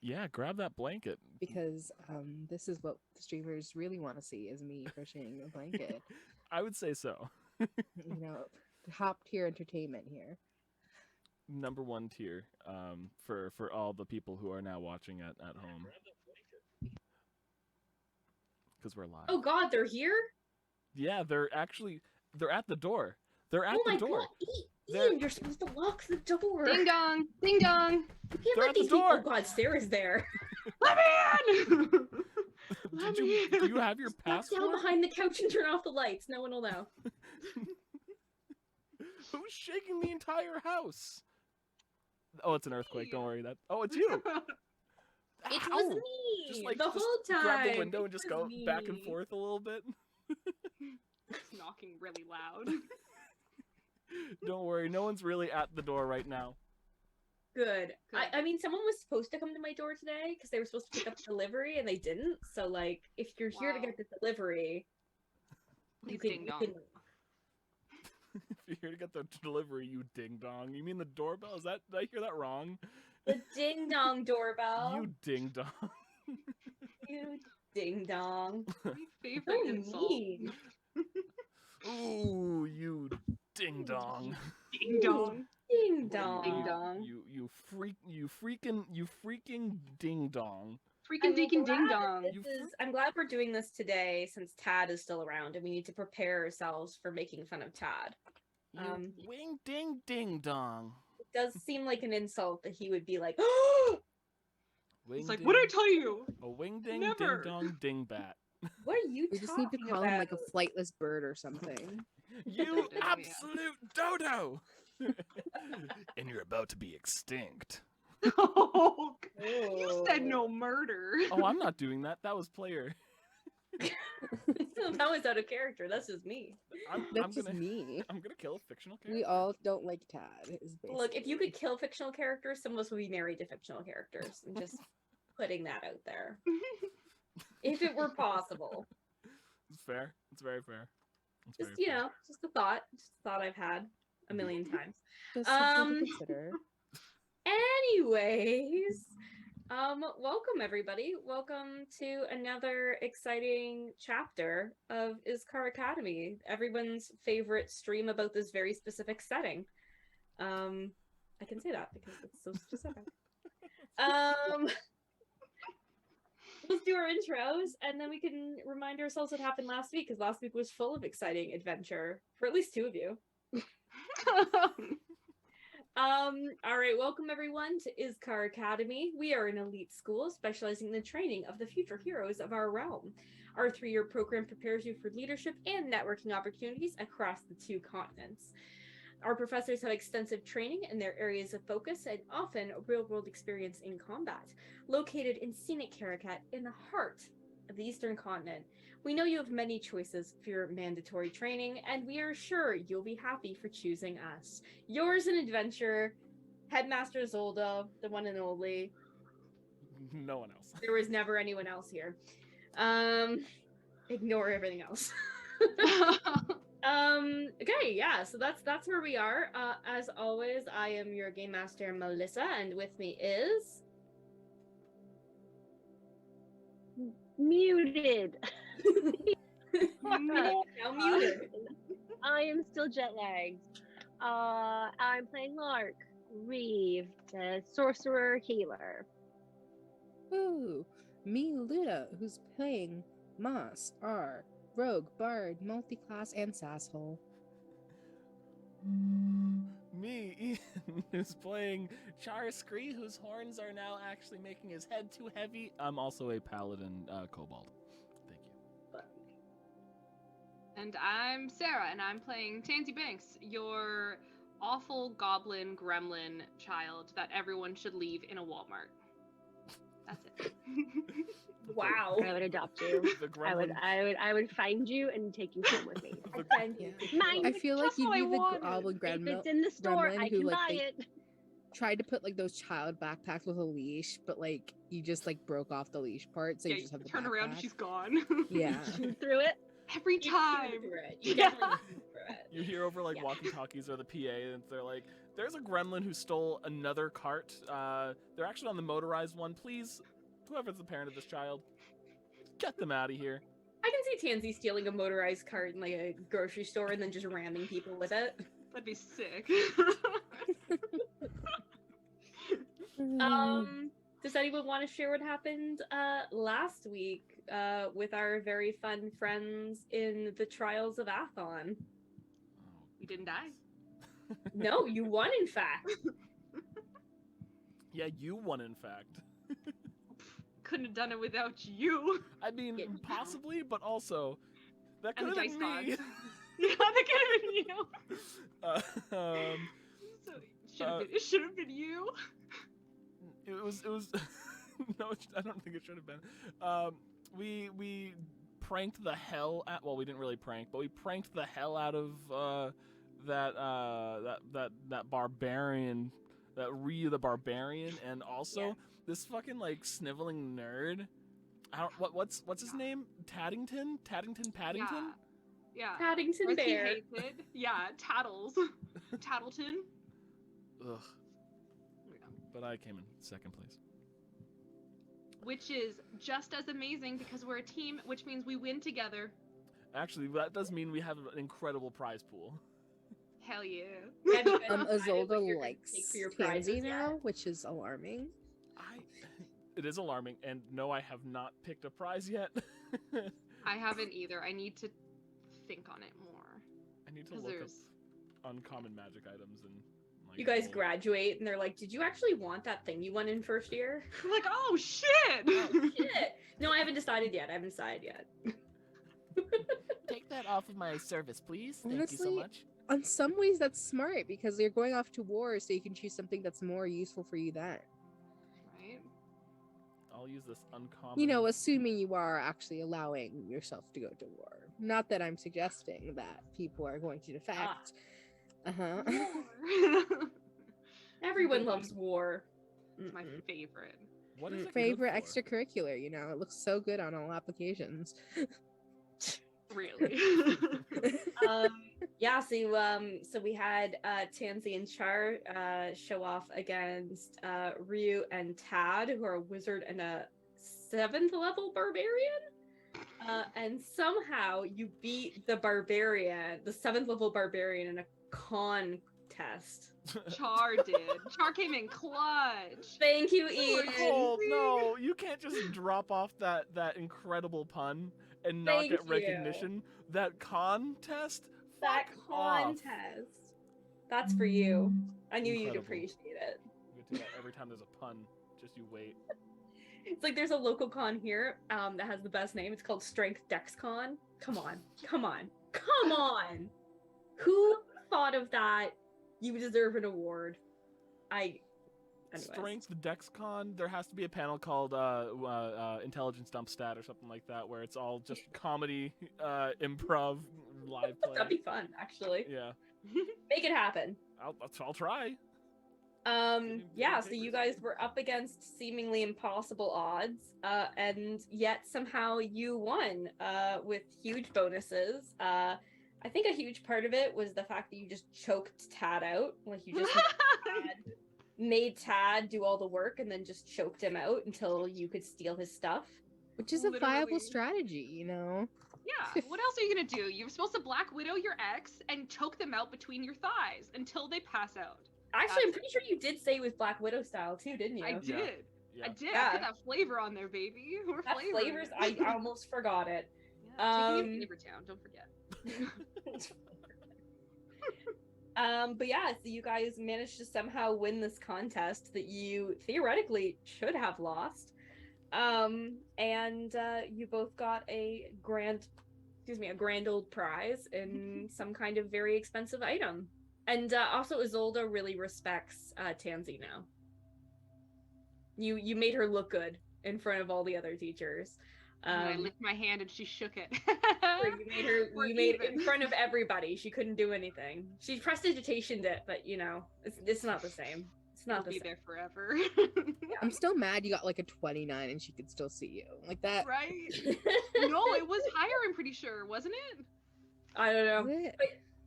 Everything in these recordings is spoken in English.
Yeah, grab that blanket. Because this is what the streamers really want to see, is me crocheting a blanket. I would say so. Top tier entertainment here. Number 1 tier for all the people who are now watching at home. Because we're live. Oh God, they're here? Yeah, they're at the door. They're at the door. God. Ian, you're supposed to lock the door. Ding dong! Ding dong! You can't They're let at the these people. door. Oh God, Sarah's there. Let me in! Do you have your Walk down passport? behind the couch and turn off the lights. No one will know. Who's shaking the entire house? Oh, it's an earthquake. Don't worry. Oh, it's you. It was me Just the whole time. Grab the window and just It go was me. back and forth a little bit. It's knocking really loud. Don't worry. No one's really at the door right now. Good. Good. I mean, someone was supposed to come to my door today because they were supposed to pick up the delivery and they didn't. So, like, if you're here to Wow. get the delivery, you Please can. ding You can If you're here to get the delivery, you ding dong. You mean the doorbell? Did I hear that wrong? the ding dong doorbell. You ding dong. You ding dong. My favorite So insult. mean. Ooh, you ding dong. Ding dong. Ding dong. Ding dong. You freaking ding dong. Freaking deacon ding dong. I'm glad we're doing this today since Tad is still around and we need to prepare ourselves for making fun of Tad. You wing ding ding dong. It does seem like an insult that he would be like, Wing It's like, ding, what'd I tell you? a wing ding Never. ding dong ding bat. what are you We just need to talking call about? him like a flightless bird or something. You Yeah. absolute dodo. And you're about to be extinct. Oh, Oh. you said no murder. Oh, I'm not doing that. That was player. That was out of character. That's just me. I'm That's just gonna me. I'm gonna kill a fictional character. We all don't like Tad. Is Look, if you basically- could kill fictional characters, some of us would be married to fictional characters. I'm just putting that out there. If it were possible. It's fair. It's very fair. It's Just, very fair. just a thought. Just a thought I've had a million times. Just something to Um, consider. Anyways, welcome everybody. Welcome to another exciting chapter of Iskar Academy, everyone's favorite stream about this very specific setting. I can say that because it's so specific. Let's do our intros and then we can remind ourselves what happened last week, because last week was full of exciting adventure for at least two of you. All right, welcome everyone to Iskar Academy. We are an elite school specializing in the training of the future heroes of our realm. Our 3-year program prepares you for leadership and networking opportunities across the 2 continents. Our professors have extensive training in their areas of focus and often real-world experience in combat. Located in scenic Caracat in the heart of the Eastern Continent, we know you have many choices for your mandatory training, and we are sure you'll be happy for choosing us. Yours in adventure, Headmaster Zolda, the one and only. No one else. There was never anyone else here. Ignore everything else. Okay, yeah, so that's where we are. As always, I am your game master, Melissa, and with me is Muted. now muted. I am still jet lagged. I'm playing Lark, Reeve, the sorcerer healer. Ooh, me Luda, who's playing Moss, R, Rogue, Bard, multi-class, and Sasshole. Me, Ian, who's playing Charr, whose horns are now actually making his head too heavy. I'm also a paladin kobold. Thank you. And I'm Sarah, and I'm playing Tanzy Banks, your awful goblin gremlin child that everyone should leave in a Walmart. That's it. Wow. I would adopt you. The I gremlin. would find you and take you home with me. Mine. I feel like That's you'd what I be the wanted. goblin If it's gremlin in the store, gremlin I who, can like, buy they- it. tried to put like those child backpacks with a leash, but like you just like broke off the leash part, so Yeah, you just have the turn around and backpack. she's gone. Yeah. Shoot through it. Every time. You definitely shoot through it. You hear over like Yeah. walkie-talkies or the PA, and they're like, There's a gremlin who stole another cart. They're actually on the motorized one. Please, whoever's the parent of this child, get them out of here. I can see Tansy stealing a motorized cart in like a grocery store and then just ramming people with it. That'd be sick. Does anyone want to share what happened last week with our very fun friends in the Trials of Athon? We didn't die. No, you won, in fact. Yeah, you won, in fact. Couldn't have done it without you. I mean, Yeah. possibly, but also, that And could the have dice been me. gods. Yeah, that could have been you. Um, It should have been you. it was no, I don't think it should have been. We pranked the hell at, well, we didn't really prank, but we pranked the hell out of that barbarian, that Ryu the barbarian, and also this fucking like sniveling nerd. I don't, what's his name? Paddington? Paddington? Yeah. Paddington Was he Bear. hated? Yeah, Tattles. Tattleton. Ugh. Yeah. But I came in second place. Which is just as amazing because we're a team, which means we win together. Actually, that does mean we have an incredible prize pool. Hell yeah. Have you guys decided what Azolda you're gonna likes take for your Tansy prizes yet? now, which is alarming. It is alarming, and no, I have not picked a prize yet. I haven't either. I need to think on it more. I need to Because look up there's uncommon magic items and. Like, You guys roll. graduate and they're like, did you actually want that thing you won in first year? like, oh shit! Shit. No, I haven't decided yet. Take that off of my service, please. Thank you so Honestly, much. On some ways, that's smart because you're going off to war, so you can choose something that's more useful for you then. Right? I'll use this uncommon. You know, assuming you are actually allowing yourself to go to war. Not that I'm suggesting that people are going to defect. Uh-huh. Everyone loves war. It's my Mm-mm. favorite. What is it good Favorite for? extracurricular, you know, it looks so good on all applications. Really. Yeah, so we had Tanzy and Charr show off against Ryu and Tad, who are a wizard and a 7th level barbarian. And somehow you beat the 7th level barbarian in a con test. Char did. Char came in clutch. Thank you, Ian. Oh no! You can't just drop off that incredible pun and not Thank get you. recognition. That contest. That Fuck off. contest. That's for you. I knew you'd Incredible. appreciate it. We do that every time there's a pun. Just you wait. It's like there's a local con here that has the best name. It's called Strength Dex Con. Come on. Who thought of that? You deserve an award. Anyways. Strength DexCon. There has to be a panel called Intelligence Dump Stat or something like that, where it's all just comedy, improv, live play. That'd be fun, actually. Yeah, Make it happen. I'll try. Yeah, so you guys were up against seemingly impossible odds, and yet somehow you won with huge bonuses. I think a huge part of it was the fact that you just choked Tad out. Like you just made Tad do all the work and then just choked him out until you could steal his stuff. Which is a viable Literally. strategy, you know? Yeah, what else are you gonna do? You're supposed to Black Widow your ex and choke them out between your thighs until they pass out. Actually, I'm pretty sure you did say with Black Widow style too, didn't you? I did. Yeah. I did. Yeah. I put that flavor on there, baby. We're That flavors, I almost forgot it. Yeah, taking you to Flavortown, don't forget. But yeah, so you guys managed to somehow win this contest that you theoretically should have lost. And you both got a grand old prize in some kind of very expensive item. And also Azolda really respects Tanzy now. You made her look good in front of all the other teachers. I licked my hand and she shook it. You made in front of everybody. She couldn't do anything. She prestidigitationed it, but you know, it's not the same. It's not It'll the be same. there forever. I'm still mad you got like a 29 and she could still see you. Like that. Right? No, it was higher, I'm pretty sure, wasn't it? I don't know. Was it?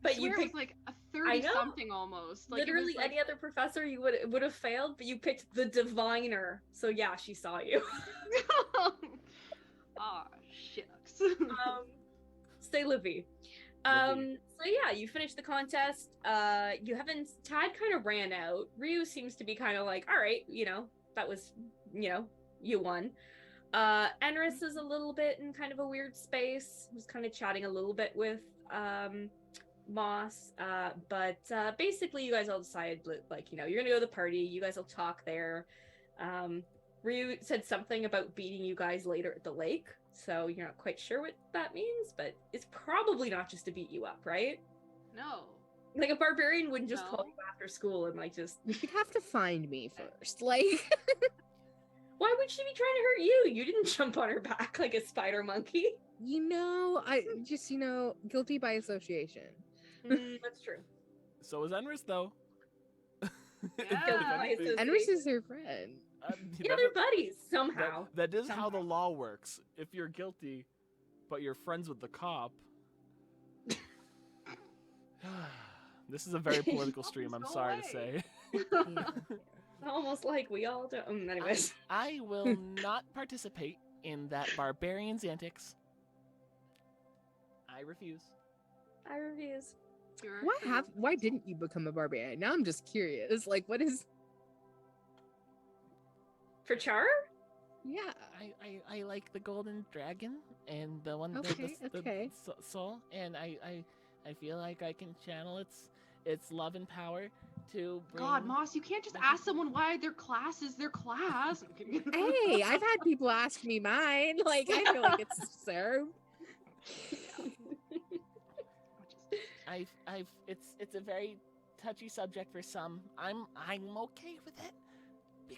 But swear you it was picked like a I know. 30-something almost. Like, it was, literally like... any other professor you would have failed, but you picked the diviner. So yeah, she saw you. Aw, shucks. Stay Livy. So yeah, you finished the contest. You haven't Tad kind of ran out. Ryu seems to be kind of like, all right, that was, you won. Enris is a little bit in kind of a weird space. Was kind of chatting a little bit with Moss. But basically you guys all decided like, you're gonna go to the party, you guys will talk there. Ryu said something about beating you guys later at the lake. So you're not quite sure what that means, but it's probably not just to beat you up, right? No. Like a barbarian wouldn't just call No. you after school and like just. You'd have to find me first. Like, Why would she be trying to hurt you? You didn't jump on her back like a spider monkey. I just, guilty by association. That's true. So is Enris, though. Yeah. Enris is her friend. Yeah, they're buddies somehow. That is how the Somehow. law works. If you're guilty, but you're friends with the cop. This is a very political stream, I'm Go sorry to away. say. Yeah. Almost like we all do. Anyways. I will not participate in that barbarian's antics. I refuse. I refuse. Why didn't you become a barbarian? Now I'm just curious. Like, what is? For Charr? Yeah. I like the golden dragon and the one Okay, the okay. soul, and I feel like I can channel its love and power to bring... God, Moss, you can't just ask someone why their class is their class. I'm kidding. Hey, I've had people ask me mine. Like, I feel like it's deserved. It's a very touchy subject for some. I'm okay with it.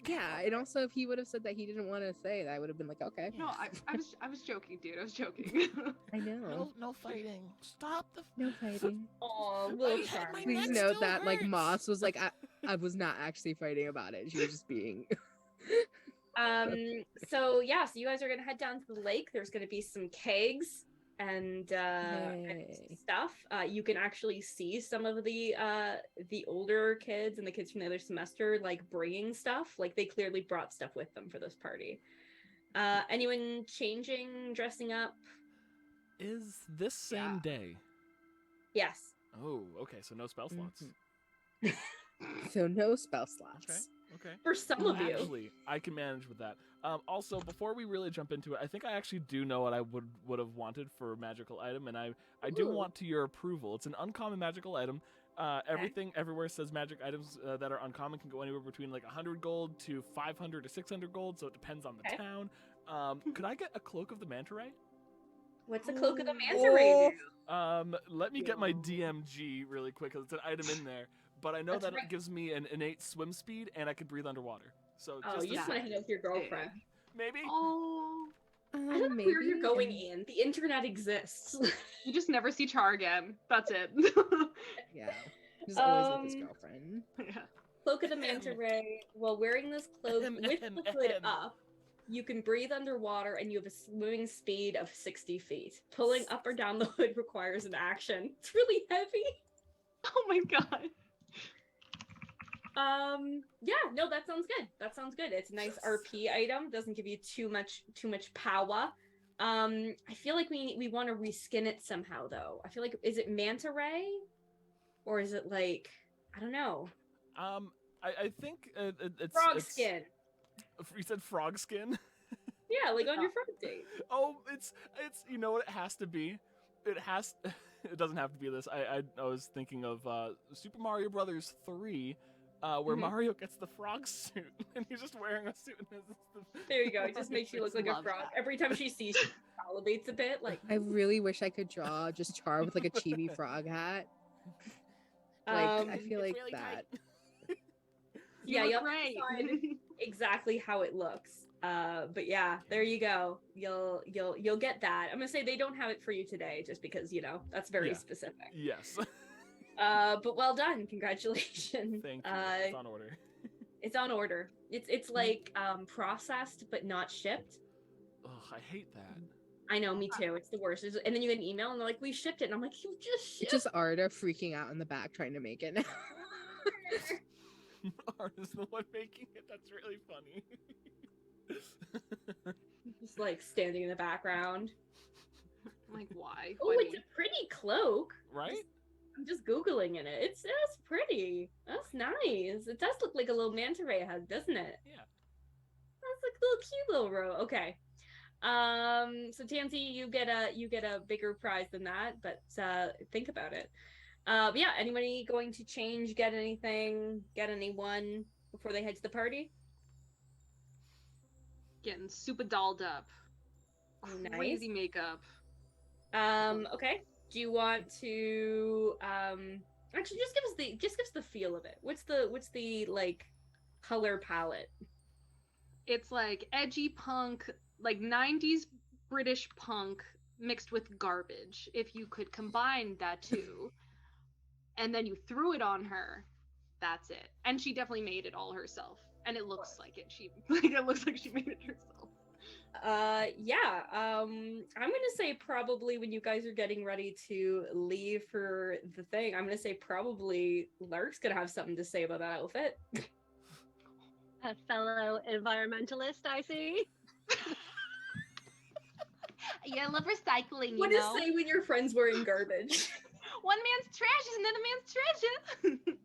Yeah, and also if he would have said that he didn't want to say that, I would have been like, okay. No, I was joking, dude. I was joking. I know. No fighting. Stop the No fighting. Oh, little My Charr. neck Please still note that like hurts. Moss was like, I was not actually fighting about it. She was just being. So yeah, so you guys are gonna head down to the lake. There's gonna be some kegs and Yay. stuff. You can actually see some of the older kids and the kids from the other semester like bringing stuff. Like they clearly brought stuff with them for this party. Anyone changing, dressing up? Is this same day? Yes. Oh, okay. So no spell slots. So no spell slots. Okay. For some of you. Actually, I can manage with that. Also, before we really jump into it, I think I actually do know what I would have wanted for a magical item, and I do Ooh. want to your approval. It's an uncommon magical item. Everything everywhere says magic items that are uncommon can go anywhere between like 100 gold to 500 to 600 gold, so it depends on the Okay. town. Could I get a Cloak of the Manta Ray? What's the Cloak of the Manta Ray do? Let me get my DMG really quick because it's an item in there. But I know That's that right. it gives me an innate swim speed, and I can breathe underwater. So Oh, just you a just want to hang out with your girlfriend. maybe. Oh, I don't know Maybe. where you're going, Ian. The internet exists. you just never see Char again. That's it. Yeah. Just always with his Um, girlfriend. Yeah. Cloak of the Manta Ray. While wearing this cloak with the hood up, you can breathe underwater and you have a swimming speed of 60 feet. Pulling up or down the hood requires an action. It's really heavy. Oh my god. Yeah, no, that sounds good. That sounds good. It's a nice RP item. Doesn't give you too much power. I feel like we want to reskin it somehow though. I feel like, is it Manta Ray? Or is it like, I don't know. I think it's Frog skin. You said frog skin? Yeah, like on your frog date. Oh, it's you know what it has to be. It doesn't have to be this. I was thinking of Super Mario Brothers 3, where Mhm. Mario gets the frog suit and he's just wearing a suit. And There you go. It just makes you look like a Love frog. that. Every time she sees you, she salivates a bit. Like, I really wish I could draw just Char with like a chibi frog hat. Like, I feel it's like really that. yeah, You you'll look have to great. decide exactly how it looks. But yeah, there you go. You'll get that. I'm gonna say they don't have it for you today, just because that's very Yeah. specific. Yes. But well done, congratulations. Thank you. It's on order. It's on order. It's like processed but not shipped. Ugh, I hate that. I know, me too. It's the worst. And then you get an email and they're like, we shipped it. And I'm like, you just It's shipped just Arda freaking out in the back trying to make it now. it. Arda's the one making it. That's really funny. Just like standing in the background. Like, why? Oh, Why it's me? a pretty cloak. Right? I'm just Googling in it. That's pretty. That's nice. It does look like a little Manta Ray head, doesn't it? Yeah. That's like a little cute little row. Okay. So Tansy, you get a bigger prize than that, but think about it. But yeah, anybody going to change, get anything, get anyone before they head to the party? Getting super dolled up. Nice. Crazy makeup. Okay. Do you want to actually just give us the feel of it. What's the like color palette? It's like edgy punk, like 90s British punk mixed with garbage. If you could combine that two, and then you threw it on her, that's it. And she definitely made it all herself. And it looks like it. It looks like she made it herself. Yeah. I'm gonna say probably when you guys are getting ready to leave for the thing, I'm gonna say probably Lark's gonna have something to say about that outfit. A fellow environmentalist, I see. Yeah, I love recycling, What is say when your friend's wearing garbage? One man's trash is another man's treasure.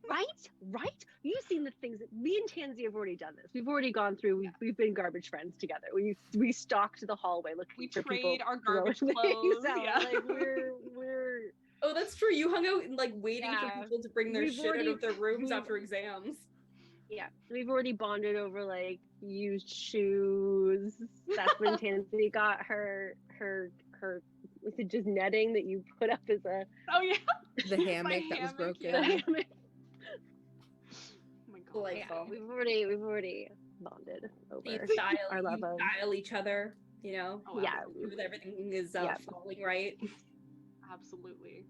Right? You've seen the things that me and Tansy have already done this. We've already gone through. We've been garbage friends together. We stalked the hallway looking We for trade people our garbage throwing things clothes, out. yeah. Like we're Oh, that's true. You hung out and like waiting for Yeah. people to bring their We've shit already- out of their rooms we've- after exams. yeah. We've already bonded over like used shoes. That's when Tansy got her was it just netting that you put up as a Oh yeah. The My hammock that was hammock, broken. yeah. hammock? Oh my god. Delightful. We've already bonded You over style, our love of style each other, you know? Oh, yeah. With everything is Yeah. falling right. Absolutely.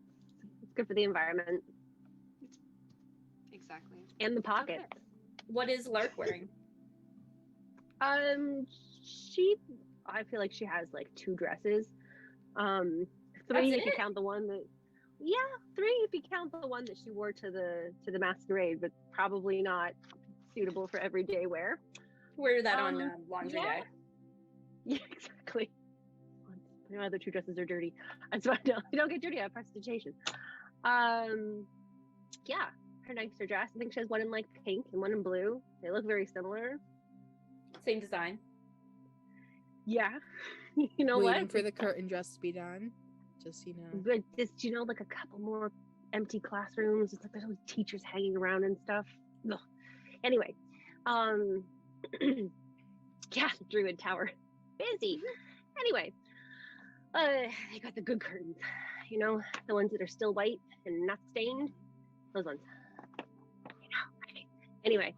It's good for the environment Exactly. and the pockets. What is Lark wearing? I feel like she has like 2 dresses. 3 That's if you it? count the one that. Yeah, 3 if you count the one that she wore to the masquerade, but probably not suitable for everyday wear. Wear that on Um, laundry yeah. day. Yeah, my other 2 dresses are dirty. That's why they don't get dirty. I have prestidigitation. Yeah, her nicer dress. I think she has one in like pink and one in blue. They look very similar. Same design. Yeah, you know Waiting what? for the curtain dress to be done. Just But just like a couple more empty classrooms. It's like there's always teachers hanging around and stuff. Ugh. Anyway, yeah, Druid Tower, busy. Anyway, they got the good curtains. The ones that are still white and not stained. Those ones. Right? Anyway,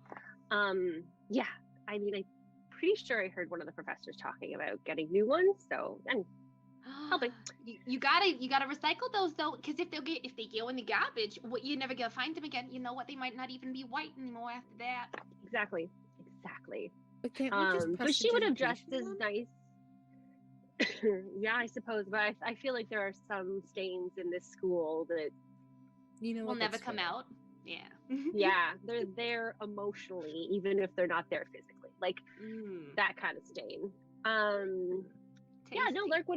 yeah. I mean, I'm pretty sure I heard one of the professors talking about getting new ones. So I'm helping. You gotta recycle those though, because if they go in the garbage, you're never gonna find them again. You know what? They might not even be white anymore after that. Exactly. But can't we just But she would have dressed prestidigitation as them? nice. Yeah, I suppose, but I feel like there are some stains in this school that, You know Will what? never that's come fair. out. Yeah. yeah, they're there emotionally, even if they're not there physically. Like that kind of stain. Yeah, no, Tasty. Lark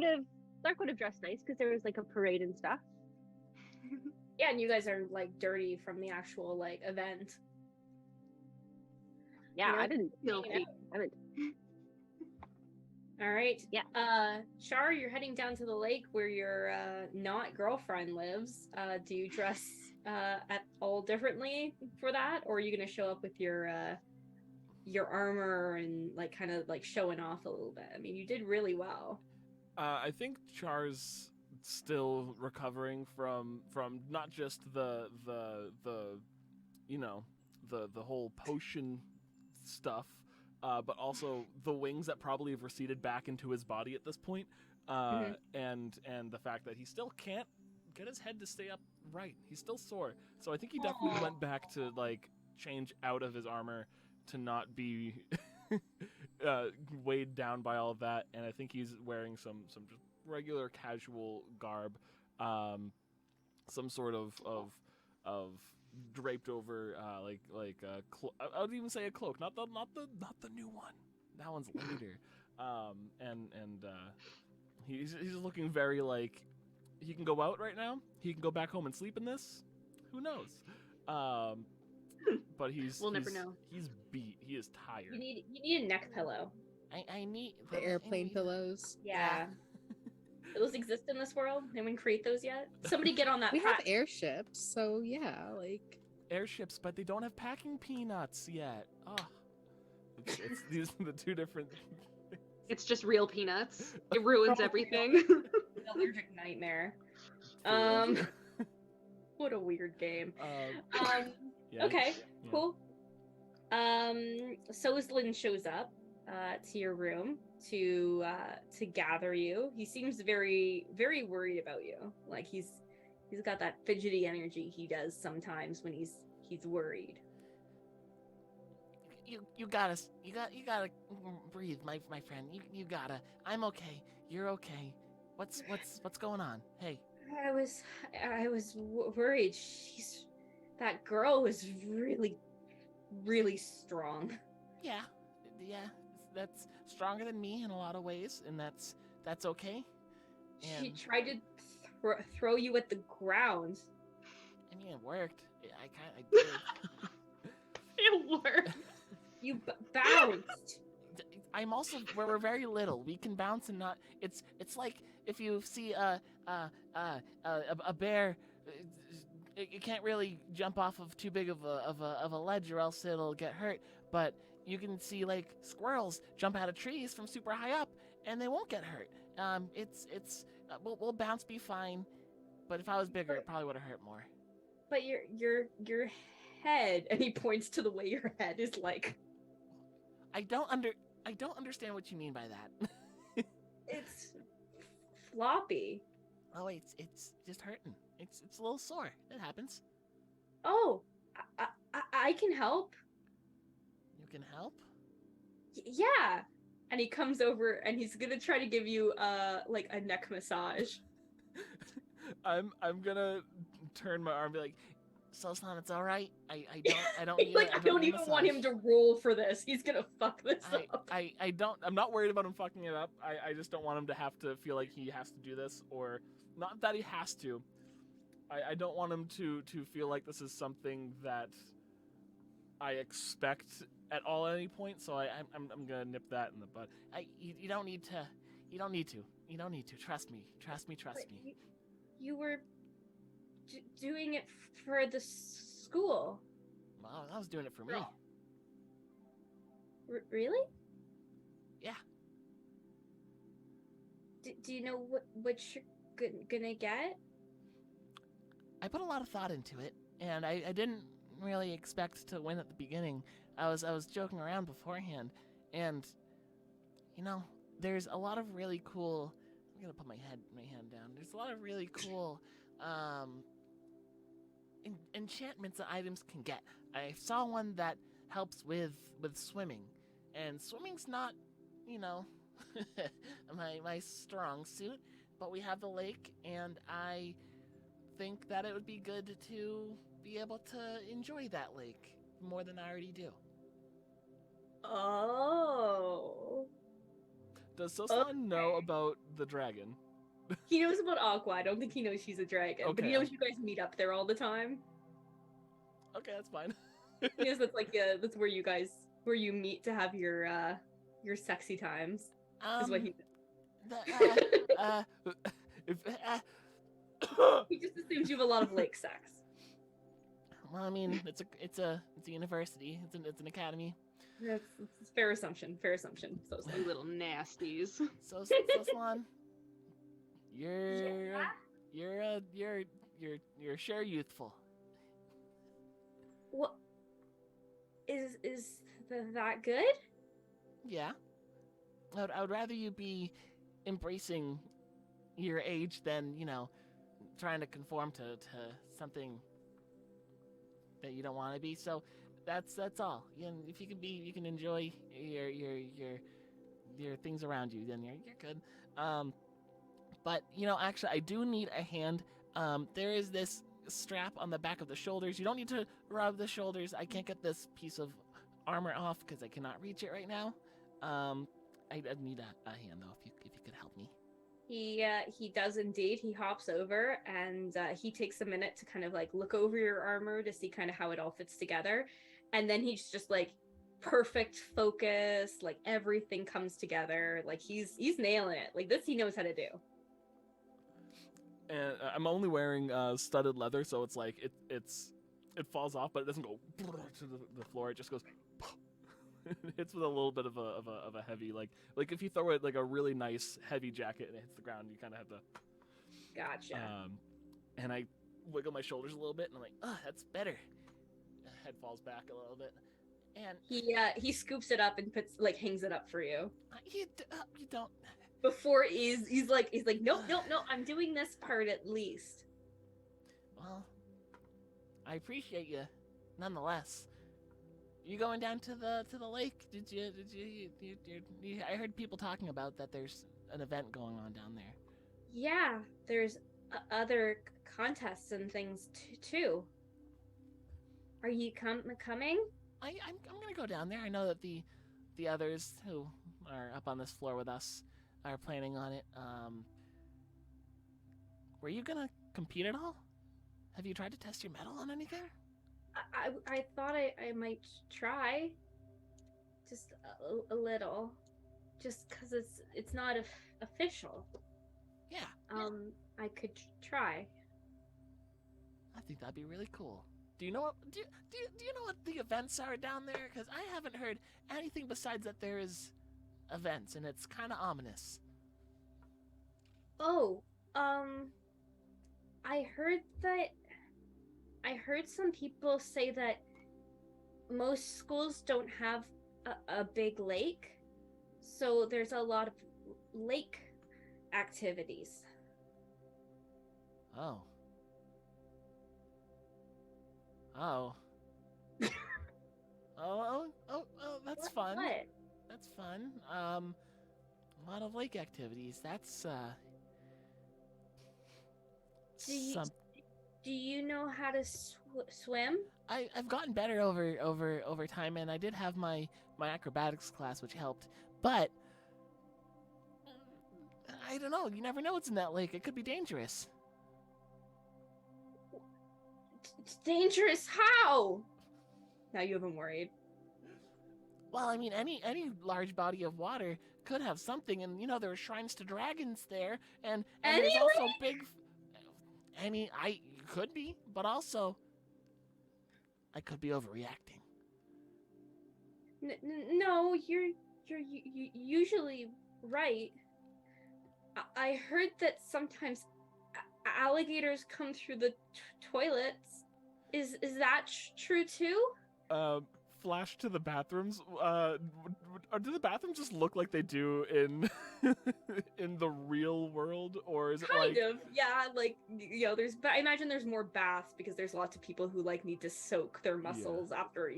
would have dressed nice because there was like a parade and stuff. Yeah, and you guys are like dirty from the actual like event. Yeah, You know, I didn't. Filthy. I haven't. All right. Yeah. Char, you're heading down to the lake where your not girlfriend lives. Do you dress at all differently for that, or are you gonna show up with your armor and like kind of like showing off a little bit? I mean, you did really well. I think Char's still recovering from not just the whole potion stuff, but also the wings that probably have receded back into his body at this point, and the fact that he still can't get his head to stay up right. He's still sore, so I think he definitely went back to like change out of his armor to not be weighed down by all of that, and I think he's wearing some just regular casual garb, some sort of draped over I would even say a cloak, not the new one. That one's later. He's looking very like he can go out right now. He can go back home and sleep in this. Who knows? But We'll never know. He's beat. He is tired. You need a neck pillow. I need The airplane pillows. Yeah. Those exist in this world? Anyone create those yet? Somebody get on that. We have airships, so yeah, like airships, but they don't have packing peanuts yet. Oh, it's these are the two different. It's just real peanuts. It ruins everything. Allergic nightmare. What a weird game. Yeah, okay, yeah. cool. So as Lynn shows up to your room to gather you, he seems very, very worried about you. Like he's got that fidgety energy he does sometimes when he's worried. You gotta breathe, my friend. You gotta. I'm okay. You're okay. What's going on? Hey. I was worried. That girl was really, really strong. Yeah, that's stronger than me in a lot of ways, and that's okay. And She tried to throw you at the ground. I mean, it worked. I did. It worked. You bounced. I'm also we're very little. We can bounce and not. It's like if you see a bear, it can't really jump off of too big of a ledge, or else it'll get hurt. But you can see like squirrels jump out of trees from super high up, and they won't get hurt. We'll bounce, be fine. But if I was bigger, it probably would have hurt more. But your head, and he points to the way your head is like. I don't understand what you mean by that. It's floppy. Oh, it's just hurting. It's a little sore. It happens. Oh, I can help. You can help? Yeah. And he comes over and he's gonna try to give you like a neck massage. I'm gonna turn my arm and be like, Soslan, it's all right. I don't need Like, I don't need a even want him massage. to roll for this. He's gonna fuck this up. I'm not worried about him fucking it up. I just don't want him to have to feel like he has to do this, or not that he has to. I don't want him to feel like this is something that I expect at all at any point. So I'm gonna nip that in the bud. You don't need to. You don't need to. Trust me. Trust me. You were doing it for the school. Well, I was doing it for me. Really? Yeah. Do you know what you're gonna get? I put a lot of thought into it, and I didn't really expect to win at the beginning. I was joking around beforehand, and there's a lot of really cool. I'm gonna put my hand down. There's a lot of really cool enchantments that items can get. I saw one that helps with swimming, and swimming's not, my strong suit, but we have the lake, and I think that it would be good to be able to enjoy that lake more than I already do. Oh. Does Soslan know about the dragon? He knows about Aqua. I don't think he knows she's a dragon. But he Okay. knows you guys meet up there all the time. Okay, that's fine. He knows that's like that's where you meet to have your sexy times. Is what he He just assumes you have a lot of lake sex. Well, I mean, it's a university. It's an academy. That's fair assumption. Fair assumption. So You little nasties. So Soslan, you're sure youthful. What is that good? Yeah. I would rather you be embracing your age than, trying to conform to something that you don't want to be. So that's all. If you can enjoy your things around you, then you're good. But, actually, I do need a hand. There is this strap on the back of the shoulders. You don't need to rub the shoulders. I can't get this piece of armor off because I cannot reach it right now. I'd need a hand, though, if you could help me. He does indeed. He hops over and he takes a minute to kind of like look over your armor to see kind of how it all fits together. And then he's just like perfect focus, like everything comes together. Like he's nailing it. Like this he knows how to do. And I'm only wearing studded leather, so it's like it falls off, but it doesn't go to the floor. It just goes. It hits with a little bit of a heavy like if you throw it like a really nice heavy jacket and it hits the ground, you kind of have to. Gotcha. And I wiggle my shoulders a little bit, and I'm like, oh, that's better. Head falls back a little bit, and he scoops it up and hangs it up for you. You don't. Before he's like nope, I'm doing this part at least. Well, I appreciate you, nonetheless. You going down to the lake? Did you I heard people talking about that. There's an event going on down there. Yeah, there's other contests and things too. Are you coming? I'm gonna go down there. I know that the others who are up on this floor with us are planning on it. Were you gonna compete at all? Have you tried to test your mettle on anything? I thought I might try, just a little, just because it's not official. Yeah. I could try. I think that'd be really cool. Do you know what do you know what the events are down there? Because I haven't heard anything besides that there is events, and it's kind of ominous. Oh, I heard some people say that most schools don't have a big lake, so there's a lot of lake activities. Oh, that's fun. What? That's fun. A lot of lake activities. That's Do you know how to swim? I've gotten better over time, and I did have my acrobatics class, which helped. But I don't know. You never know what's in that lake. It could be dangerous. Dangerous? How? Now you have him worried. Well, I mean, any large body of water could have something, and there are shrines to dragons there, and there's also big. I could be, but also I could be overreacting. No, you're usually right. I heard that sometimes alligators come through the toilets. Is that true too? Flash to the bathrooms. Do the bathrooms just look like they do in in the real world, or is it kind of? Yeah, I imagine there's more baths because there's lots of people who need to soak their muscles after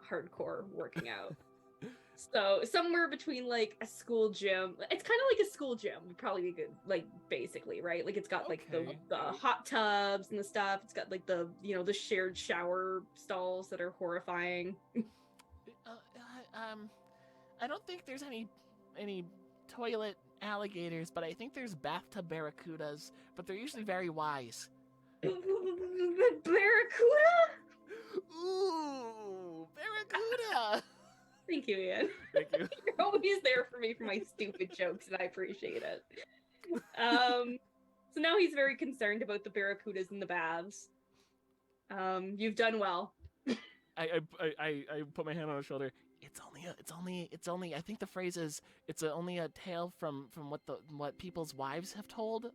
hardcore working out. So somewhere between a school gym, it's kind of like a school gym would probably be good, basically, right? It's got the hot tubs and the stuff. It's got the shared shower stalls that are horrifying. I don't think there's any toilet alligators, but I think there's bathtub barracudas, but they're usually very wise. Barracuda? Ooh, barracuda! Thank you, Ian. Thank you. You're always there for me for my stupid jokes, and I appreciate it. So now he's very concerned about the barracudas in the baths. You've done well. I put my hand on his shoulder. It's only. I think the phrase is it's only a tale from what people's wives have told,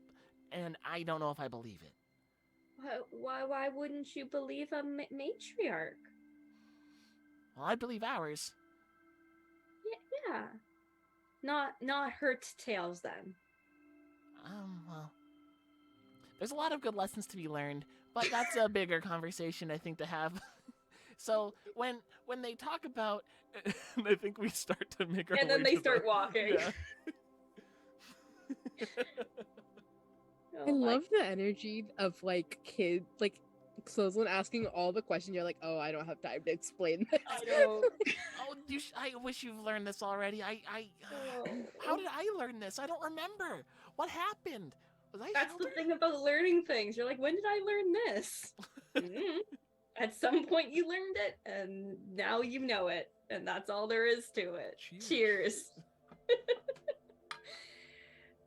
and I don't know if I believe it. Why wouldn't you believe a matriarch? Well, I believe ours. Yeah. Not her tales then. Well, there's a lot of good lessons to be learned, but that's a bigger conversation I think to have. So when they talk about, I think we start to make our way. And then they start walking. Yeah. I love the energy of like kid, like Sloslin asking all the questions. You're like, oh, I don't have time to explain this. I know. Oh, I wish you've learned this already. How did I learn this? I don't remember. What happened? Was I That's the sheltered? thing about learning things. You're like, when did I learn this? Mhm. At some point you learned it, and now you know it, and that's all there is to it. Cheers.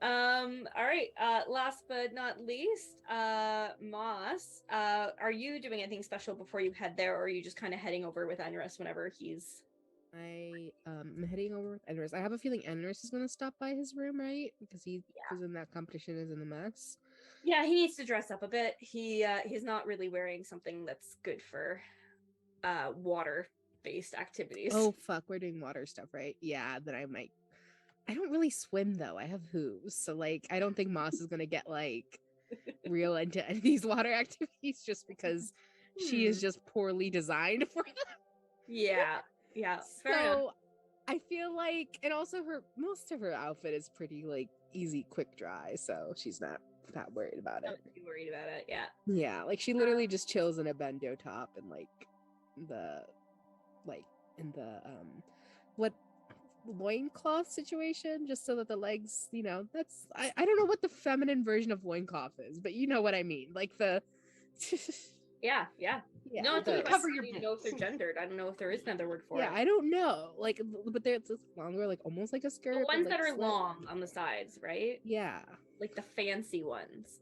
All right, last but not least, Moss, are you doing anything special before you head there, or are you just kind of heading over with Enris whenever he's... I am heading over with Enris. I have a feeling Enris is going to stop by his room, right? Because he's in that competition is in the mess. Yeah, he needs to dress up a bit. He's not really wearing something that's good for water-based activities. Oh fuck, we're doing water stuff, right? Yeah, then I might. I don't really swim though. I have hooves, so like I don't think Moss is gonna get like real into any of these water activities just because she is just poorly designed for them. Yeah, fair enough. So I feel like, and also most of her outfit is pretty like easy, quick dry, so she's not that worried about it. Not too worried about it, yeah. Yeah, like she literally just chills in a bendo top and what loincloth situation, just so that the legs, that's I don't know what the feminine version of loincloth is, but you know what I mean, like the yeah no, it's the, cover your know if they're gendered. I don't know if there is another word for it. I don't know, like, but they're it's longer, like almost like a skirt, the ones but, that like, are long on the sides, right? Yeah, like the fancy ones.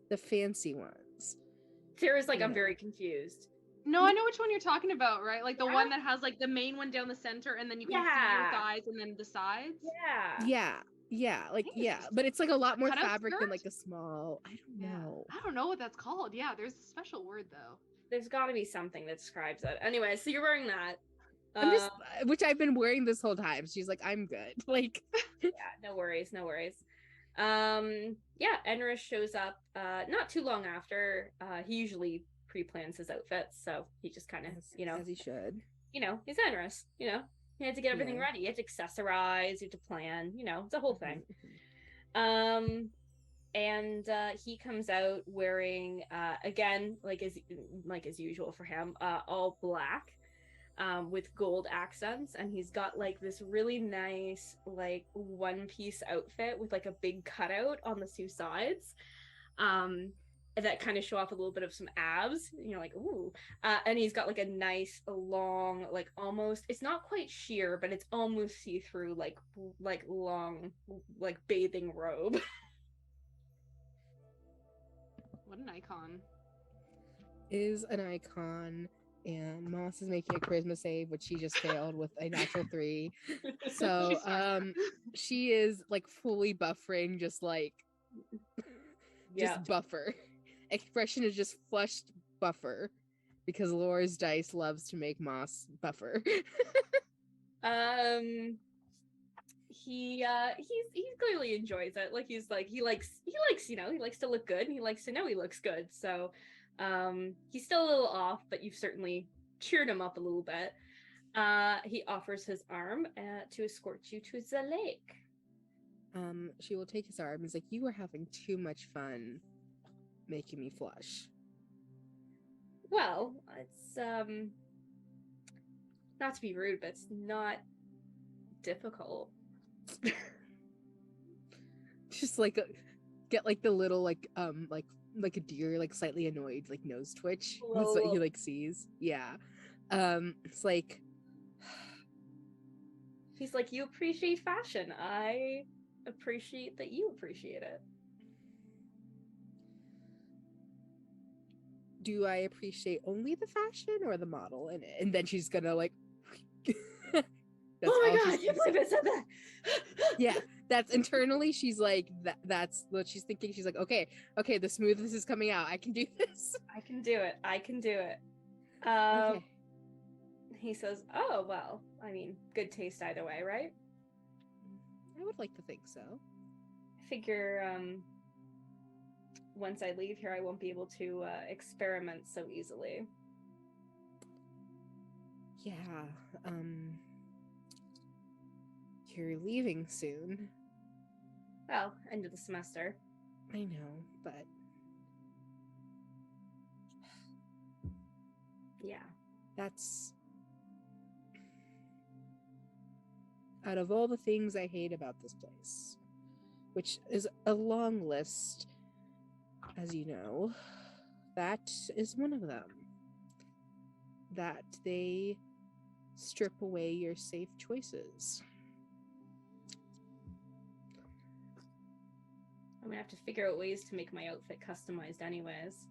Sarah's like, I'm very confused. No, I know which one you're talking about, right? Like the one that has like the main one down the center, and then you can see your thighs, and then the sides. But it's like a lot more Cutout fabric skirt? than like a small. I don't know. I don't know what that's called. Yeah, there's a special word though. There's got to be something that describes it. Anyway, so you're wearing that. I'm just, which I've been wearing this whole time. She's like, I'm good. Like, yeah, no worries. Enris shows up not too long after. He usually pre-plans his outfits, so he just kind of, as he should. He's Enris. He had to get everything ready. He had to accessorize. He had to plan. It's a whole thing. And he comes out wearing again, like as usual for him, all black, with gold accents, and he's got like this really nice like one-piece outfit with like a big cutout on the two sides, that kind of show off a little bit of some abs, like, ooh. And he's got like a nice long, like almost, it's not quite sheer, but it's almost see-through, like long, like bathing robe. What an icon. Is an icon, and Moss is making a charisma save, which she just failed with a natural 3. So she is like fully buffering, just like buffer. Expression is just flushed buffer, because Laura's dice loves to make Moss buffer. He clearly enjoys it. Like he likes to look good, and he likes to know he looks good. So he's still a little off, but you've certainly cheered him up a little bit. He offers his arm to escort you to the lake. She will take his arm. He's like, you were having too much fun making me flush. Well, it's not to be rude, but it's not difficult. Just like get like the little like a deer, like slightly annoyed, like nose twitch. That's what he like sees. Yeah. It's like, he's like, you appreciate fashion. I appreciate that you appreciate it. Do I appreciate only the fashion or the model in it? And then she's gonna like oh my god, you believe I said that? Yeah, that's internally she's like that's what she's thinking. She's like, okay, the smoothness is coming out. I can do this. I can do it. Okay. He says, oh well, I mean, good taste either way, right? I would like to think so. I figure once I leave here I won't be able to experiment so easily. Yeah, you're leaving soon. Well, end of the semester. I know, but Yeah. That's out of all the things I hate about this place, which is a long list, as you know, that is one of them. That they strip away your safe choices. I'm gonna have to figure out ways to make my outfit customized anyways.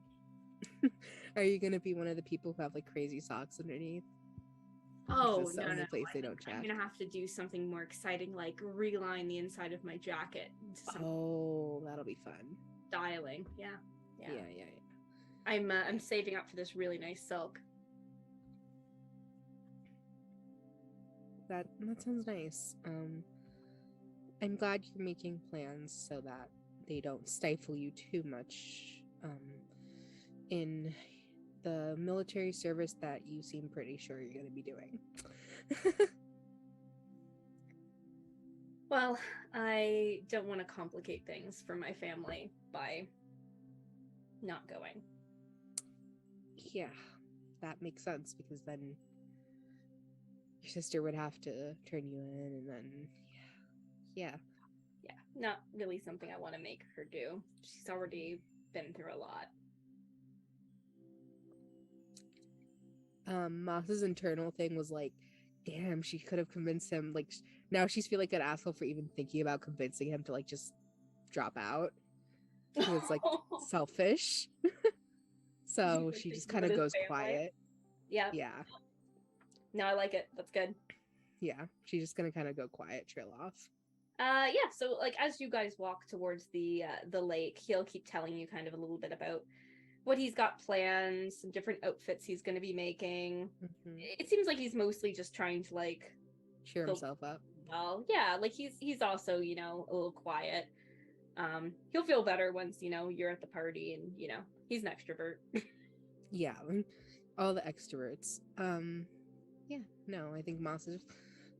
Are you gonna be one of the people who have like crazy socks underneath? Oh, That's the no, only no. place I they think don't I'm check. gonna have to do something more exciting, like reline the inside of my jacket into some Oh, that'll be fun. styling. Yeah. Yeah, Yeah. yeah, yeah. I'm saving up for this really nice silk. That sounds nice. I'm glad you're making plans so that they don't stifle you too much. In the military service that you seem pretty sure you're going to be doing. Well, I don't want to complicate things for my family by not going. Yeah, that makes sense because then your sister would have to turn you in and then yeah. Yeah, not really something I want to make her do. She's already been through a lot. Moss's internal thing was like, damn, she could have convinced him. Like, now she's feeling like an asshole for even thinking about convincing him to like just drop out. It's like selfish. So she just kind of goes quiet. Yeah. Yeah. No, I like it. That's good. Yeah. She's just gonna kind of go quiet, trail off. Yeah, so like as you guys walk towards the lake, he'll keep telling you kind of a little bit about what he's got planned, some different outfits he's going to be making. Mm-hmm. It seems like he's mostly just trying to like Cheer himself up. Well, yeah, like he's also, you know, a little quiet. He'll feel better once, you know, you're at the party and, you know, he's an extrovert. Yeah, all the extroverts. Yeah, no, I think Moss is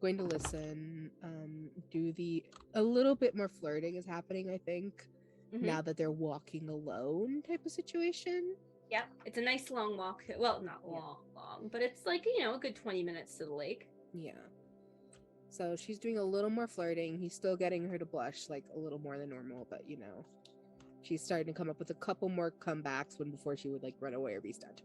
going to listen. A little bit more flirting is happening, I think, now that they're walking alone type of situation. Yeah, it's a nice long walk. Well, not long, but it's like, you know, a good 20 minutes to the lake. Yeah. So she's doing a little more flirting. He's still getting her to blush like a little more than normal, but you know, she's starting to come up with a couple more comebacks when before she would like run away or be stunned.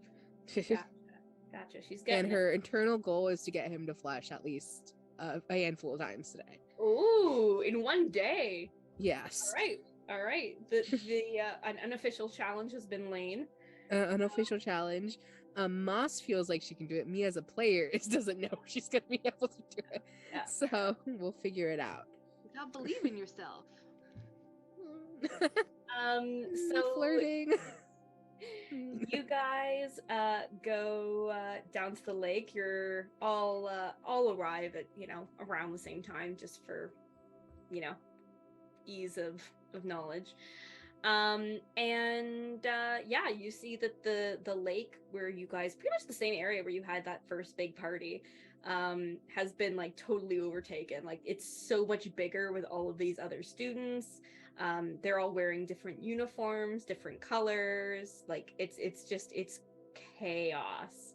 Gotcha. She's getting And her internal goal is to get him to flush at least a handful of times today. Ooh, in one day. Yes. All right. The an unofficial challenge has been laid. Unofficial challenge. Moss feels like she can do it. Me as a player doesn't know she's gonna be able to do it. Yeah. So we'll figure it out. You gotta believe in yourself. So flirting. You guys go down to the lake. You're all arrive at, you know, around the same time, just for, you know, ease of knowledge. Yeah, you see that the lake where you guys, pretty much the same area where you had that first big party, has been like totally overtaken. Like it's so much bigger with all of these other students. They're all wearing different uniforms, different colors. Like it's chaos.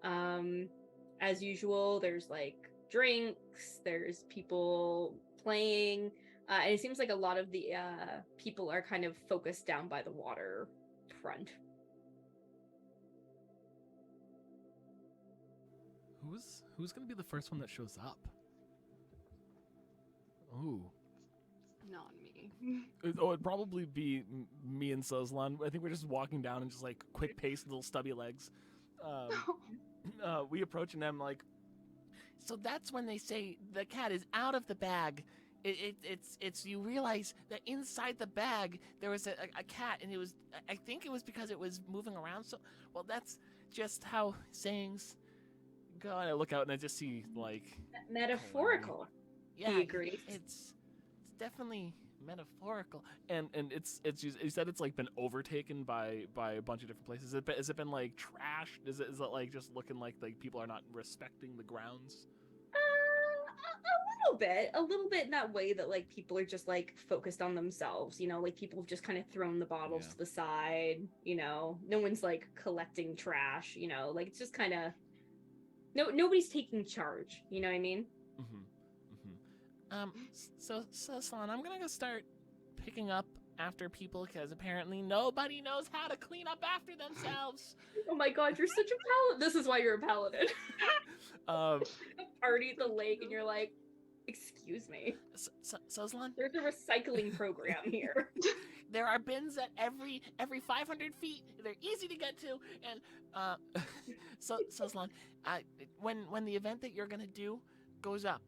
As usual, there's like drinks, there's people playing. And it seems like a lot of the people are kind of focused down by the water front. Who's gonna be the first one that shows up? Ooh. Not me. It'd probably be me and Sozlan. I think we're just walking down and just like quick pace, little stubby legs. We approach and I'm like, so that's when they say the cat is out of the bag. It's you realize that inside the bag there was a cat, and I think it was because it was moving around. So, well, that's just how sayings go. And I look out and I just see like Metaphorical. Yeah, he agrees. It's definitely metaphorical, and you said it's like been overtaken by a bunch of different places. Has it been like trashed? Is it like just looking like people are not respecting the grounds? A little a little bit in that way that like people are just like focused on themselves, you know, like people have just kind of thrown the bottles Yeah. to the side, you know, no one's like collecting trash, you know, like it's just kind of nobody's taking charge, you know what I mean? So Salon, I'm gonna go start picking up after people because apparently nobody knows how to clean up after themselves. Oh my god, you're such a paladin. This is why you're a paladin. um, Party at the lake and you're like, excuse me, so Salon, there's a recycling program here. there are bins at every 500 feet. They're easy to get to, and so Salon, when the event that you're gonna do goes up,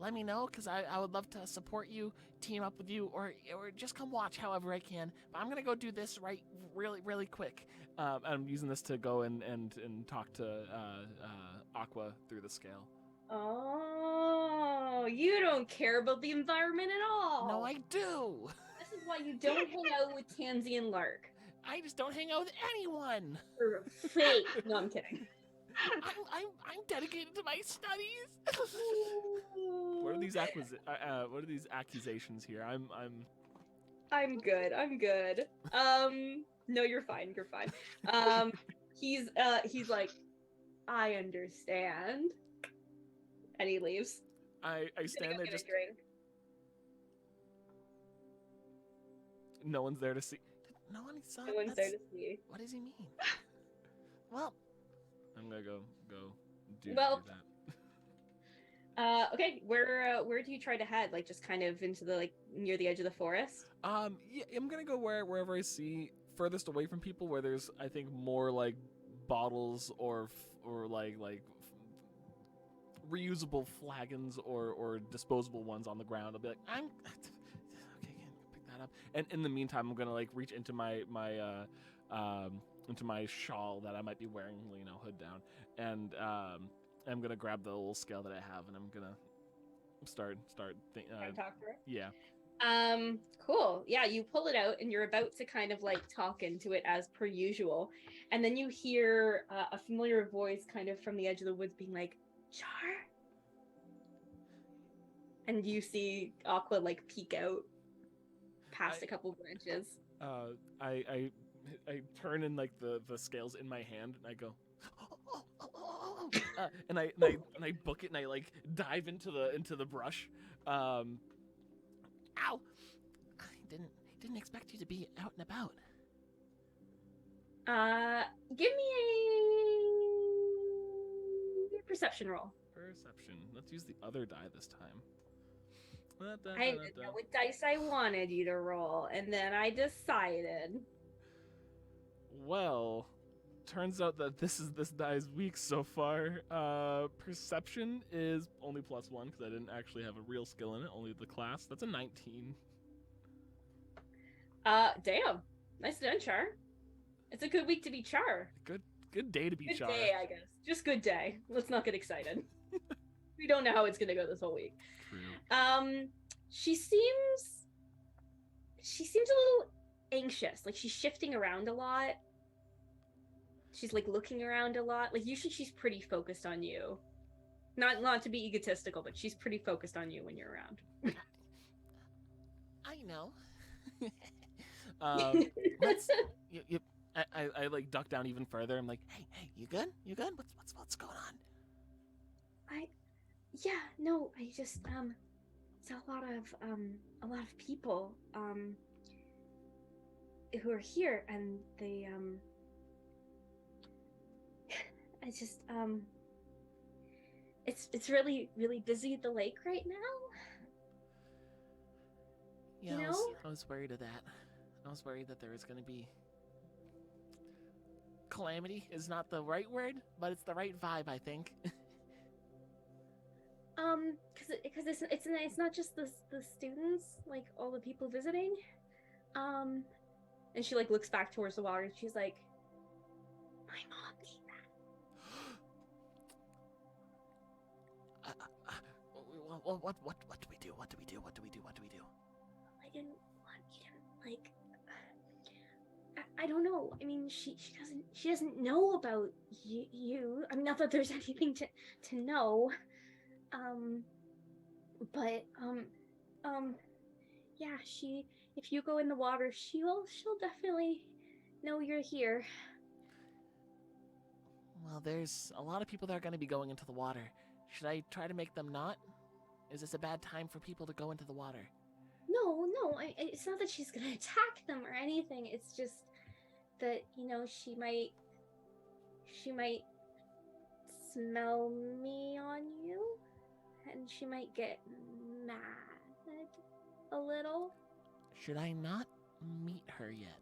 let me know because I would love to support you, team up with you, or just come watch however I can. But I'm gonna go do this really quick. I'm using this to go and talk to Aqua through the scale. Oh, you don't care about the environment at all. No, I do. This is why you don't hang out with Tanzy and Lark. I just don't hang out with anyone. You're fake. No, I'm kidding. I'm dedicated to my studies. What are these accusations here? I'm good. No, you're fine. He's like, I understand. And he leaves. I stand there just drink. no one's there to see. No one saw. No one's there to see. What does he mean? Well, I'm gonna go do Well, that. Okay, where do you try to head? Like just kind of into the like near the edge of the forest? Yeah, I'm gonna go wherever I see furthest away from people, where there's I think more like bottles or like reusable flagons or disposable ones on the ground. I'll be like, I'm okay. Pick that up. And in the meantime, I'm gonna like reach into my shawl that I might be wearing, you know, hood down, and I'm gonna grab the little scale that I have, and I'm gonna start Talk to her. yeah. Cool. Yeah, you pull it out and you're about to kind of like talk into it as per usual. And then you hear a familiar voice kind of from the edge of the woods being like, Charr? And you see Aqua like peek out past a couple branches. I turn in like the scales in my hand and I go and I book it and I like dive into the brush. Ow! I didn't expect you to be out and about. Give me a perception roll. Perception. Let's use the other die this time. I didn't know what dice I wanted you to roll, and then I decided. Well, turns out that this die's weak so far. Perception is only +1 because I didn't actually have a real skill in it, only the class. That's a 19. Damn. Nice done, Charr. It's a good week to be Charr. Good day to be Charr. Good day, I guess. Just good day. Let's not get excited. We don't know how it's gonna go this whole week. True. She seems a little anxious. Like she's shifting around a lot. She's like looking around a lot. Like usually she's pretty focused on you. Not to be egotistical, but she's pretty focused on you when you're around. I know. I like duck down even further. I'm like, hey, you good? You good? What's going on? Yeah, no, I just it's a lot of people who are here, and they I just it's really busy at the lake right now. Yeah, You know? I was worried of that. I was worried that there was going to be calamity is not the right word, but it's the right vibe, I think. Because it's not just the students, like all the people visiting. And she like looks back towards the water and she's like, my mom did that. What do we do? What do we do? I didn't want you to like. I don't know. I mean, she doesn't know about you. I mean, not that there's anything to know. But yeah, if you go in the water, she'll definitely know you're here. Well, there's a lot of people that are going to be going into the water. Should I try to make them not? Is this a bad time for people to go into the water? No, it's not that she's gonna attack them or anything. It's just that, she might smell me on you, and she might get mad a little. Should I not meet her yet?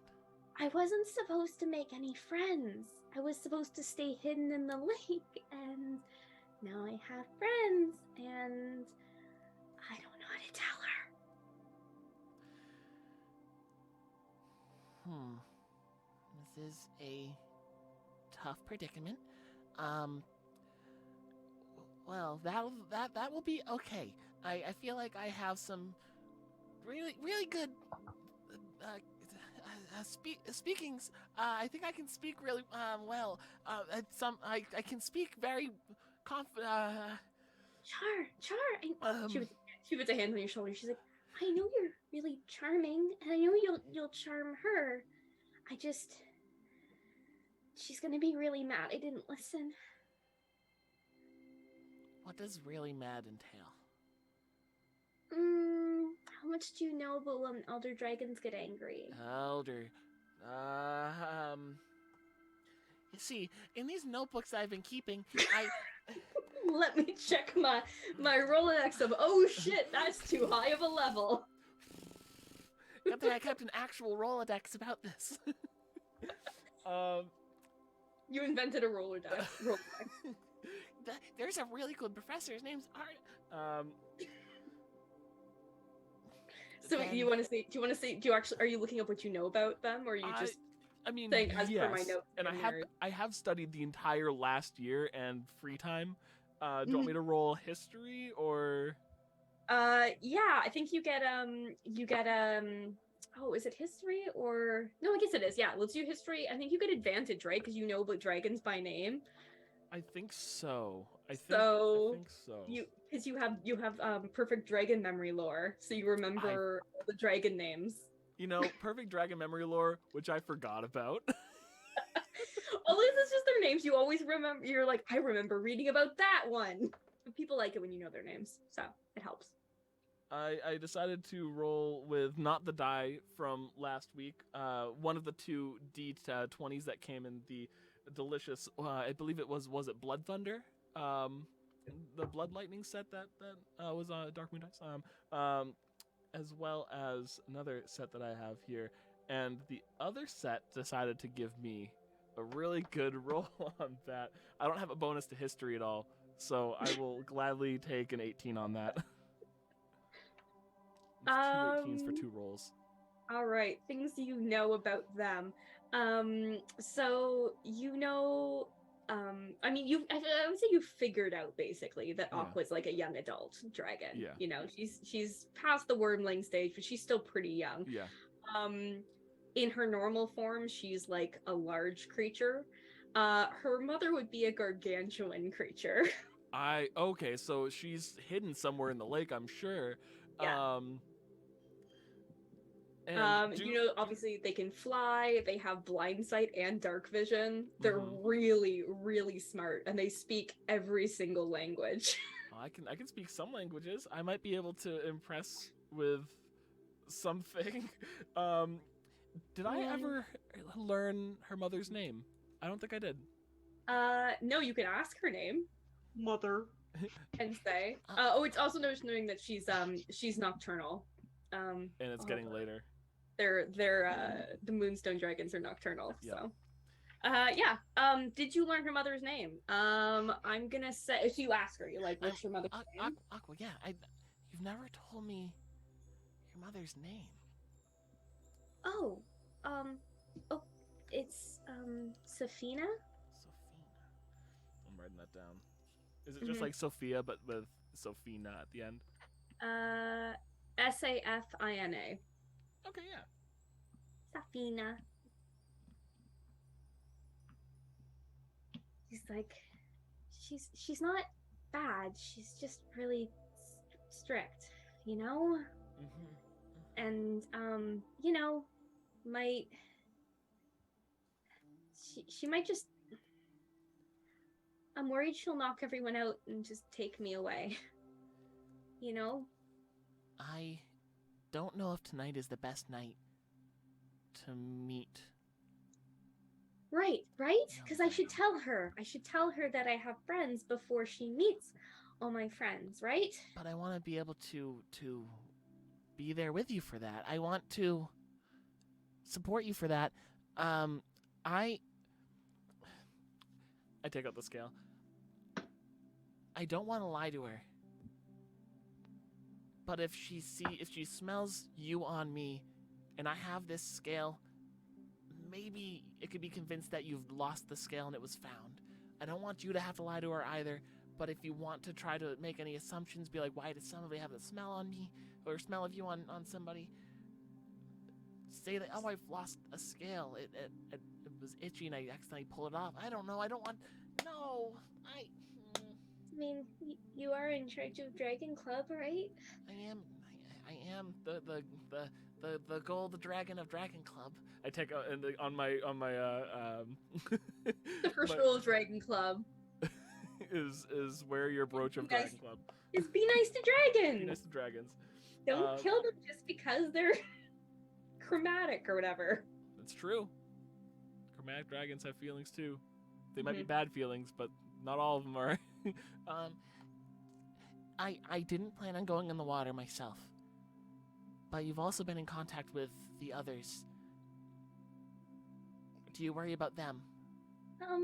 I wasn't supposed to make any friends. I was supposed to stay hidden in the lake, and now I have friends, and I don't know how to tell her. This is a tough predicament. Well, that will be okay. I feel like I have some really good speakings. I think I can speak really well. I can speak very confident. Char. She puts a hand on your shoulder. She's like, I know you're really charming, and I know you'll charm her. She's gonna be really mad I didn't listen. What does really mad entail? How much do you know about when elder dragons get angry? Elder. You see, in these notebooks I've been keeping, I... Let me check my Rolodex of, oh shit, that's too high of a level. Good thing I kept an actual Rolodex about this. You invented a Rolodex. There's a really good professor. His name's Art. So do you want to say? Are you looking up what you know about them, or are you just? I mean, saying as yes. per my notes? And I have studied the entire last year and free time. Do you want me to roll history or? Yeah, I think you get oh, is it history or no? I guess it is. Yeah, let's do history. I think you get advantage, right? Because you know about dragons by name. I think so. I think so. You have perfect dragon memory lore, so you remember all the dragon names. Perfect dragon memory lore, which I forgot about. Well, this is just their names. You always remember. You're like, I remember reading about that one. But people like it when you know their names, so it helps. I decided to roll with not the die from last week. One of the two D20s that came in the delicious, I believe it was it Blood Thunder? The Blood Lightning set that was Dark Moon Dice. As well as another set that I have here. And the other set decided to give me a really good roll on that. I don't have a bonus to history at all, so I will gladly take an 18 on that. Two 18s for 2 rolls. All right, things you know about them. So I would say you figured out basically that Aqua's like a young adult dragon. Yeah. She's past the wormling stage, but she's still pretty young. Yeah. In her normal form, she's like a large creature. Her mother would be a gargantuan creature. Okay, so she's hidden somewhere in the lake, I'm sure. Yeah. Obviously they can fly, they have blind sight and dark vision. They're really, really smart, and they speak every single language. I can speak some languages. I might be able to impress with something. Did I ever learn her mother's name? I don't think I did. No, you can ask her name. Mother. And say. It's also noticed knowing that she's nocturnal. And it's getting later. They're the Moonstone dragons are nocturnal. Yeah. So did you learn her mother's name? I'm gonna say, so you ask her, you're like, what's your mother's name? Aqua, yeah. You've never told me your mother's name. It's Safina. I'm writing that down. Is it just like Sophia but with Sophina at the end? Safina. Okay, yeah. Safina. He's like, she's not bad. She's just really strict, you know? And you know, might she might just, I'm worried she'll knock everyone out and just take me away. You know? I don't know if tonight is the best night to meet. Right? Because I should tell her. I should tell her that I have friends before she meets all my friends, right? But I want to be able to be there with you for that. I want to support you for that. I take out the scale. I don't want to lie to her. But if she smells you on me and I have this scale, maybe it could be convinced that you've lost the scale and it was found. I don't want you to have to lie to her either, but if you want to try to make any assumptions, be like, why does somebody have the smell on me or smell of you on somebody? Say that, oh, I've lost a scale. It was itchy and I accidentally pulled it off. I don't know. I don't want. No. I mean, you are in charge of Dragon Club, right? I am the gold dragon of Dragon Club. I take out on my The first rule of Dragon Club is wear your brooch of Dragon Club. Is be nice to dragons. Be nice to dragons. Don't kill them just because they're chromatic or whatever. That's true. Chromatic dragons have feelings too. They might be bad feelings, but not all of them are. I didn't plan on going in the water myself, but you've also been in contact with the others. Do you worry about them? Not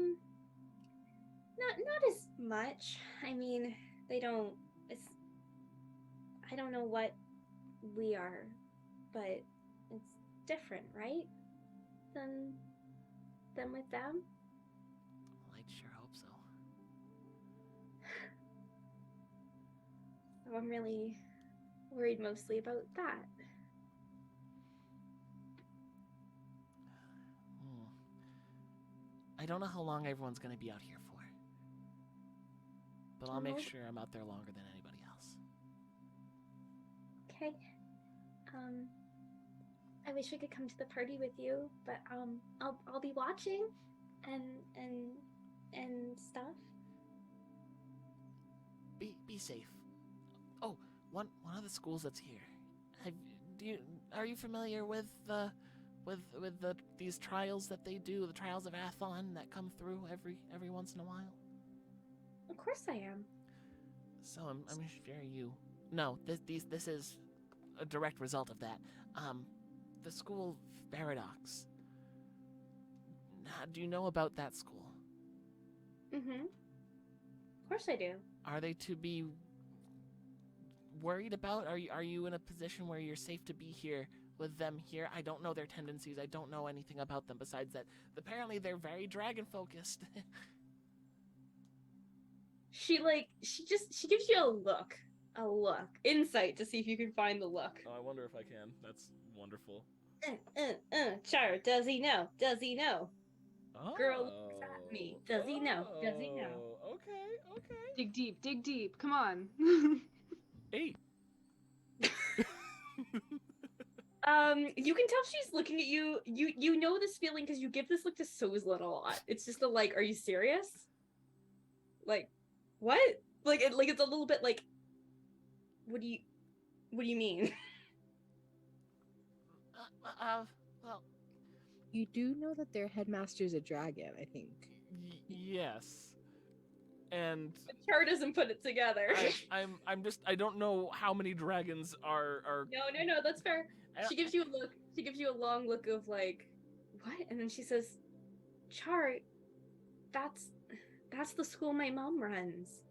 as much. I mean, they don't. I don't know what we are, but it's different, right? Than with them. I'd sure hope so. So I'm really worried mostly about that. I don't know how long everyone's going to be out here for, but I'll make sure I'm out there longer than anybody else. Okay. I wish I could come to the party with you, but I'll be watching and stuff. Be safe. Oh, one of the schools that's here. Are you familiar with these trials that they do, the trials of Athon that come through every once in a while? Of course I am. So I'm sure you. No, this is a direct result of that. The school Paradox. Do you know about that school? Mm-hmm. Of course I do. Are they to be worried about? Are you in a position where you're safe to be here with them here? I don't know their tendencies. I don't know anything about them besides that apparently they're very dragon focused. She gives you a look, insight to see if you can find the look. Oh, I wonder if I can. That's wonderful. Charr, does he know? Does he know? Oh. Girl looks at me. Does he know? Does he know? Okay. Dig deep. Come on. 8. You can tell she's looking at you. You know this feeling because you give this look to Sozlin a lot. It's just are you serious? Like, what? It's a little bit like, what do you mean? Well, You do know that their headmaster's a dragon, I think. yes. And Charr doesn't put it together. I don't know how many dragons are No, that's fair. She gives you a look. She gives you a long look of like, what? And then she says, Charr, that's the school my mom runs.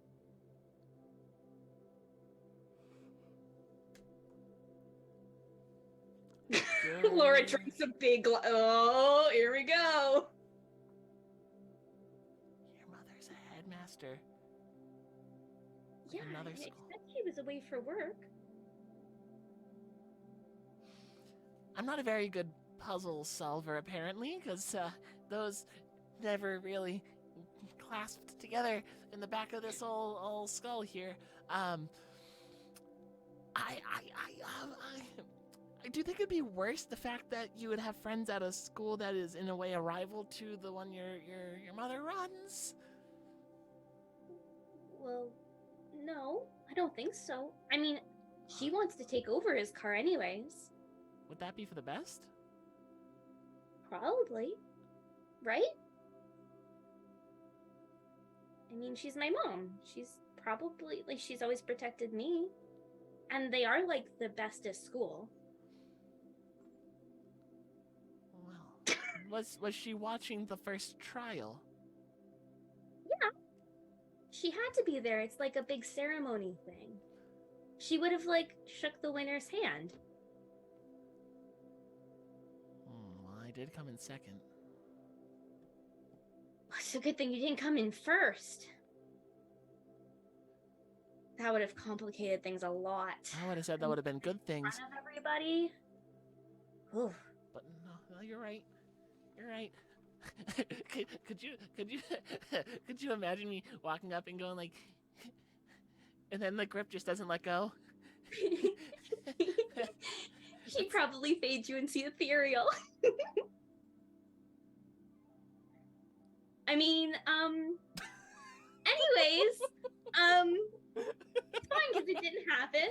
Laura drinks a big oh, here we go. Your mother's a headmaster. Yeah, Another I school. expect she was away for work. I'm not a very good puzzle solver, apparently, because those never really clasped together in the back of this old skull here. I do think it'd be worse the fact that you would have friends at a school that is in a way a rival to the one your mother runs. Well, no, I don't think so. I mean, she wants to take over Iskar anyways. Would that be for the best? Probably. Right? I mean, she's my mom. She's probably, like, she's always protected me. And they are, like, the bestest school. Well, was she watching the first trial? Yeah. She had to be there. It's like a big ceremony thing. She would have, like, shook the winner's hand. Well, I did come in second. It's a good thing you didn't come in first. That would have complicated things a lot. I would have said that would have been good In things. front of everybody. Oof. But no, you're right. You're right. could you imagine me walking up and going like, and then the grip just doesn't let go? She probably fades you into ethereal. I mean, anyways, it's fine because it didn't happen.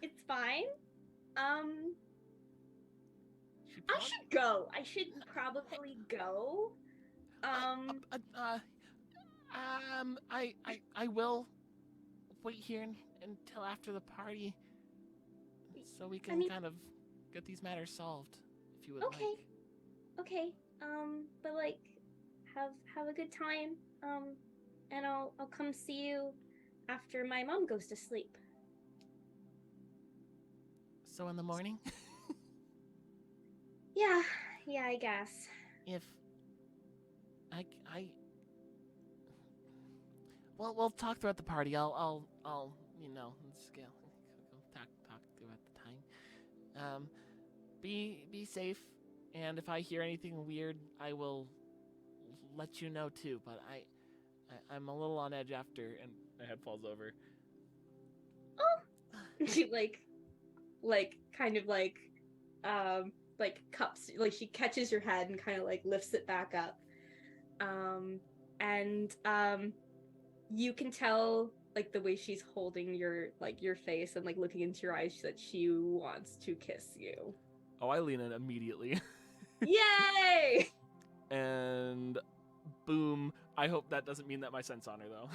It's fine. I should go. I should probably go. I will wait here until after the party, so we can kind of get these matters solved, if you would like. Okay. But like, have a good time. And I'll come see you after my mom goes to sleep. So in the morning? Yeah, I guess. If well, we'll talk throughout the party. I'll scale. Talk throughout the time. Be safe, and if I hear anything weird, I will let you know too. But I'm a little on edge after, and my head falls over. Oh, she kind of cups, like she catches your head and kind of like lifts it back up, and you can tell like the way she's holding your face and like looking into your eyes that she wants to kiss you. Oh, I lean in immediately. Yay! And boom. I hope that doesn't mean that my scent's on her though.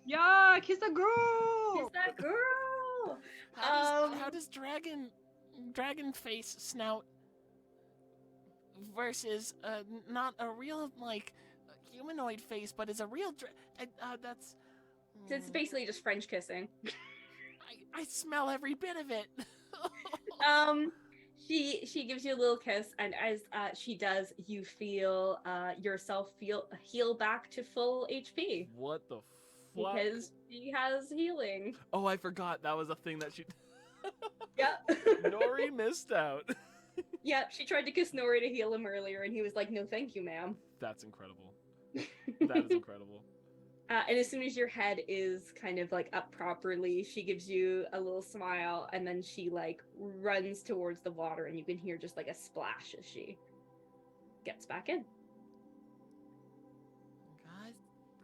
Yeah, kiss a girl. Kiss that girl. How does dragon face snout versus not a real like humanoid face, but is a real that's It's basically just French kissing. I smell every bit of it. She gives you a little kiss, and as she does, you feel yourself heal back to full HP. What the fuck? Because she has healing. Oh, I forgot that was a thing that she. Yep. Nori missed out. Yep, she tried to kiss Nori to heal him earlier, and he was like, "No, thank you, ma'am." That's incredible. That is incredible. And as soon as your head is kind of like up properly, she gives you a little smile, and then she like runs towards the water, and you can hear just like a splash as she gets back in.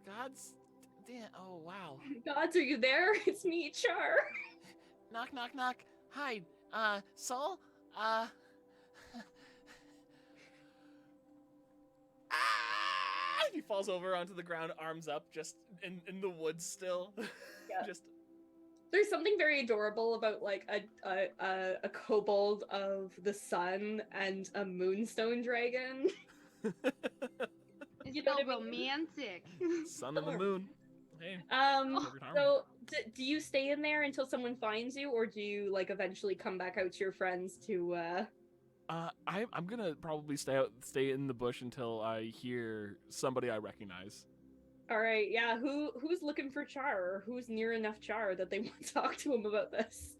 God's damn. Oh wow. Gods, are you there? It's me, Charr. Knock, knock, knock. Hi, Soul? Ah! He falls over onto the ground, arms up, just in the woods still. Yeah. Just. There's something very adorable about like a kobold of the sun and a moonstone dragon. It's You know so what I mean? romantic. Sun and the moon. Hey. So do you stay in there until someone finds you, or do you like eventually come back out to your friends to I'm gonna probably stay in the bush until I hear somebody I recognize. All right, yeah, who's looking for Charr, or who's near enough Charr that they want to talk to him about this?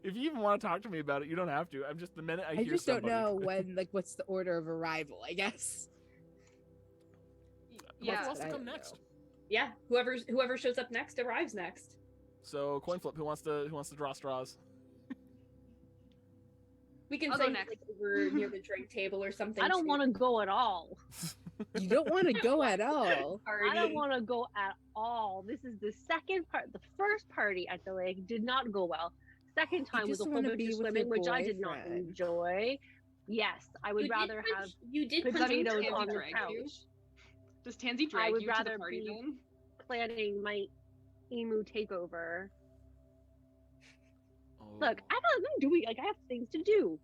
If you even want to talk to me about it, you don't have to. I'm just the minute I hear just somebody. don't know when, like, what's the order of arrival, I guess. Who Yeah. wants to I come don't next? yeah, whoever shows up next arrives next. So coin flip. Who wants to draw straws? We can I'll say go next. like over near the drink table or something. I don't want to go at all. You don't want to go at all. I don't want to go at all. This is the second part. The first party at the lake did not go well. Second time was just a whole wanna bunch be of with swimming, your which I did not boyfriend. enjoy. Yes, I would rather have you did punch potatoes Tansy on the drag couch. you? Does Tansy I drag would you to the rather party be- then? planning my emu takeover. Oh. Look, I'm doing like I have things to do.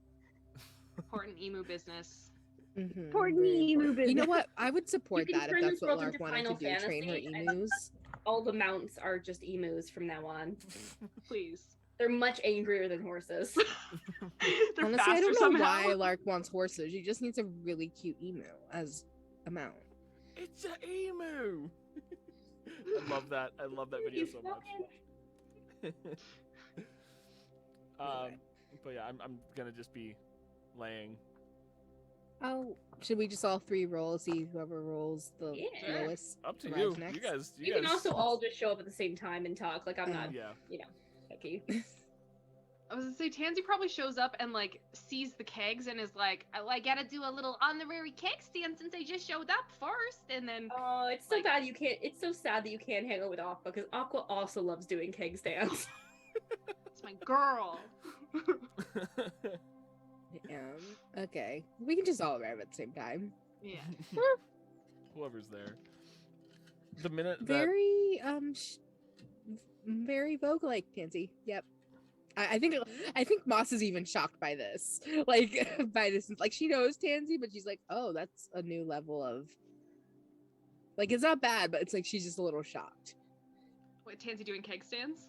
Important emu business. Important very emu important. You know business. what? I would support can that if turn that's this what world Lark into wanted to Final do. Train her Fantasy, and- emus. All the mounts are just emus from now on. Please. They're much angrier than horses. They're Honestly, faster I don't know somehow. why Lark wants horses. She just needs a really cute emu as a mount. It's an emu. I love that. I love that video You so much. But yeah, I'm gonna just be laying. Oh, should we just all three roll? See whoever rolls the Yeah. lowest. Up to arrives you. next? You guys. You can also all just show up at the same time and talk. Like I'm not, Yeah. picky. I was gonna say Tansy probably shows up and like sees the kegs and is like, oh, I gotta do a little honorary keg stand since I just showed up first, and then Oh, it's so Like- bad you can't. It's so sad that you can't hang out with Aqua because Aqua also loves doing keg stands. it's my girl. Okay. We can just all arrive at the same time. Yeah. Whoever's there. The minute that Very very Vogue like Tansy. Yep. I think Moss is even shocked by this. Like by this, like she knows Tansy, but she's like, oh, that's a new level of. Like it's not bad, but it's like she's just a little shocked. What, Tansy doing keg stands?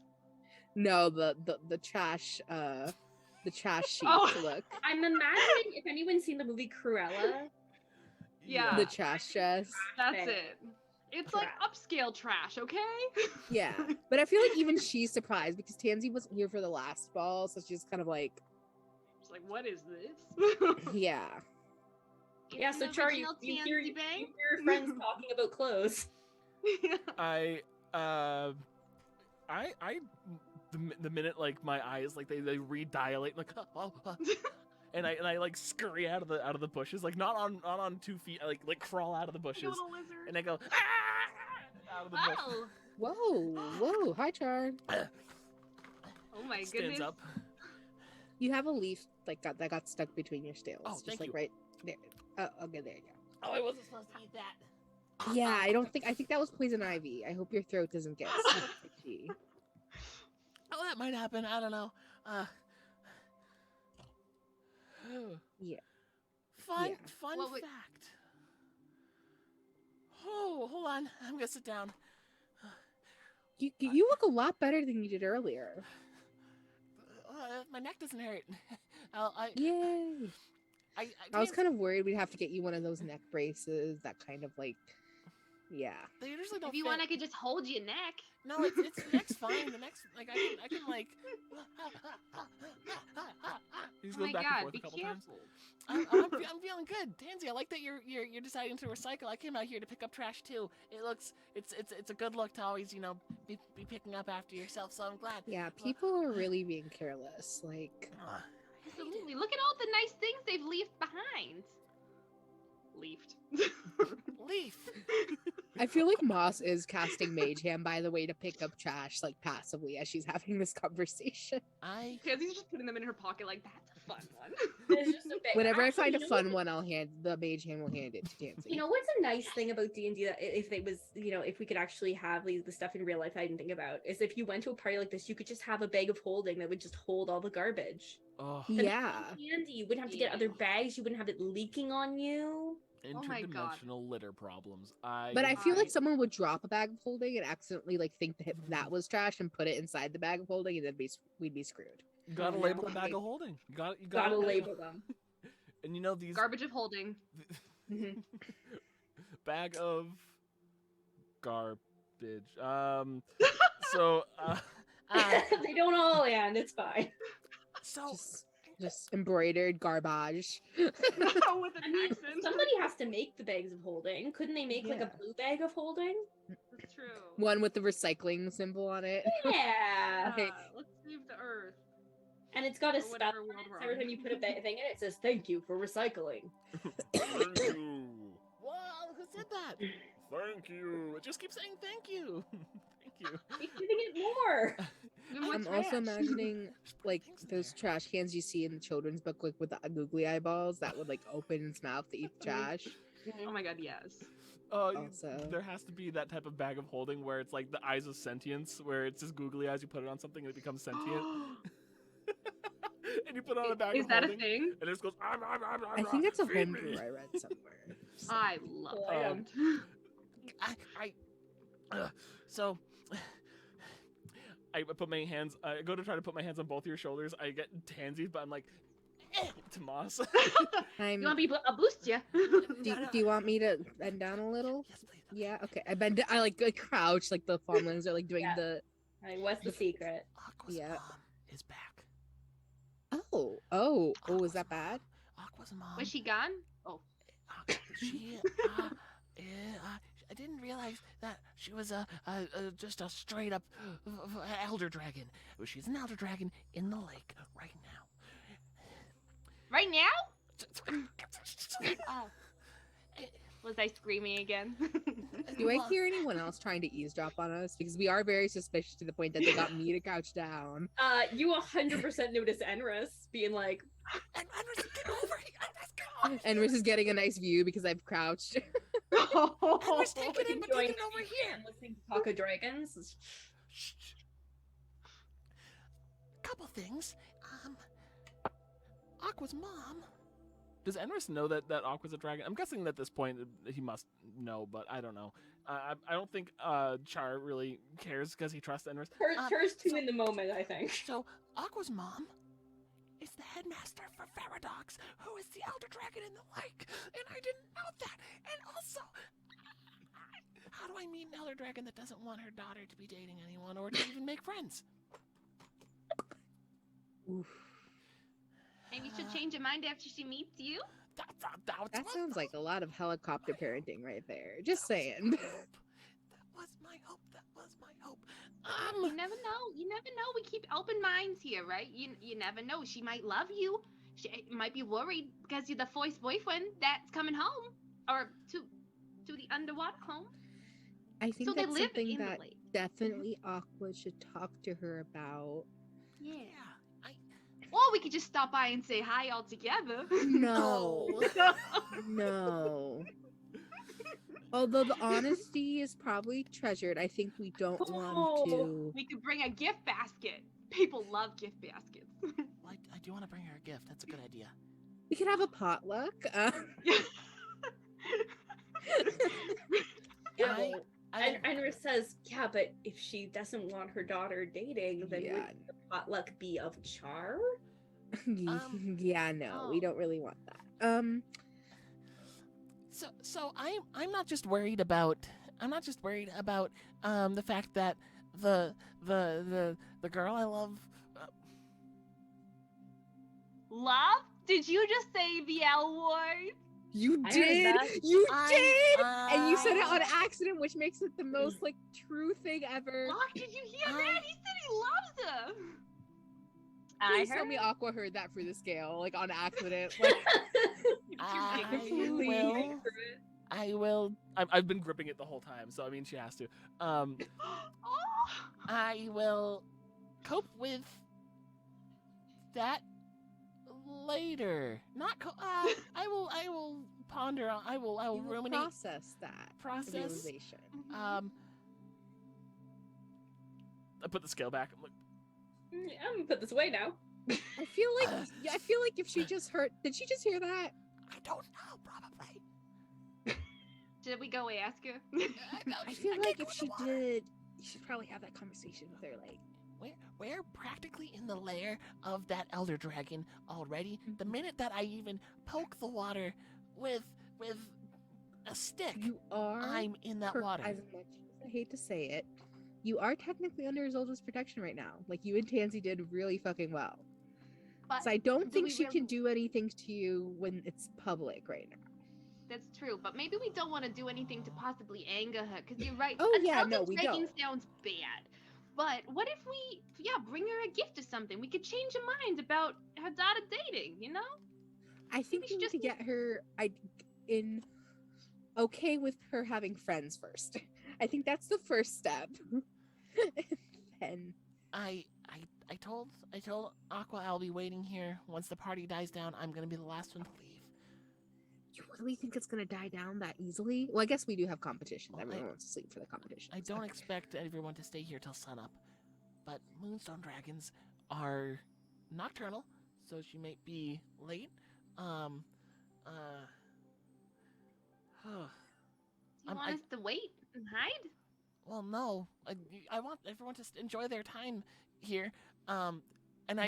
No, the trash sheet. Oh. Look, I'm imagining if anyone's seen the movie Cruella. Yeah. the trash chest. That's Okay. it. It's like upscale trash, okay? Yeah, but I feel like even she's surprised because Tansy wasn't here for the last ball, so she's kind of like, It's like, what is this? yeah. Yeah, It's so an Char, you original hear Tansy your bang? friends talking about clothes. the minute like my eyes like they redilate like and I like scurry out of the bushes, like not on 2 feet, I like crawl out of the Like a bushes little lizard. and I go out of the bush. Oh, Whoa, hi Char. oh my Stands goodness. up. You have a leaf that got stuck between your scales. Oh, just thank like you. right there. Oh, okay, there you go. Oh, I wasn't supposed to eat that. Yeah, I think that was poison ivy. I hope your throat doesn't get super itchy. Oh, that might happen. I don't know. Yeah. Fun Well, wait- fact. Oh, hold on. I'm gonna sit down. You look a lot better than you did earlier. My neck doesn't hurt. Yay. I was kind of worried we'd have to get you one of those neck braces that kind of like, yeah. They usually don't If you fit. want, I could just hold your neck. No, it's the neck's fine. The neck's like I can like. He's Oh going my back and god, forth be a couple times. careful. I'm feeling good, Tansy. I like that you're deciding to recycle. I came out here to pick up trash too. It's a good look to always be picking up after yourself. So I'm glad. Yeah, people are really being careless. Like, Ugh, Absolutely. Look at all the nice things they've left behind. Leafed. Leaf. I feel like Moss is casting Mage Hand, by the way, to pick up trash like passively as she's having this conversation. Tansy's just putting them in her pocket like, that's a fun one. It's just a bit. Whenever I Actually, find a you know fun what- one, I'll hand the Mage Hand will hand it to Tansy. You know what's a nice thing about D&D that if they was, if we could actually have the stuff in real life I didn't think about is if you went to a party like this, you could just have a bag of holding that would just hold all the garbage. Oh, Yeah. Handy. You wouldn't have to get other bags. You wouldn't have it leaking on you. Oh my God. interdimensional litter problems. But I feel like Right. someone would drop a bag of holding and accidentally like think that was trash and put it inside the bag of holding, and then we'd be screwed. You gotta Oh, label no. the bag of holding. You gotta Gotta label them. And these Garbage of holding. Mhm. bag of garbage. So They don't all land. It's fine. so Just embroidered garbage. With an I mean, accent. somebody has to make the bags of holding. Couldn't they make like a Yeah. blue bag of holding? That's true. One with the recycling symbol on it. Yeah. Okay. Let's save the earth. And it's got a Or spell. whatever world we're Every on. time you put a thing in it, it says "Thank you for recycling." Thank you. Wow, who said that? Thank you. It just keeps saying thank you. Thank you. Keep giving it more. Even more I'm also trash. imagining Just put like things in those there. trash cans you see in the children's book, like with the googly eyeballs that would like open its mouth to eat the trash. Oh my god, yes. Also. There has to be that type of bag of holding where it's like the eyes of sentience, where it's just googly eyes. You put it on something and it becomes sentient. And you put it on a bag Is of that a holding, thing? and it just goes. I think that's a feed homebrew me." I read somewhere. I love Cool that. item. So I put my hands. I go to try to put my hands on both your shoulders. I get Tansy, but I'm like to Moss. I'm, You want me to boost you? do you want me to bend down a little? Yes, please. Yeah, okay. I bend. I like crouch, like the farmlands are like doing Yeah. the. Like, what's the secret? Aqua's Yeah. mom is back. Oh, Aqua's is that bad? Aqua's mom. Was she gone? Oh. She. I didn't realize that she was just a straight up elder dragon. She's an elder dragon in the lake right now. Right now? Oh. Was I screaming again? Do I hear anyone else trying to eavesdrop on us? Because we are very suspicious to the point that they got me to crouch down. You 100% notice Enris being like, Enris, get over here! Enris, come on! And Riz is getting a nice view because I've crouched. Enris, take it in, but enjoying take it over here! and listening to talk of dragons. Shh. Couple things. Aqua's mom. Does Enris know that Aqua's a dragon? I'm guessing that at this point he must know, but I don't know. I don't think Charr really cares because he trusts Enris. Hers too in the moment, I think. So Aqua's mom is the headmaster for Faradox, who is the elder dragon in the lake, and I didn't know that. And also, how do I meet an elder dragon that doesn't want her daughter to be dating anyone or to even make friends? Oof. Maybe you should change your mind after she meets you. That sounds like a lot of helicopter parenting right there. Just saying. That was my hope. That was my hope. You never know. You never know. We keep open minds here, right? You never know. She might love you. She might be worried because you're the voice boyfriend that's coming home or to the underwater home. I think So they that's live something in the that lake. definitely Aqua should talk to her about. Yeah. Yeah. Or we could just stop by and say hi all together. No. No. Although the honesty is probably treasured, I think we don't want to. We could bring a gift basket. People love gift baskets. Well, I do want to bring her a gift. That's a good idea. We could have a potluck. Yeah. I And Enris says, yeah, but if she doesn't want her daughter dating, then Yeah. would the potluck be of Charr? Yeah, no, we Oh. don't really want that. So I'm not just worried about the fact that the girl I love. Love? Did you just say the L word? You I heard did. that. You I- did. And you said it on I- accident, which makes it the most like true thing ever. Locke, did you hear I- that? He said he loves her. Please tell me Aqua heard that through the scale, like on accident. Like, I will. I've been gripping it the whole time, so I mean she has to. Oh. I will cope with that later. Not. I will ponder on. I will you will ruminate. process that Process. realization. I put the scale back. I'm like, I'm gonna put this away now. I feel like if she just heard, did she just hear that? I don't know. Probably. Should we go ask her? I feel like if she did, you should probably have that conversation with her. Like, We're practically in the lair of that elder dragon already. The minute that I even poke the water with a stick, you are. I'm in that water. As much as I hate to say it, you are technically under Isolda's protection right now. Like you and Tansy did really fucking well. But So I don't do think we she really- can do anything to you when it's public right now. That's true, but maybe we don't want to do anything to possibly anger her, because you're right. Oh, yeah, no, Untitled we dragging don't. sounds bad. But what if we, bring her a gift or something? We could change her mind about her daughter dating, you know? I think Maybe we she need just to get her in okay with her having friends first. I think that's the first step. And I told Aqua I'll be waiting here. Once the party dies down, I'm gonna be the last one to leave. you really think it's gonna die down that easily? Well, I guess we do have competition. Well, Everyone wants to sleep for the competition. I don't expect everyone to stay here till sunup, but moonstone dragons are nocturnal, so she might be late. Do you want us to wait and hide? Well, no. I want everyone to enjoy their time here. And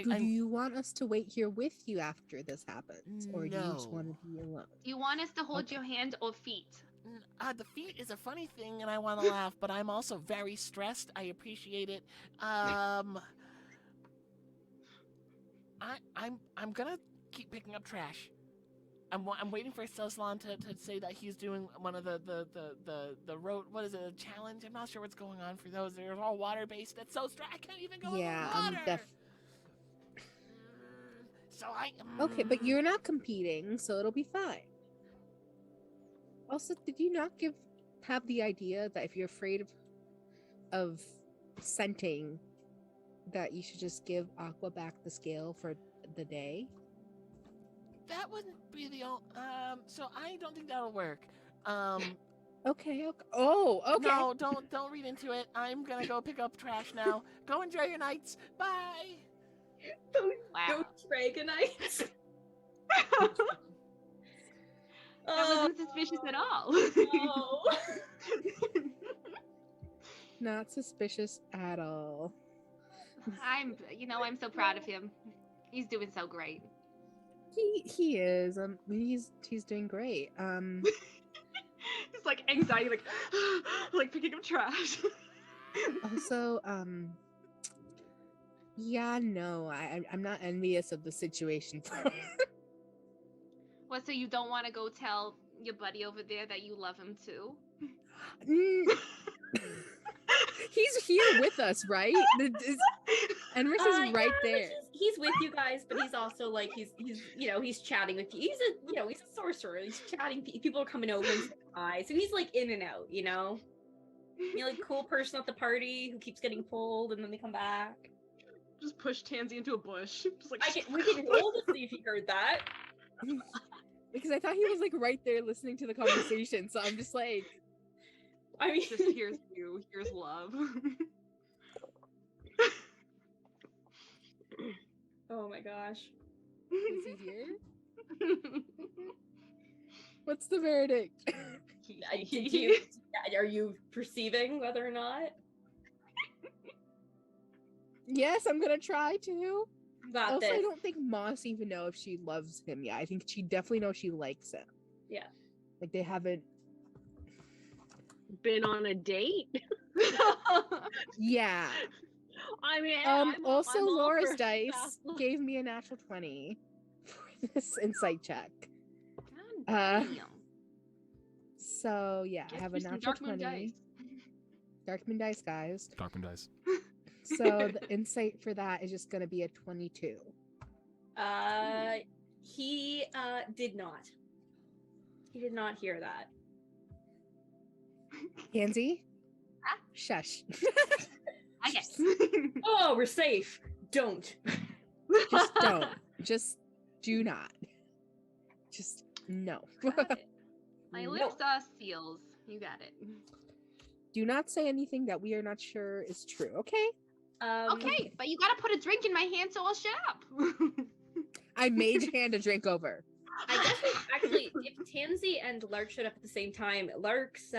Do you want us to wait here with you after this happens, or do you just No. want to be alone? Do you want us to hold Okay. your hand or feet? The feet is a funny thing, and I want to laugh, but I'm also very stressed. I appreciate it. I'm gonna keep picking up trash. I'm waiting for Seslan to say that he's doing one of the road, what is it, a challenge? I'm not sure what's going on for those. They're all water based. That's so I can't even go Yeah, in the water. Okay, but you're not competing, so it'll be fine. Also, did you not have the idea that if you're afraid of scenting, that you should just give Aqua back the scale for the day? That wouldn't be the only. So I don't think that'll work. Okay. Oh, okay. No, don't read into it. I'm gonna go pick up trash now. Go enjoy your nights. Bye. Go Dragonites. That wasn't suspicious at all. No. Not suspicious at all. I'm so proud of him. He's doing so great. He is. He's doing great. It's like anxiety, like picking up trash. Also, yeah, no, I'm not envious of the situation. What, so you don't want to go tell your buddy over there that you love him too? He's here with us, right? Enris is right there. He's with you guys, but he's also like he's chatting with you. He's a sorcerer. He's chatting. People are coming over and saying hi, so he's like in and out. Like cool person at the party who keeps getting pulled and then they come back. Just push Tanzy into a bush. Just like We can roll to see if he heard that. Because I thought he was like right there listening to the conversation, so I'm just like, I mean, just here's you, here's love. Oh my gosh. is he here? What's the verdict? Are you perceiving whether or not? Yes, I'm gonna try to. Got Also, this. I don't think Moss even know if she loves him yet. I think she definitely knows she likes him. Yeah. Like they haven't. Been on a date? Yeah. I mean, Also, I'm all Laura's for dice stuff. gave me a natural 20 for this insight check. God damn. So yeah, I Guess have a me some natural Darkmoon 20. dice. Darkmoon dice, guys. Darkmoon dice. So the insight for that is just gonna be a 22. He did not. He did not hear that. Pansy? Huh? Shush. I guess. Oh, we're safe. Don't. Just don't. Just do not. Just no. Got it. My Nope. lips are seals. You got it. Do not say anything that we are not sure is true, okay? Okay, but you gotta put a drink in my hand so I'll shut up. I mage hand a drink over. I guess actually, if Tanzy and Lark showed up at the same time, Lark's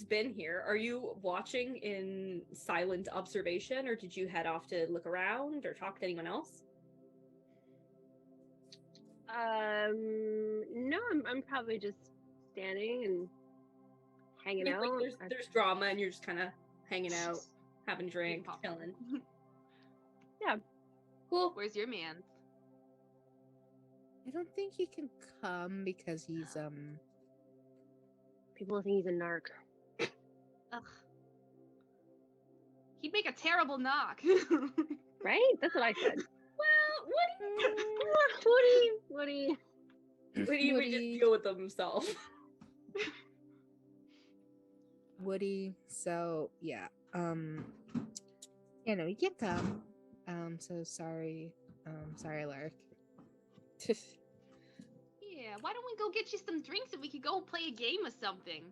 been here. Are you watching in silent observation, or did you head off to look around or talk to anyone else? No, I'm probably just standing and hanging Like, out. there's drama, and you're just kind of hanging out, having a drink, Pop. chilling. Yeah. Cool. Where's your man? I don't think he can come because he's People think he's a narc. Ugh. He'd make a terrible knock. Right? That's what I said. Well, Woody. Woody would just deal with them himself. Woody. So yeah. Yeah, no, you can't come. So sorry. Sorry, Lark. Yeah, why don't we go get you some drinks and we could go play a game or something?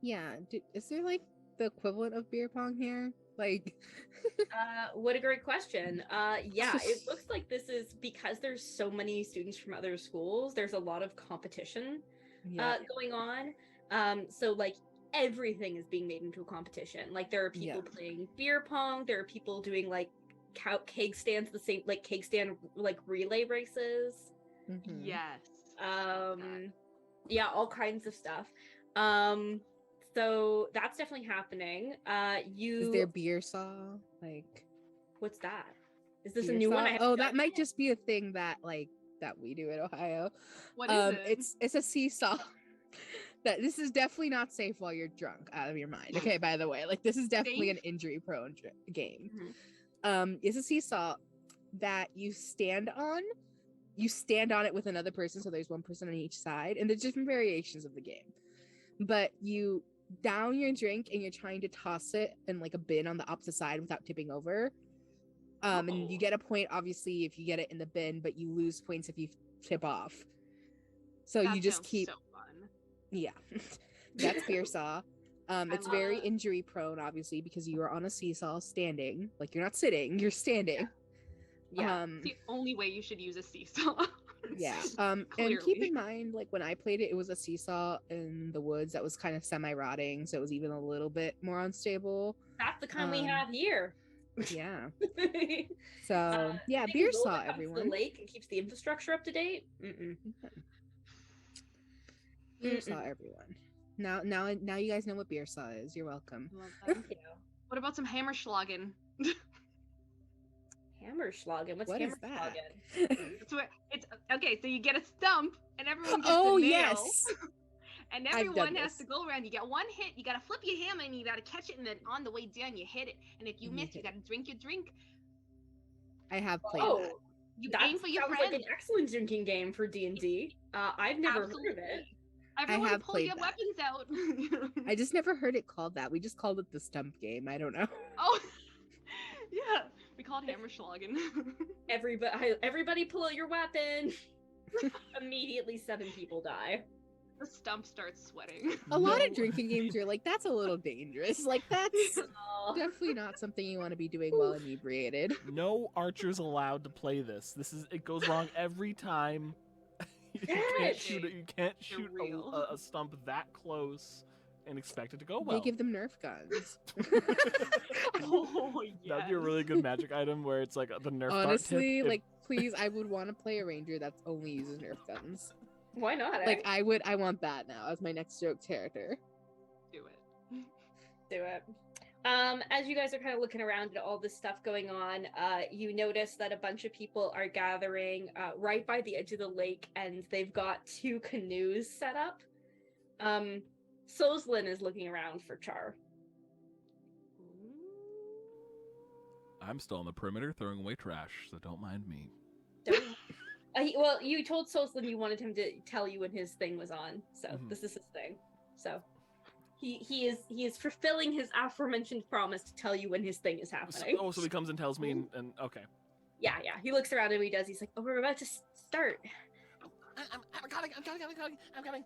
Yeah, is there like the equivalent of beer pong here? Like, What a great question. Yeah, it looks like this is because there's so many students from other schools. There's a lot of competition yeah, going on. So like everything is being made into a competition. Like there are people playing beer pong. There are people doing like keg stands, the same like keg stand like relay races. mhm. Yes. Yeah, all kinds of stuff. So that's definitely happening. Is there beer saw? Like, What's that? Is this a beer new saw? one? I have Oh, no that idea. might just be a thing that we do in Ohio. What is it? It's a seesaw. That this is definitely not safe while you're drunk out of your mind. Okay, by the way, like this is definitely an Safe? injury-prone game. Mhm. It's a seesaw that you stand on. You stand on it with another person, so there's one person on each side, and there's different variations of the game. But you down your drink and you're trying to toss it in like a bin on the opposite side without tipping over. And you get a point, obviously, if you get it in the bin, but you lose points if you tip off. So That you just sounds keep, so fun. yeah, that's beer saw. It's love very it. injury prone, obviously, because you are on a seesaw standing. Like you're not sitting, you're standing. Yeah. It's the only way you should use a seesaw. Yeah. And keep Clearly. in mind, like when I played it, it was a seesaw in the woods that was kind of semi-rotting, so it was even a little bit more unstable. That's the kind we have here. Yeah. So You yeah, think beer as long saw as it comes to everyone. the lake and keeps the infrastructure up to date. Beer saw everyone. Now you guys know what beer saw is. You're welcome. I love that. You know, What about some Hammerschlagen? Hammerschlagen. What's What is Hammerschlagen? that? It's where it's okay. So you get a stump, and everyone gets Oh a nail, yes. and I've everyone done has this. to go around. You get one hit. You gotta flip your hammer, and you gotta catch it, and then on the way down, you hit it. And if you And you miss, you hit gotta drink your drink. I have played Oh, that. You that aim for your sounds friend. like an excellent drinking game for D&D. I've never heard of it. Absolutely. Everyone have pull played your that. weapons out. I just never heard it called that. We just called it the stump game. I don't know. Oh, yeah. We call it Hammerschlagen. Everybody pull out your weapon. Immediately 7 people die. The stump starts sweating. A lot No. of drinking games are like, that's a little dangerous. Like that's definitely not something you want to be doing while inebriated. No archers allowed to play this. It goes wrong every time. You can't Yes. shoot it. You can't They're shoot real. a stump that close and expect it to go They well. give them Nerf guns. Oh, yes. That'd be a really good magic item where it's like the Nerf Honestly, dart tip. like please, I would want to play a ranger that only uses Nerf guns. Why not? Like I want that now as my next joke character. Do it. Do it. As you guys are kind of looking around at all this stuff going on, you notice that a bunch of people are gathering right by the edge of the lake, and they've got 2 canoes set up. Soslin is looking around for Charr. I'm still on the perimeter throwing away trash, so don't mind me. Well, you told Soslin you wanted him to tell you when his thing was on, so Mhm. this is his thing. So he is fulfilling his aforementioned promise to tell you when his thing is happening. So he comes and tells me, and okay. Yeah. He looks around and he does. He's like, "Oh, we're about to start." I'm coming.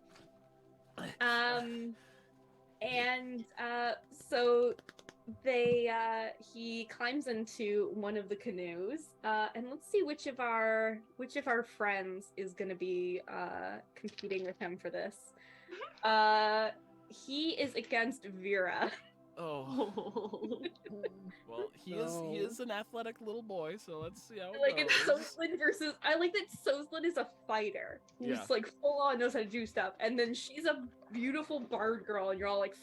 And so he climbs into one of the canoes, and let's see which of our friends is going to be competing with him for this. He is against Vera. Oh, Oh. well, he is an athletic little boy, so let's see how it Like it's goes. Soslin versus. I like that Soslin is a fighter who's Yeah. like full on knows how to do stuff, and then she's a beautiful bard girl, and you're all like,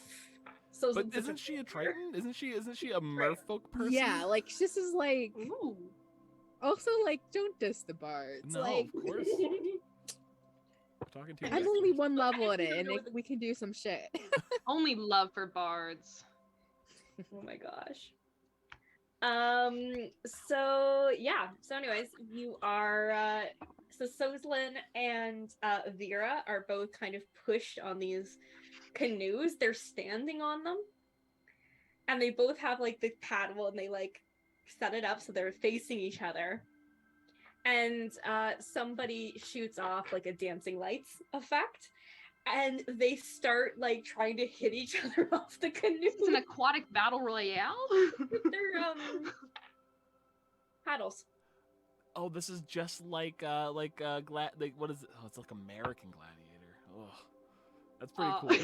Soslin's But such a isn't she a fighter. Triton? Isn't she a merfolk person? Yeah, like this is like Ooh. also like don't diss the bards. No, Like of course. talking to you. I'm guys. only one level at I it, and know if the- we can do some shit. Only love for bards. Oh my gosh. So yeah. So anyways, you are so Soslin and Vera are both kind of pushed on these canoes. They're standing on them. And they both have like the paddle and they like set it up so they're facing each other. And somebody shoots off like a dancing lights effect. And they start like trying to hit each other off the canoe. It's an aquatic battle royale. They're paddles. Oh, this is just like what is it? Oh, it's like American Gladiator. Oh, that's pretty cool.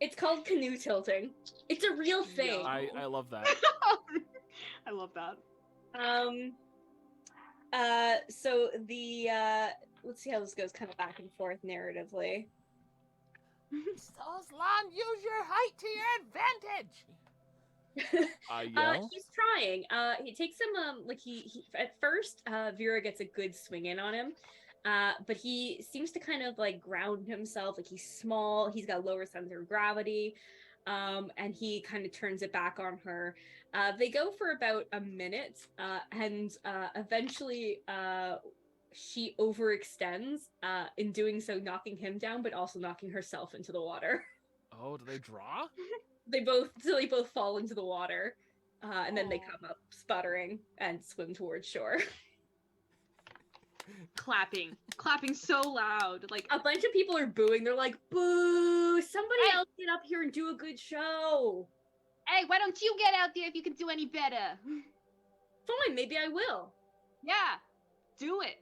It's called canoe tilting. It's a real thing. I love that. I love that. So the let's see how this goes kind of back and forth narratively. Soslan, use your height to your advantage. I yell. He's trying. He takes him like he at first Vera gets a good swing in on him. But he seems to kind of like ground himself, like he's small, he's got lower center of gravity, and he kind of turns it back on her. They go for about a minute, and eventually she overextends, in doing so knocking him down, but also knocking herself into the water. Oh, do they draw? They both fall into the water, and then they come up sputtering and swim towards shore. Clapping so loud, like A bunch of people are booing. They're like, "Boo! Somebody else get up here and do a good show." hey, why don't you get out there if you can do any better? Fine, maybe I will. Yeah, do it.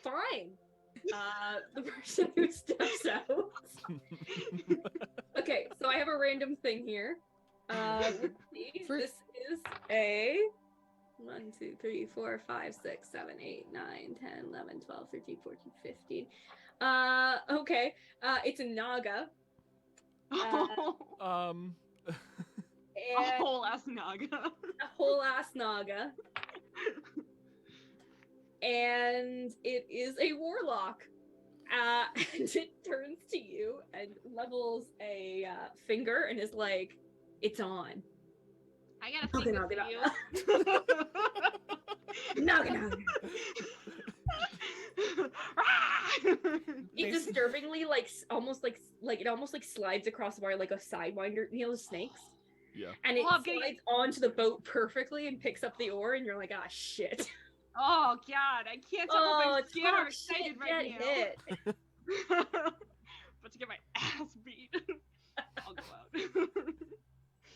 Fine. The person who steps out. Okay, so I have a random thing here. Let's see. This is a 1, 2, 3, 4, 5, 6, 7, 8, 9, 10, 11, 12, 13, 14, 15. Okay. It's a Naga. Um. A And whole ass naga. a whole ass Naga. And it is a warlock. And it turns to you and levels a finger and is like, "It's on." I gotta Okay, think no, of get you. Naga, Naga. It disturbingly almost slides across the wire like a sidewinder, you know, the snakes. Yeah. And it Oh, I'm getting- slides onto the boat perfectly and picks up the oar, and you're like, "Ah, shit." Oh god, I can't tell if I'm scared or talk excited shit, right get now. hit. About to get my ass beat. I'll go out.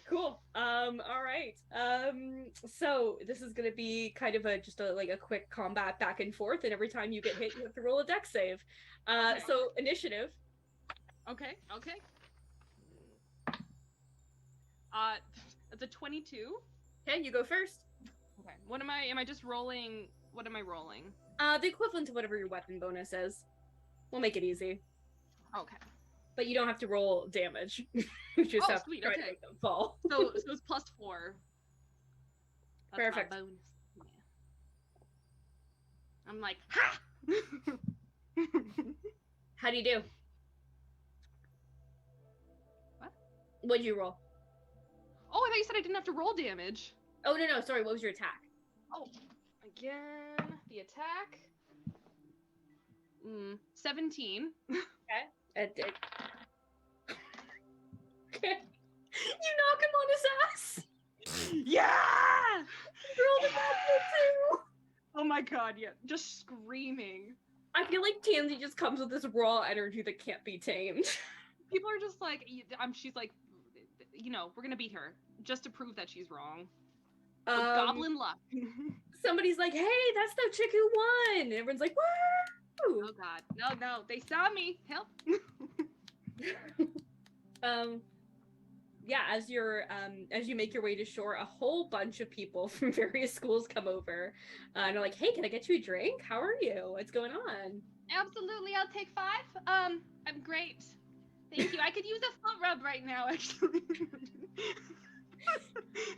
Cool. All right. So this is gonna be kind of a quick combat back and forth, and every time you get hit, you have to roll a dex save. So initiative. Okay. That's a 22. Okay, you go first. Okay. What am I just rolling? What am I rolling? The equivalent to whatever your weapon bonus is. We'll make it easy, Okay. but you don't have to roll damage. You just Oh, have sweet, to try to okay. make them fall. So it's +4. That's my Perfect. bonus. Yeah. I'm like, ha! How do you do? What? What'd you roll? Oh, I thought you said I didn't have to roll damage. Oh no, sorry. What was your attack? Oh, again, the attack. 17. Okay. You knock him on his ass. Yeah! You rolled a natural 2. Oh my god, yeah, just screaming. I feel like Tanzy just comes with this raw energy that can't be tamed. People are just like, she's like, you know, we're gonna beat her just to prove that she's wrong. With goblin luck. Somebody's like, "Hey, that's the chick who won." And everyone's like, "Woo!" Oh god, no, they saw me. Help. Yeah, as you make your way to shore, a whole bunch of people from various schools come over, and are like, "Hey, can I get you a drink? How are you? What's going on?" Absolutely, I'll take 5. I'm great. Thank you. I could use a foot rub right now, actually.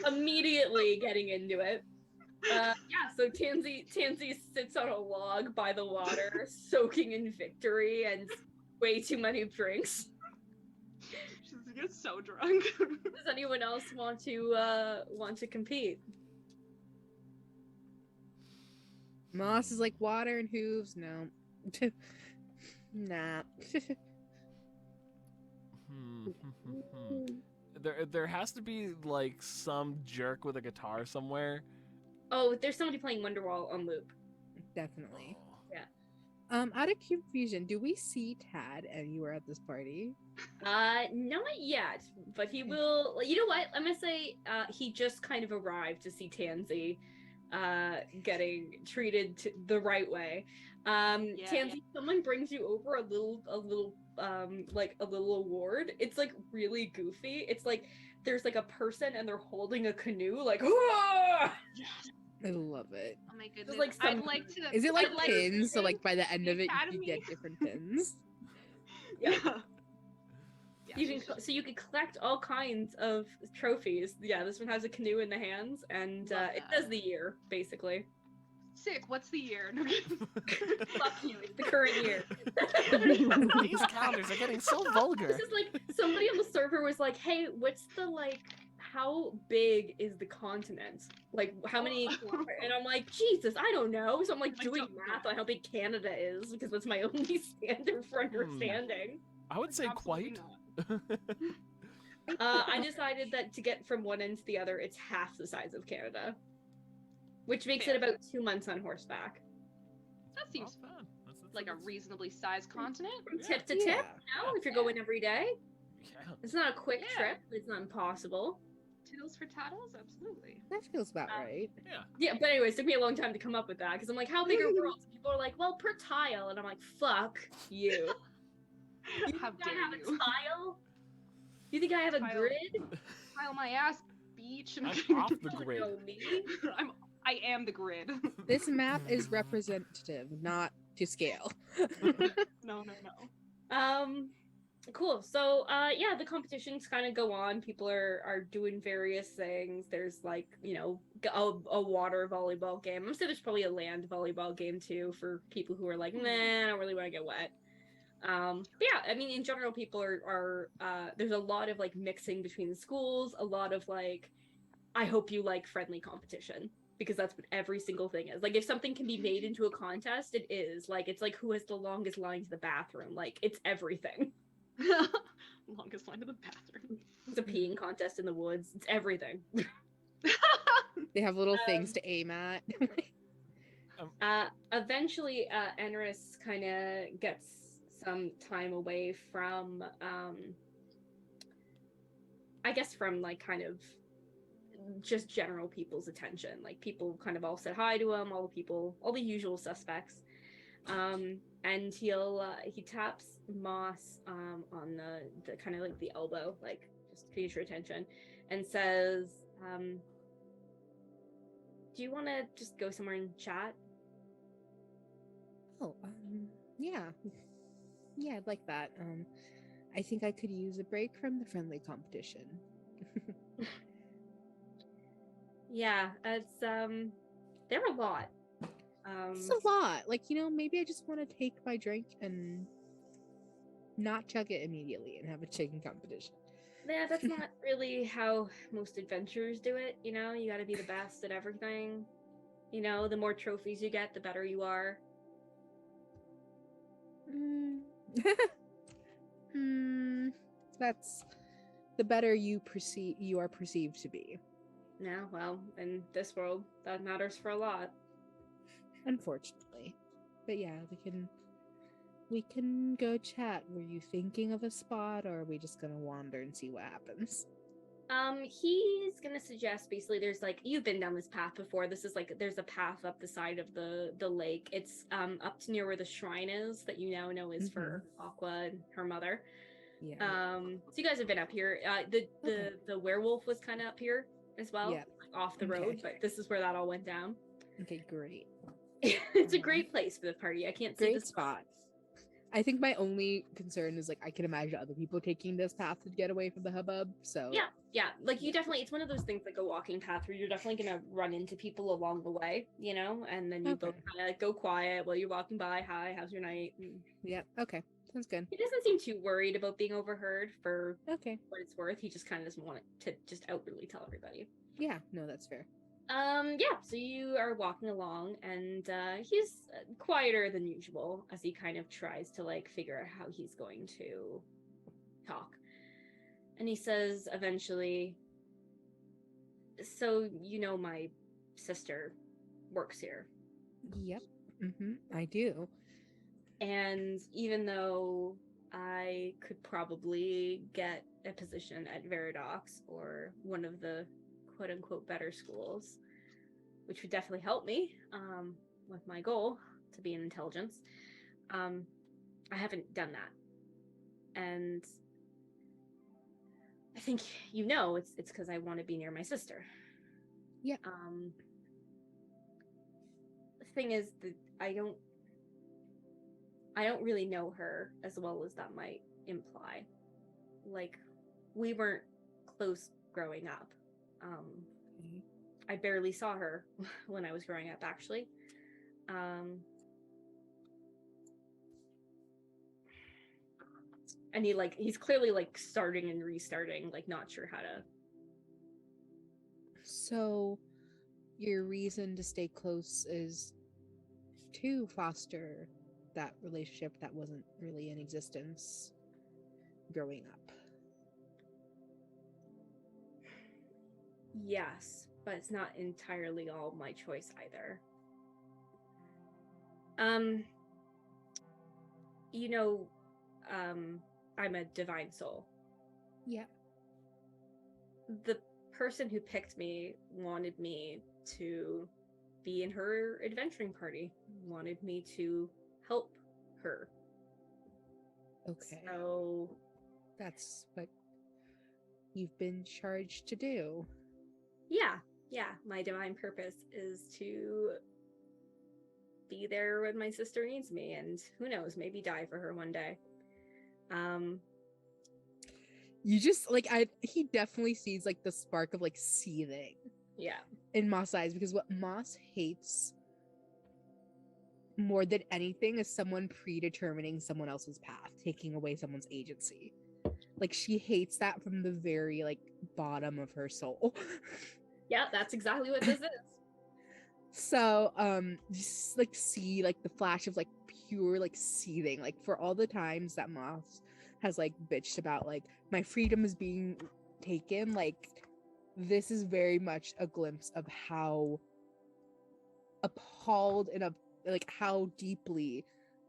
Immediately getting into it. So Tanzy sits on a log by the water, soaking in victory and way too many drinks. She's gets so drunk. Does anyone else want to compete? Moss is like water and hooves. No. Nah. There has to be like some jerk with a guitar somewhere. Oh, there's somebody playing Wonderwall on loop. Definitely. Oh. Out of confusion, do we see Tad anywhere at this party? Not yet, but he will. You know what? I'm gonna say he just kind of arrived to see Tanzy getting treated the right way. Tanzy, someone brings you over a little award. It's like really goofy. It's like there's like a person and they're holding a canoe, like. I love it. Oh my goodness! like I'd like to. Is it like I'd like pins? to So like by the end of it, you Academy. get different pins. Yeah. Yeah, You can collect all kinds of trophies. Yeah, this one has a canoe in the hands, and Love it that. does the year basically. sick. What's the year? No, Fuck you! It's the current year. These calendars are getting so vulgar. This is like somebody on the server was like, "Hey, what's the like? How big is the continent? Like, how many?" And I'm like, "Jesus, I don't know." So I'm like I doing don't know. math on how big Canada is because that's my only standard for understanding. I would say Absolutely quite. not. I decided that to get from one end to the other, it's half the size of Canada, which makes it Fair. about 2 months on horseback. That seems Not bad. That's like a reasonably sized continent. From Yeah. tip to Yeah. tip, if you're going every day. Yeah. It's not a quick Yeah. trip, but it's not impossible. Tittles for tattles, absolutely. That feels about right. Yeah. Yeah, but anyways, it took me a long time to come up with that because I'm like, how big are worlds? And people are like, well, per tile, and I'm like, fuck you. You How think I dare have a you? tile? You think I have a Tile. grid? Pile my ass, beach. I'm off the You grid. know me. I am the grid. This map is representative, not to scale. No. Cool. So yeah, the competitions kind of go on. People are doing various things. There's like, a water volleyball game. I'm sure there's probably a land volleyball game too for people who are like, nah, I don't really want to get wet. But yeah, I mean, in general, people are there's a lot of like mixing between the schools, a lot of like, I hope you like friendly competition, because that's what every single thing is. Like, if something can be made into a contest, it is. Like, it's like who has the longest line to the bathroom. Like, it's everything. Longest line to the bathroom. It's a peeing contest in the woods. It's everything. They have little things to aim at. Eventually, Enris kind of gets some time away from, I guess, from like kind of just general people's attention. Like, people kind of all said hi to him, all the usual suspects. And he taps Moss on the kind of like the elbow, like just to get your attention, and says, do you want to just go somewhere and chat? Oh, yeah. Yeah, I'd like that. I think I could use a break from the friendly competition. Yeah, it's they're a lot. It's a lot. Like, maybe I just want to take my drink and not chug it immediately and have a chicken competition. Yeah, that's not really how most adventurers do it. You got to be the best at everything. The more trophies you get, the better you are. That's the better you are perceived to be. Yeah, well, in this world, that matters for a lot. Unfortunately. But yeah, we can go chat. Were you thinking of a spot, or are we just gonna wander and see what happens? He's gonna suggest basically there's like, you've been down this path before. This is like, there's a path up the side of the lake. It's up to near where the shrine is that you now know is for Aqua and her mother. Yeah. So you guys have been up here. The werewolf was kind of up here as well, Yeah. like off the road, but this is where that all went down. Okay, great. It's a great place for the party. I can't see Great the spot. I think my only concern is, like, I can imagine other people taking this path to get away from the hubbub. So Yeah, Yeah, like you definitely, it's one of those things like a walking path where you're definitely gonna run into people along the way, you know, and then you both Okay. kind of like go quiet while you're walking by. Hi, how's your night? And Yep. Okay. Sounds good. he doesn't seem too worried about being overheard for Okay. what it's worth. He just kind of doesn't want it to just outwardly tell everybody. Yeah. No, that's fair. Yeah, so you are walking along and he's quieter than usual as he kind of tries to like figure out how he's going to talk. And he says eventually, so you know my sister works here. Yep. I do. And even though I could probably get a position at Veridox or one of the quote unquote better schools, which would definitely help me with my goal to be in intelligence, I haven't done that. And I think you know it's because I want to be near my sister. Yeah. The thing is that I don't really know her as well as that might imply. Like, we weren't close growing up. I barely saw her when I was growing up, actually. And he's clearly like starting and restarting, like not sure how to. So, your reason to stay close is to foster that relationship that wasn't really in existence growing up. Yes, but it's not entirely all my choice either. You know, I'm a divine soul. Yeah. The person who picked me wanted me to be in her adventuring party, wanted me to help her. Okay. So That's what you've been charged to do. yeah, my divine purpose is to be there when my sister needs me, and who knows, maybe die for her one day. You just like he definitely sees like the spark of like seething Yeah. in Moss' eyes, because what Moss hates more than anything is someone predetermining someone else's path, taking away someone's agency. Like, she hates that from the very like bottom of her soul. Yeah, that's exactly what this is. So just like see like the flash of like pure like seething, like for all the times that Moss has like bitched about like my freedom is being taken, like this is very much a glimpse of how appalled and like how deeply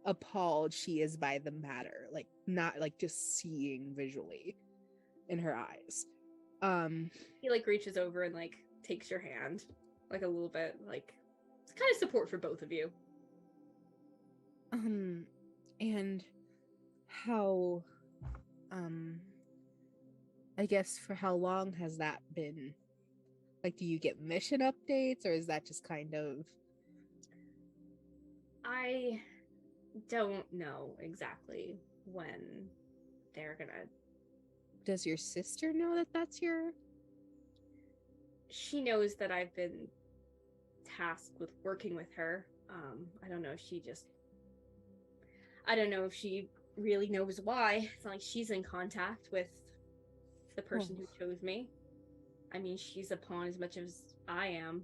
appalled she is by the matter, like not like just seeing visually in her eyes. He like reaches over and like takes your hand like a little bit, like it's kind of support for both of you. And how I guess for how long has that been? Like, do you get mission updates, or is that just kind of... I don't know exactly when they're gonna... Does your sister know that that's your... She knows that I've been tasked with working with her. I don't know if she just... I don't know if she really knows why. It's not like she's in contact with the person who chose me. I mean, she's a pawn as much as I am.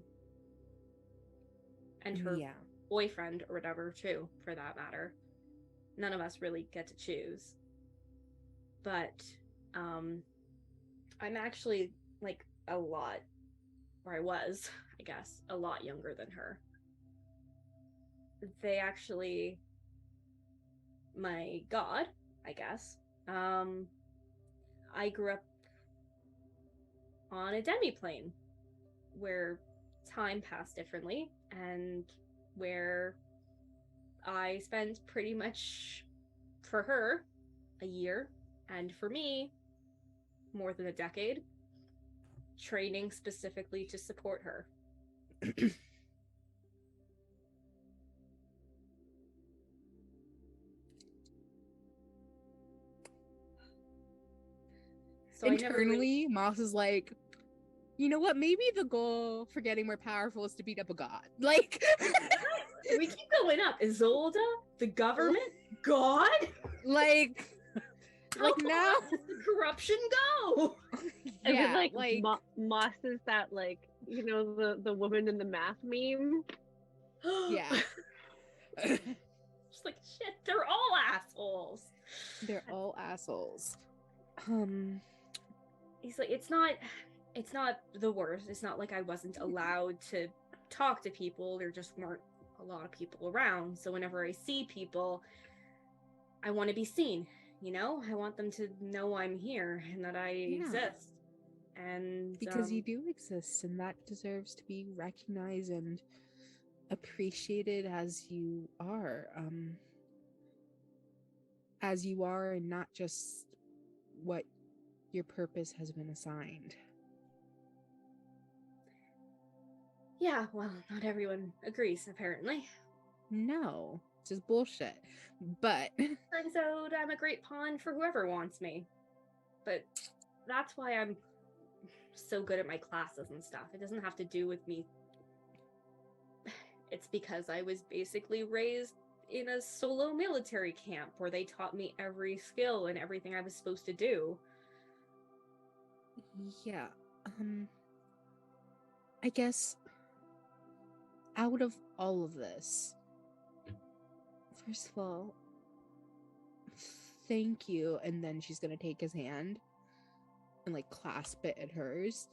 And her boyfriend or whatever, too, for that matter. None of us really get to choose. But I'm actually, like, a lot, or I was, I guess, a lot younger than her. They actually, my god, I guess, I grew up on a demi-plane where time passed differently and where I spent pretty much, for her, a year, and for me, more than a decade, training specifically to support her. So I never really... Internally, Moss is like, you know what? Maybe the goal for getting more powerful is to beat up a god. Like, we keep going up. Isolde, the government, God. like How far now, does the corruption go? I yeah, feel like Moss is that, like, you know, the woman in the math meme. yeah. Just like, shit, they're all assholes. They're all assholes. He's like, it's not the worst. It's not like I wasn't allowed to talk to people. There just weren't a lot of people around. So whenever I see people, I want to be seen, you know? I want them to know I'm here and that I exist. And because you do exist, and that deserves to be recognized and appreciated as you are. As you are, and not just what your purpose has been assigned. yeah, well, not everyone agrees, apparently. No, it's just bullshit. But Turns out I'm a great pawn for whoever wants me. But that's why I'm so good at my classes and stuff. It doesn't have to do with me. It's because I was basically raised in a solo military camp where they taught me every skill and everything I was supposed to do. yeah, I guess out of all of this, first of all, thank you. And then she's gonna take his hand and like clasp it at hers.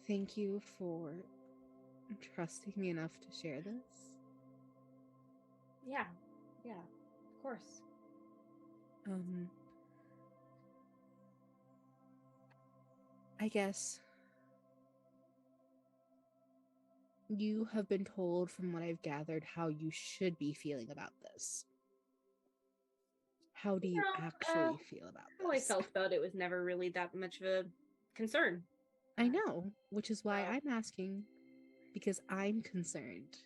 Thank you for trusting me enough to share this. Yeah, of course. I guess you have been told, from what I've gathered, how you should be feeling about this. How do you actually feel about this? How I felt about it was never really that much of a concern. I know, which is why I'm asking, because I'm concerned.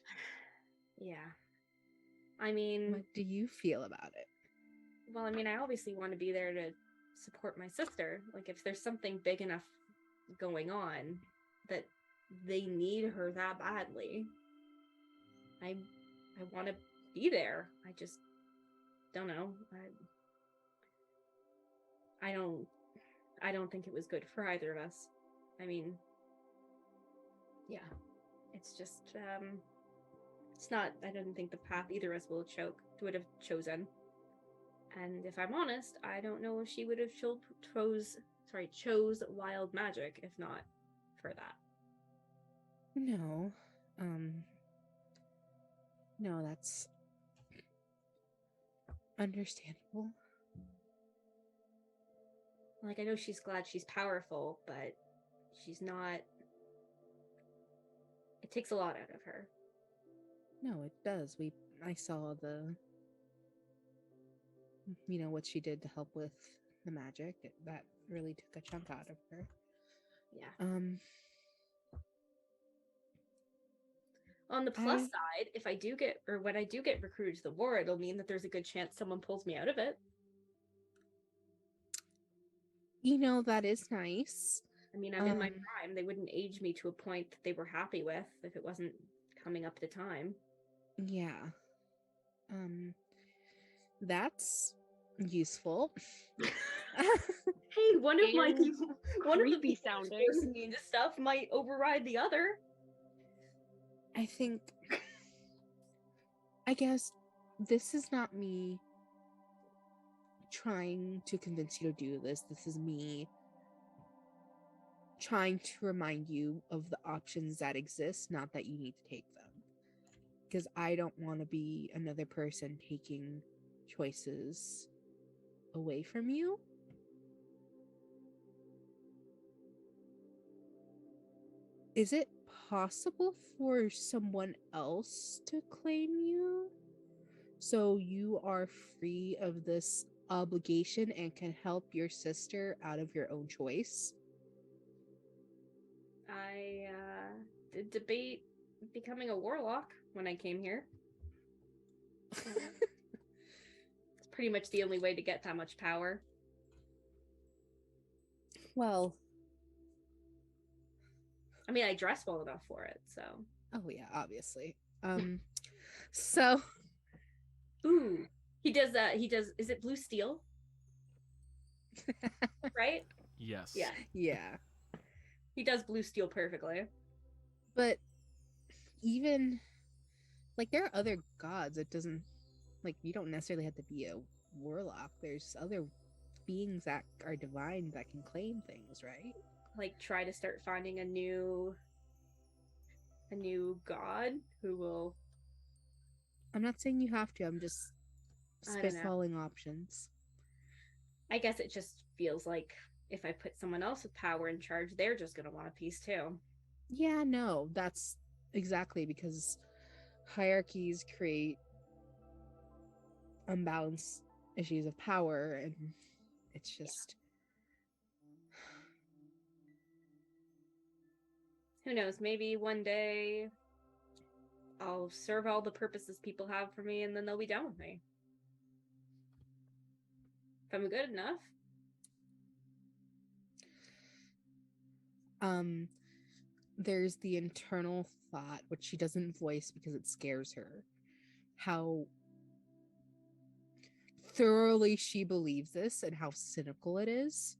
Yeah. I mean... What do you feel about it? Well, I mean, I obviously want to be there to support my sister. Like, if there's something big enough going on that they need her that badly, I want to be there. I just don't know. I don't think it was good for either of us. I mean, yeah, it's just it's not. I don't think the path either of us would have chosen. And if I'm honest, I don't know if she would have chose wild magic if not for that. No. No, that's understandable. Like, I know she's glad she's powerful, but she's not... It takes a lot out of her. No, it does. I saw the, what she did to help with the magic. That really took a chunk out of her. Yeah. On the plus side, if I do get, or when I do get recruited to the war, it'll mean that there's a good chance someone pulls me out of it. That is nice. I mean, I'm in my prime. They wouldn't age me to a point that they were happy with if it wasn't coming up to time. Yeah. That's useful. Hey, one of the people sounding forcing me into stuff might override the other. I guess this is not me trying to convince you to do this. This is me trying to remind you of the options that exist, not that you need to take them. Because I don't want to be another person taking choices away from you. Is it possible for someone else to claim you so you are free of this obligation and can help your sister out of your own choice? I did debate becoming a warlock when I came here. It's pretty much the only way to get that much power. Well, I mean, I dress well enough for it, so. oh yeah, obviously. So Ooh, he does. Is it blue steel? Right? Yes. Yeah, yeah, he does blue steel perfectly. but even like there are other gods. It doesn't like you don't necessarily have to be a warlock. There's other beings that are divine that can claim things, right? Like, try to start finding a new god who will. I'm not saying you have to. I'm just I don't know. spitballing options. I guess it just feels like if I put someone else with power in charge, they're just gonna want a piece too. Yeah, no, that's exactly because hierarchies create unbalanced issues of power, and it's just Who knows? Maybe one day I'll serve all the purposes people have for me, and then they'll be done with me. If I'm good enough. there's the internal thought which she doesn't voice because it scares her, how thoroughly she believes this and how cynical it is.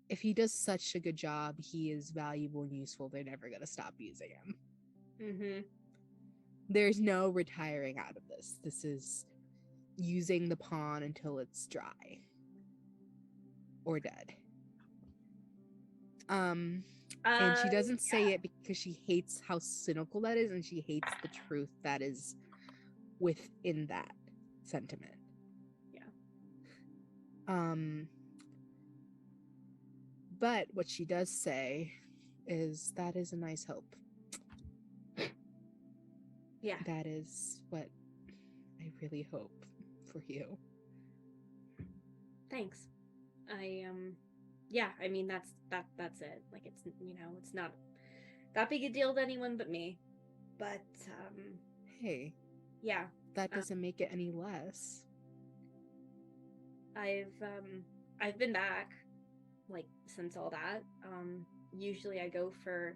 If he does such a good job, he is valuable and useful, they're never going to stop using him. Mm-hmm. There's no retiring out of this. This is using the pawn until it's dry or dead. And she doesn't say it because she hates how cynical that is, and she hates the truth that is within that sentiment. Yeah. But what she does say is that is a nice hope. Yeah. That is what I really hope for you. Thanks. Yeah, I mean that's it. Like it's it's not that big a deal to anyone but me. But Hey, yeah. that doesn't make it any less. I've been back like since all that. Usually I go for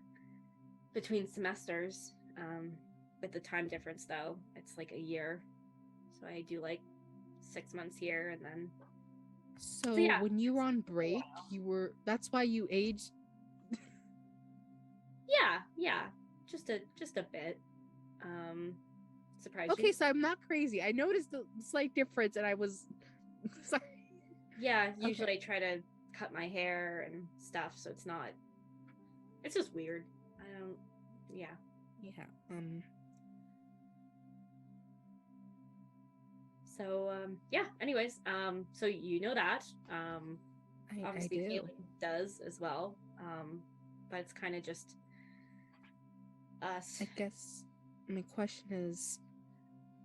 between semesters. With the time difference though, it's like a year. So I do like 6 months here and then So yeah. when you were on break, that's why you aged. Yeah. Just a bit. Surprising. Okay, so I'm not crazy. I noticed the slight difference and I was sorry. Yeah, usually Okay. I try to cut my hair and stuff, so it's just weird. I don't yeah. Yeah. So yeah, anyways, so you know that. Obviously I do. Caitlin does as well. But it's kind of just us. I guess my question is,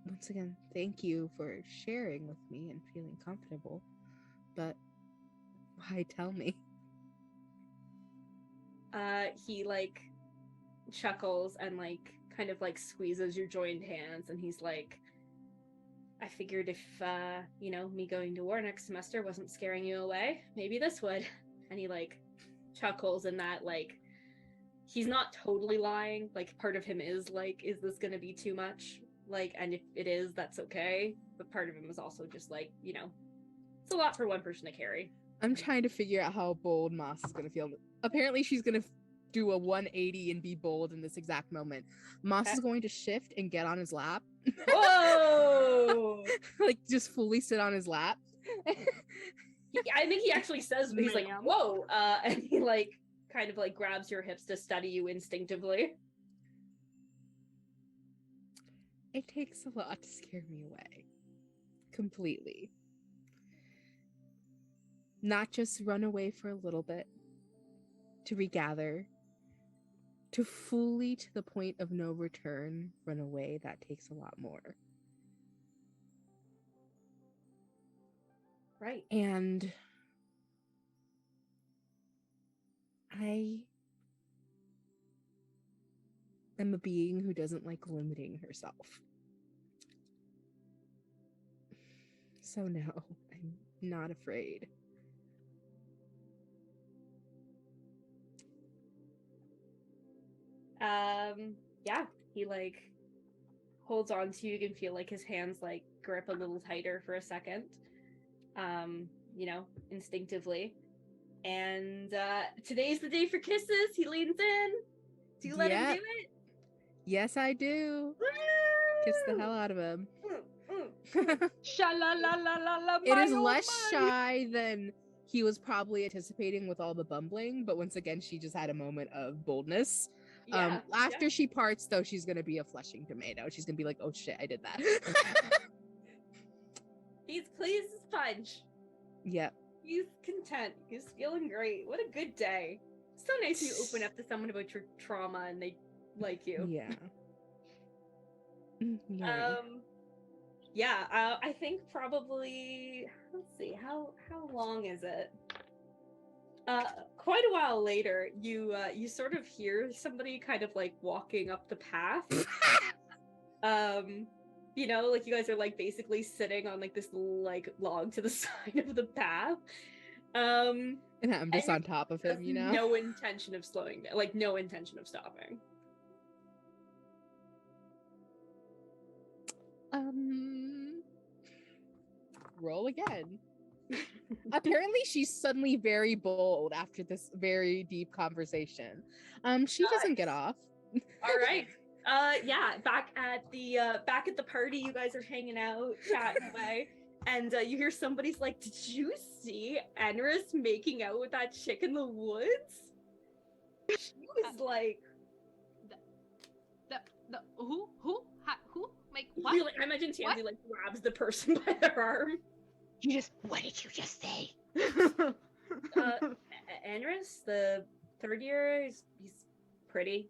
once again, thank you for sharing with me and feeling comfortable. But why tell me? He like chuckles and like kind of like squeezes your joined hands, and he's like, I figured if me going to war next semester wasn't scaring you away, maybe this would. And he like chuckles, and that like he's not totally lying. Like part of him is like, is this gonna be too much? Like, and if it is, that's okay. But part of him is also just like, it's a lot for one person to carry. I'm trying to figure out how bold Moss is going to feel. Apparently, she's going to do a 180 and be bold in this exact moment. Moss is going to shift and get on his lap. Whoa! Like, just fully sit on his lap. I think he actually says, he's like, whoa! And he like kind of like grabs your hips to study you instinctively. It takes a lot to scare me away. Completely. Not just run away for a little bit, to regather, to fully to the point of no return run away. That takes a lot more. Right. And I am a being who doesn't like limiting herself. So no, I'm not afraid. Yeah, he like holds on to you. You can feel like his hands like grip a little tighter for a second. Instinctively. And today's the day for kisses. He leans in. Do you let him do it? Yes, I do. Kiss the hell out of him. Sha-la-la-la-la-la, It my is oh less my. shy than he was probably anticipating with all the bumbling, but once again, she just had a moment of boldness. Yeah. After she parts, though, she's gonna be a flushing tomato. She's gonna be like, "Oh shit, I did that." He's pleased as punch. Yep. He's content. He's feeling great. What a good day. So nice when you open up to someone about your trauma and they like you. Yeah. Yeah. I think probably, let's see, how long is it? Quite a while later, you sort of hear somebody kind of like walking up the path. Like you guys are like basically sitting on like this like log to the side of the path. And I'm just on top of him, you know? No intention of slowing down, like no intention of stopping. Roll again. Apparently she's suddenly very bold after this very deep conversation. She doesn't get off. All right. Back at the party, you guys are hanging out, chatting away, and you hear somebody's like, "Did you see Enris making out with that chick in the woods?" She was like, the who like what? really, I imagine Tanzy What? like grabs the person by their arm. What did you just say? Enris, the third year, he's pretty.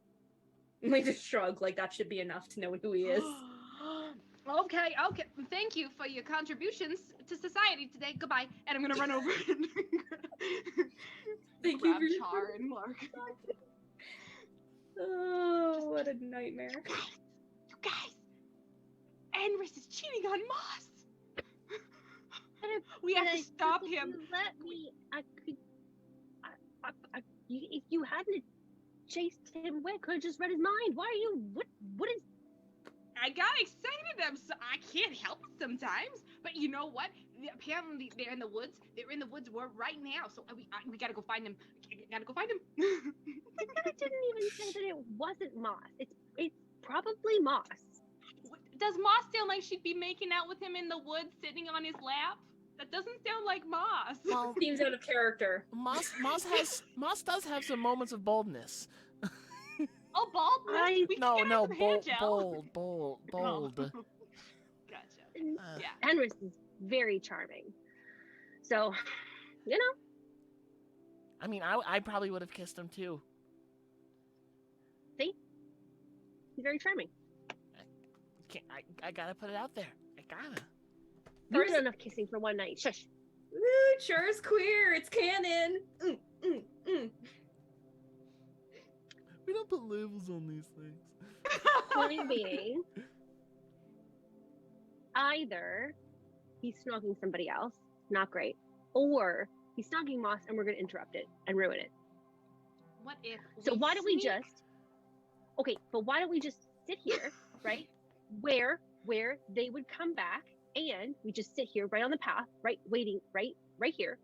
Like just shrug, like that should be enough to know who he is. Okay. Thank you for your contributions to society today. Goodbye. And I'm gonna run over and Thank grab you for Char and Clark. Oh, what a nightmare. You guys, Enris is cheating on Moss. We have to stop him. Let me. If you hadn't chased him away, could have just read his mind. Why are you? What is? I got excited. I can't help it sometimes. But you know what? Apparently they're in the woods. They're in the woods right now. So we gotta go find him. Gotta go find him. I didn't even say that it wasn't Moss. It's probably Moss. Does Moss sound like she'd be making out with him in the woods, sitting on his lap? That doesn't sound like Moss. Well, Seems out of character. Moss does have some moments of boldness. Oh, baldness? Bold. Gotcha. Yeah. Enris is very charming. So, I mean, I probably would have kissed him too. See? He's very charming. I gotta put it out there. I gotta. You've done enough kissing for one night. Shush. Woo, Char's queer. It's canon. We don't put labels on these things. Point being, either he's snogging somebody else, not great, or he's snogging Moss and we're going to interrupt it and ruin it. What if? So why don't we just? Okay, but why don't we just sit here, right? Where they would come back, and we just sit here right on the path, right, waiting, right here,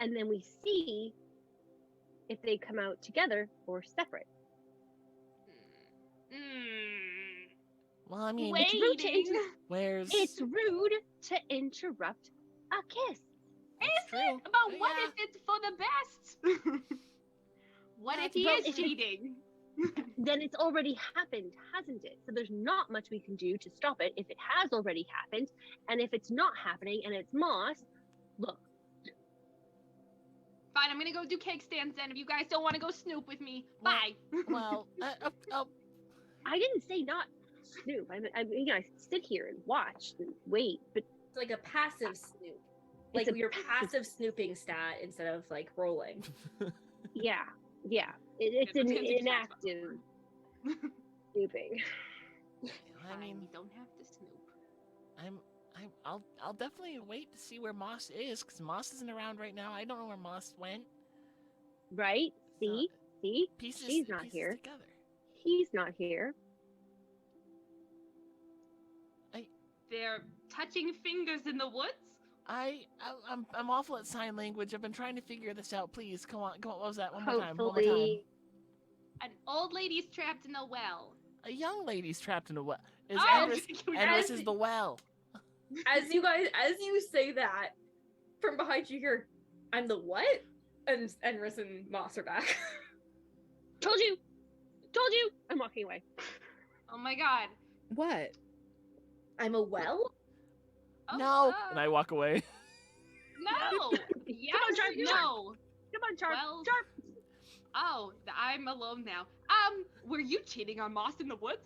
and then we see if they come out together or separate. Well, I mean, it's rude to interrupt a kiss. Is it? But what if it's for the best? What if he is cheating? Then it's already happened, hasn't it? So there's not much we can do to stop it if it has already happened. And if it's not happening and it's Moss, look. Fine, I'm gonna go do cake stands then. If you guys don't want to go snoop with me, bye. Well, I didn't say not snoop. I sit here and watch and wait, but It's like a passive snoop. Like your passive snooping stat instead of like rolling. yeah. It's an inactive snooping. I mean, we don't have to snoop. I'll definitely wait to see where Moss is, because Moss isn't around right now. I don't know where Moss went. Right? See? Pieces, She's not pieces here. Together. he's not here. They're touching fingers in the woods. I'm awful at sign language. I've been trying to figure this out. Please, come on. What was that? One more time. Hopefully, An old lady's trapped in a well. A young lady's trapped in a well. Is Oh, Enris is the well. As you say that, from behind you hear, "I'm the what?" And Enris and Moss are back. told you. I'm walking away. Oh my god. What? I'm a well? Oh, No. And I walk away. No. Yes, on, Charr, come no. Come on, Charr. Well- Charr. Oh, I'm alone now. Were you cheating on Moss in the woods?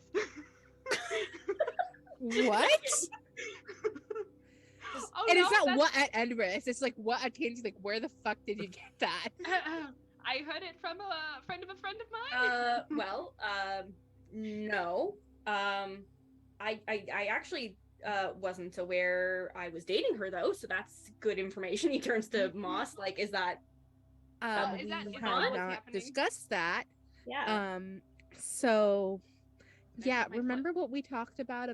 What? Oh, And no, it's not that's- what at Enris. It's like what at Tanzy. Like, where the fuck did you get that? I heard it from a friend of mine. No. I actually wasn't aware I was dating her though, so that's good information. He turns to Moss, like, is that is We that have what's not happening? discussed that. yeah. So yeah, my foot. remember what we talked about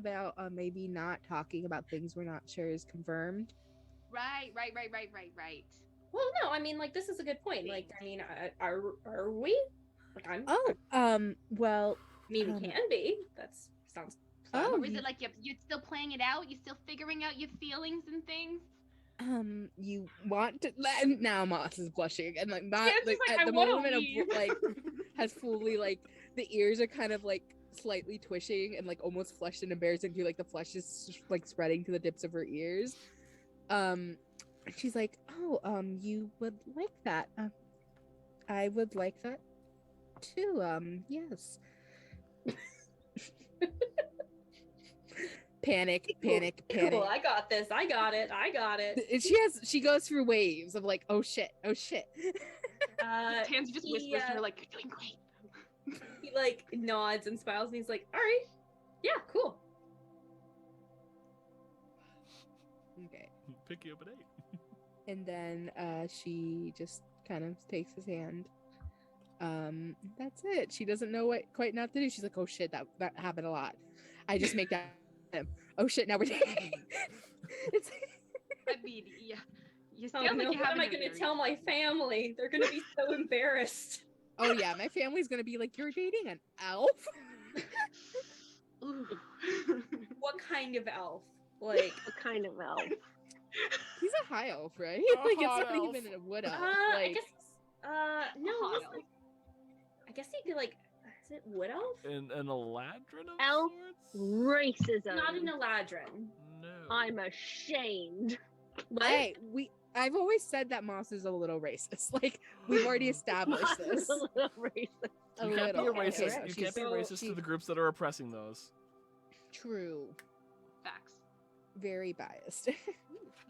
maybe not talking about things we're not sure is confirmed? Right. Well, no, I mean, like, this is a good point. Like, I mean, are we? Like, Well, I mean, um, we can be. Sounds. Oh, Or is you- it like you're still playing it out? You're still figuring out your feelings and things? you want to now Moss is blushing and like not Yeah, it's like just like, at I the wanna moment of leave. like has fully like the ears are kind of like slightly twitching and like almost flushed and embarrassing to like the flesh is like spreading to the tips of her ears. And she's like, oh, you would like that. I would like that too. Yes. Panic. Cool. I got this. I got it. And she goes through waves of like, oh shit. Tansy just whispers to yeah. her like, "You're doing great." He like nods and smiles, and he's like, "All right, yeah, cool." Okay. Pick you up at 8. And then she just kind of takes his hand. That's it. She doesn't know what quite not to do. She's like, oh shit, that happened a lot. I just make that him. Oh shit, now we're dating. It's I mean, yeah. You Oh sound no, like you what have am I going to tell my family? They're going to be so embarrassed. oh yeah, my family's gonna be like, you're dating an elf? Ooh. What kind of elf? Like, What kind of elf? He's a high elf, right? A Like it's hot not elf. even a wood elf. I Like, guess, no, Hot he's elf. like, I guess he'd be like, is it wood elf? An Eladrin of Elf sorts? Racism. Not an Eladrin. No. I'm ashamed. What? hey, I've always said that Moss is a little racist. Like we've already established this. A little racist. A You can't be a little. racist. Okay, You she's- can't be racist to the groups that are oppressing those. True. Facts. Very biased.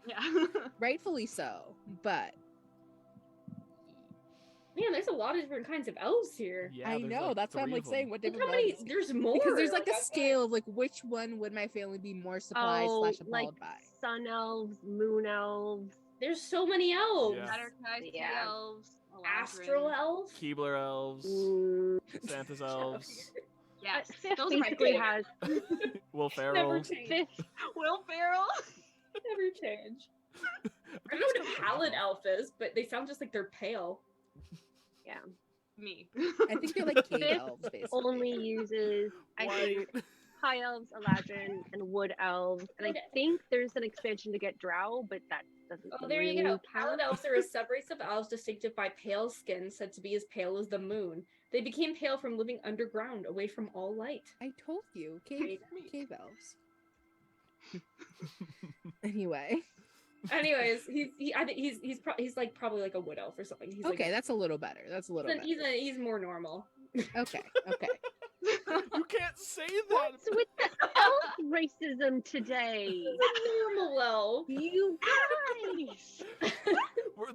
Yeah. Rightfully so, but Man, there's a lot of different kinds of elves here. Yeah, I there's, know like, that's why I'm 3 like of saying them. what Look different how many, ones. there's more. Because there's like I've a got- scale of like which one would my family be more surprised Oh, slash like appalled by. sun elves, moon elves. There's so many elves. Yeah. Butterflies, Yeah. elves, Astral elf. Keebler elves, Mm, Santa's elves, Yes, Fifth those are my basically favorite. has Will Never Ferrell. change. fifth. Will Ferrell. Never change. I don't know what a pallid elf is, but they sound just like they're pale. Yeah, Me. I think they're like cave Fifth elves, basically. only uses I think White. high elves, Eladrin, and wood elves. And I think there's an expansion to get drow, but that doesn't. Oh, there you really go. count. Pallid elves are a subrace of elves distinctive by pale skin, said to be as pale as the moon. They became pale from living underground, away from all light. I told you, Cave- cave elves. Anyway, Anyways, I think he's like probably like a wood elf or something. He's okay, like, that's a little better. That's a little better. he's more normal. Okay, okay. You can't say that. What's with the elf racism today? He's a normal elf. You guys.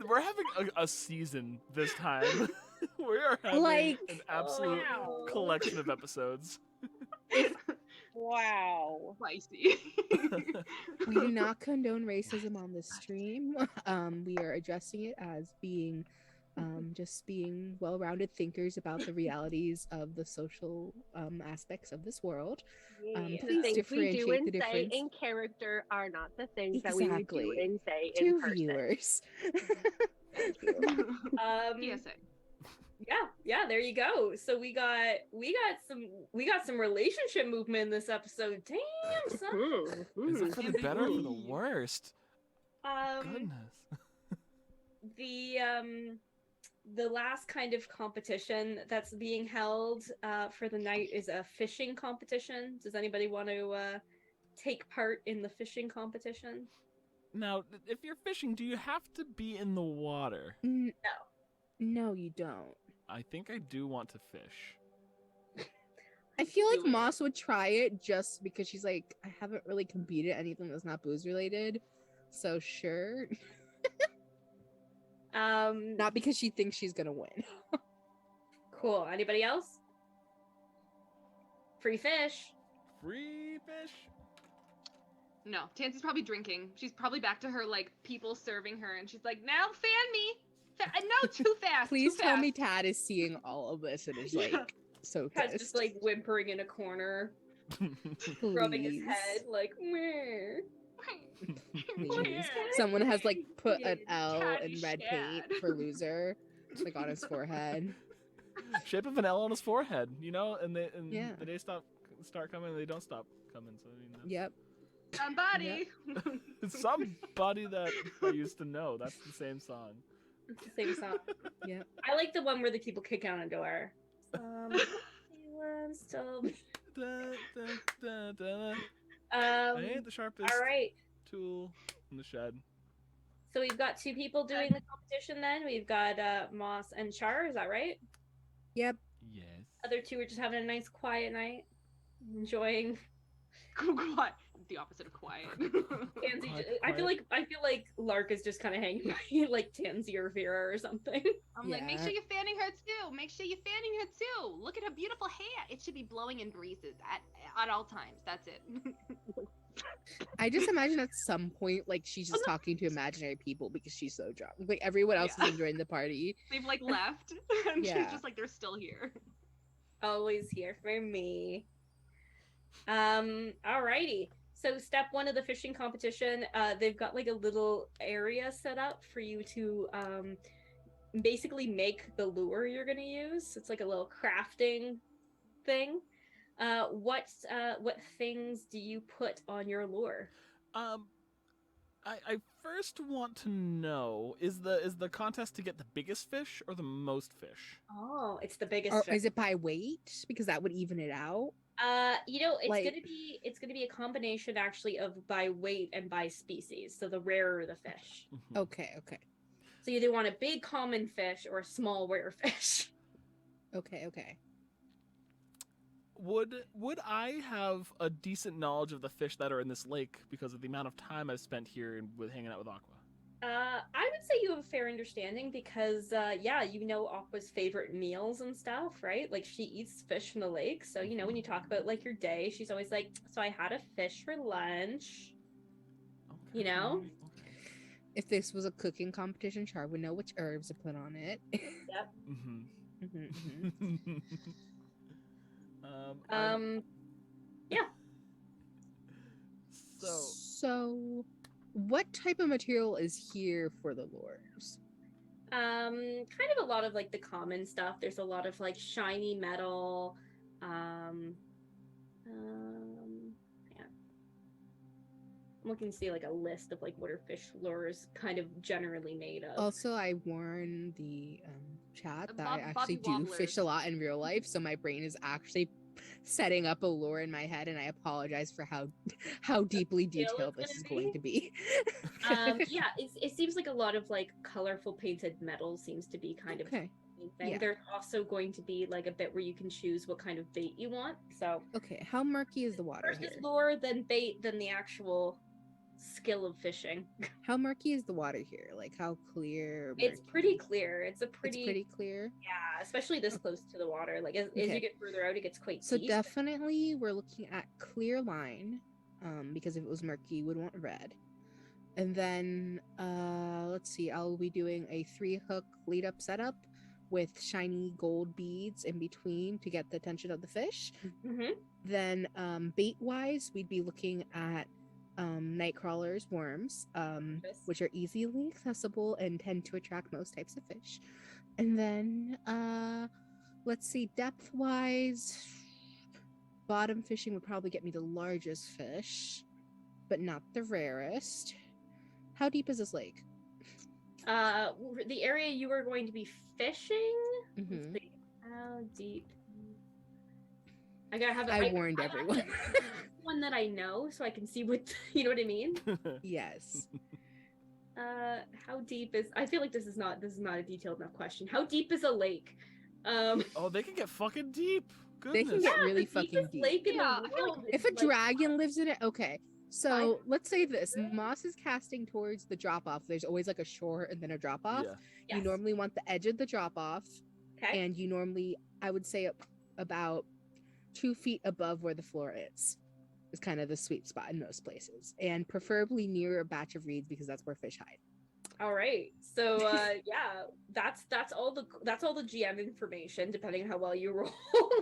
We're having a season this time. We are having Like- an absolute Wow. collection of episodes. Wow. Spicy. We do not condone racism on this stream. We are addressing it as being just being well-rounded thinkers about the realities of the social aspects of this world. The Please things we do differentiate and the say difference. in character are not the things that we would do Exactly. and say in To person. viewers. Thank you. PSA. Yeah, there you go. So we got some relationship movement in this episode. Damn, son. Is it for the better or for the Indeed. worst? Goodness. The last kind of competition that's being held for the night is a fishing competition. Does anybody want to take part in the fishing competition? Now, if you're fishing, do you have to be in the water? No, you don't. I think I do want to fish. I feel like Do it. Moss would try it just because she's like, I haven't really competed anything that's not booze related. So sure. Not because she thinks she's gonna win. Cool. Anybody else? Free fish. Free fish? No, Tansy's probably drinking. She's probably back to her like people serving her, and she's like, "Now fan me." No, too fast. Please too tell fast. me Tad is seeing all of this and is like Yeah. so Cat's pissed. just like whimpering in a corner, rubbing his head like, meh. Please. Someone has like put an L Tatty in red paint shad. for loser, like on his forehead. Shape of an L on his forehead, you know, and Yeah. the days start coming, and they don't stop coming. So I mean, that's, Yep. Somebody. it's somebody that I used to know. That's the same song. It's the same song. Yep. I like the one where the people kick down a door. Still. Da, da, da, da. I ain't the sharpest All right. tool in the shed. So we've got two people doing the competition. Then we've got Moss and Char. Is that right? Yep. Yes. Other two are just having a nice quiet night, enjoying. Quiet. The opposite of quiet. Tansy. I feel like Lark is just kind of hanging by like Tansy or Vera or something. I'm like, make Yeah. sure you're fanning her too. Make sure you're fanning her too. Look at her beautiful hair. It should be blowing in breezes at all times. That's it. I just imagine at some point, like she's just talking to imaginary people because she's so drunk. Like everyone else Yeah. is enjoying the party. They've like left, and Yeah. she's just like, they're still here. Always here for me. Alrighty. So step one of the fishing competition, they've got like a little area set up for you to basically make the lure you're gonna use. It's like a little crafting thing. What things do you put on your lure? I first want to know, is the contest to get the biggest fish or the most fish? Oh, it's the biggest Or fish. is it by weight? Because that would even it out. It's like- gonna be a combination actually of by weight and by species. So the rarer the fish. Mhm. Okay. So you either want a big common fish or a small rare fish. Okay. Would I have a decent knowledge of the fish that are in this lake because of the amount of time I've spent here and with hanging out with Aqua? I would say you have a fair understanding because, you know Aqua's favorite meals and stuff, right? Like she eats fish from the lake. So, you know, when you talk about like your day, she's always like, so I had a fish for lunch. Okay. You know? Okay. If this was a cooking competition, Char would know which herbs to put on it. Yep. Mhm. Yeah. So what type of material is here for the lures? Kind of a lot of like the common stuff. There's a lot of like shiny metal. Yeah. I'm looking to see like a list of like what are fish lures kind of generally made of. Also, I warn the chat that I Bobby actually do fish a Wobblers. lot in real life, so my brain is actually setting up a lure in my head, and I apologize for how deepily Detailed detailed it's this is gonna going to be. Yeah, it seems like a lot of like colorful painted metal seems to be kind of Okay. the main thing. Yeah. There's also going to be like a bit where you can choose what kind of bait you want. So Okay, how murky is the water first here? is lure, then bait, then the actual skill of fishing. How murky is the water here? Like how clear? It's murky? pretty clear. It's It's pretty clear. yeah, especially this close to the water. Like as Okay. you get further out, it gets quite So deep. definitely we're looking at clear line, because if it was murky, you would want red. And then let's see, I'll be doing a 3-hook lead up setup with shiny gold beads in between to get the attention of the fish. Mm-hmm. Then bait wise, we'd be looking at night crawlers, worms, Yes. which are easily accessible and tend to attract most types of fish. And then let's see, depth wise, bottom fishing would probably get me the largest fish, but not the rarest. How deep is this lake? The area you were going to be fishing. Mhm. Let's see. How deep? I gotta have. I warned I have to everyone. pick one that I know, so I can see what you know what I mean. Yes. How deep is? I feel like this is not a detailed enough question. How deep is a lake? Oh, they can get fucking deep. They Goodness. can get really the fucking deepest deep. lake in Yeah, the I feel like world. If is, a like, dragon lives in it, okay. So let's say this: Moss is casting towards the drop off. There's always like a shore and then a drop off. Yeah. yes. You normally want the edge of the drop off, Okay. and you normally, I would say, about 2 feet above where the floor is kind of the sweet spot in most places, and preferably near a batch of reeds because that's where fish hide. All right. So yeah, that's all the GM information. Depending on how well you roll,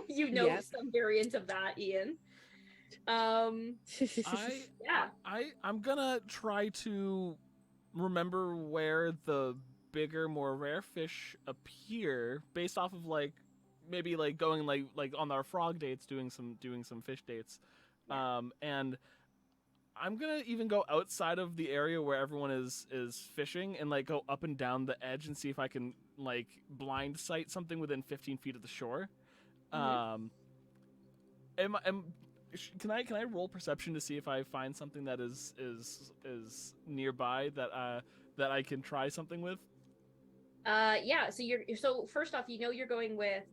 you know Yep. some variant of that, Ian. Yeah. I'm gonna try to remember where the bigger, more rare fish appear based off of like maybe like going like on our frog dates, doing some fish dates. Yeah. And I'm gonna even go outside of the area where everyone is fishing and like go up and down the edge and see if I can like blind sight something within 15 feet of the shore. Mhm. Can I roll perception to see if I find something that is nearby that I can try something with? Yeah. So first off, you're going with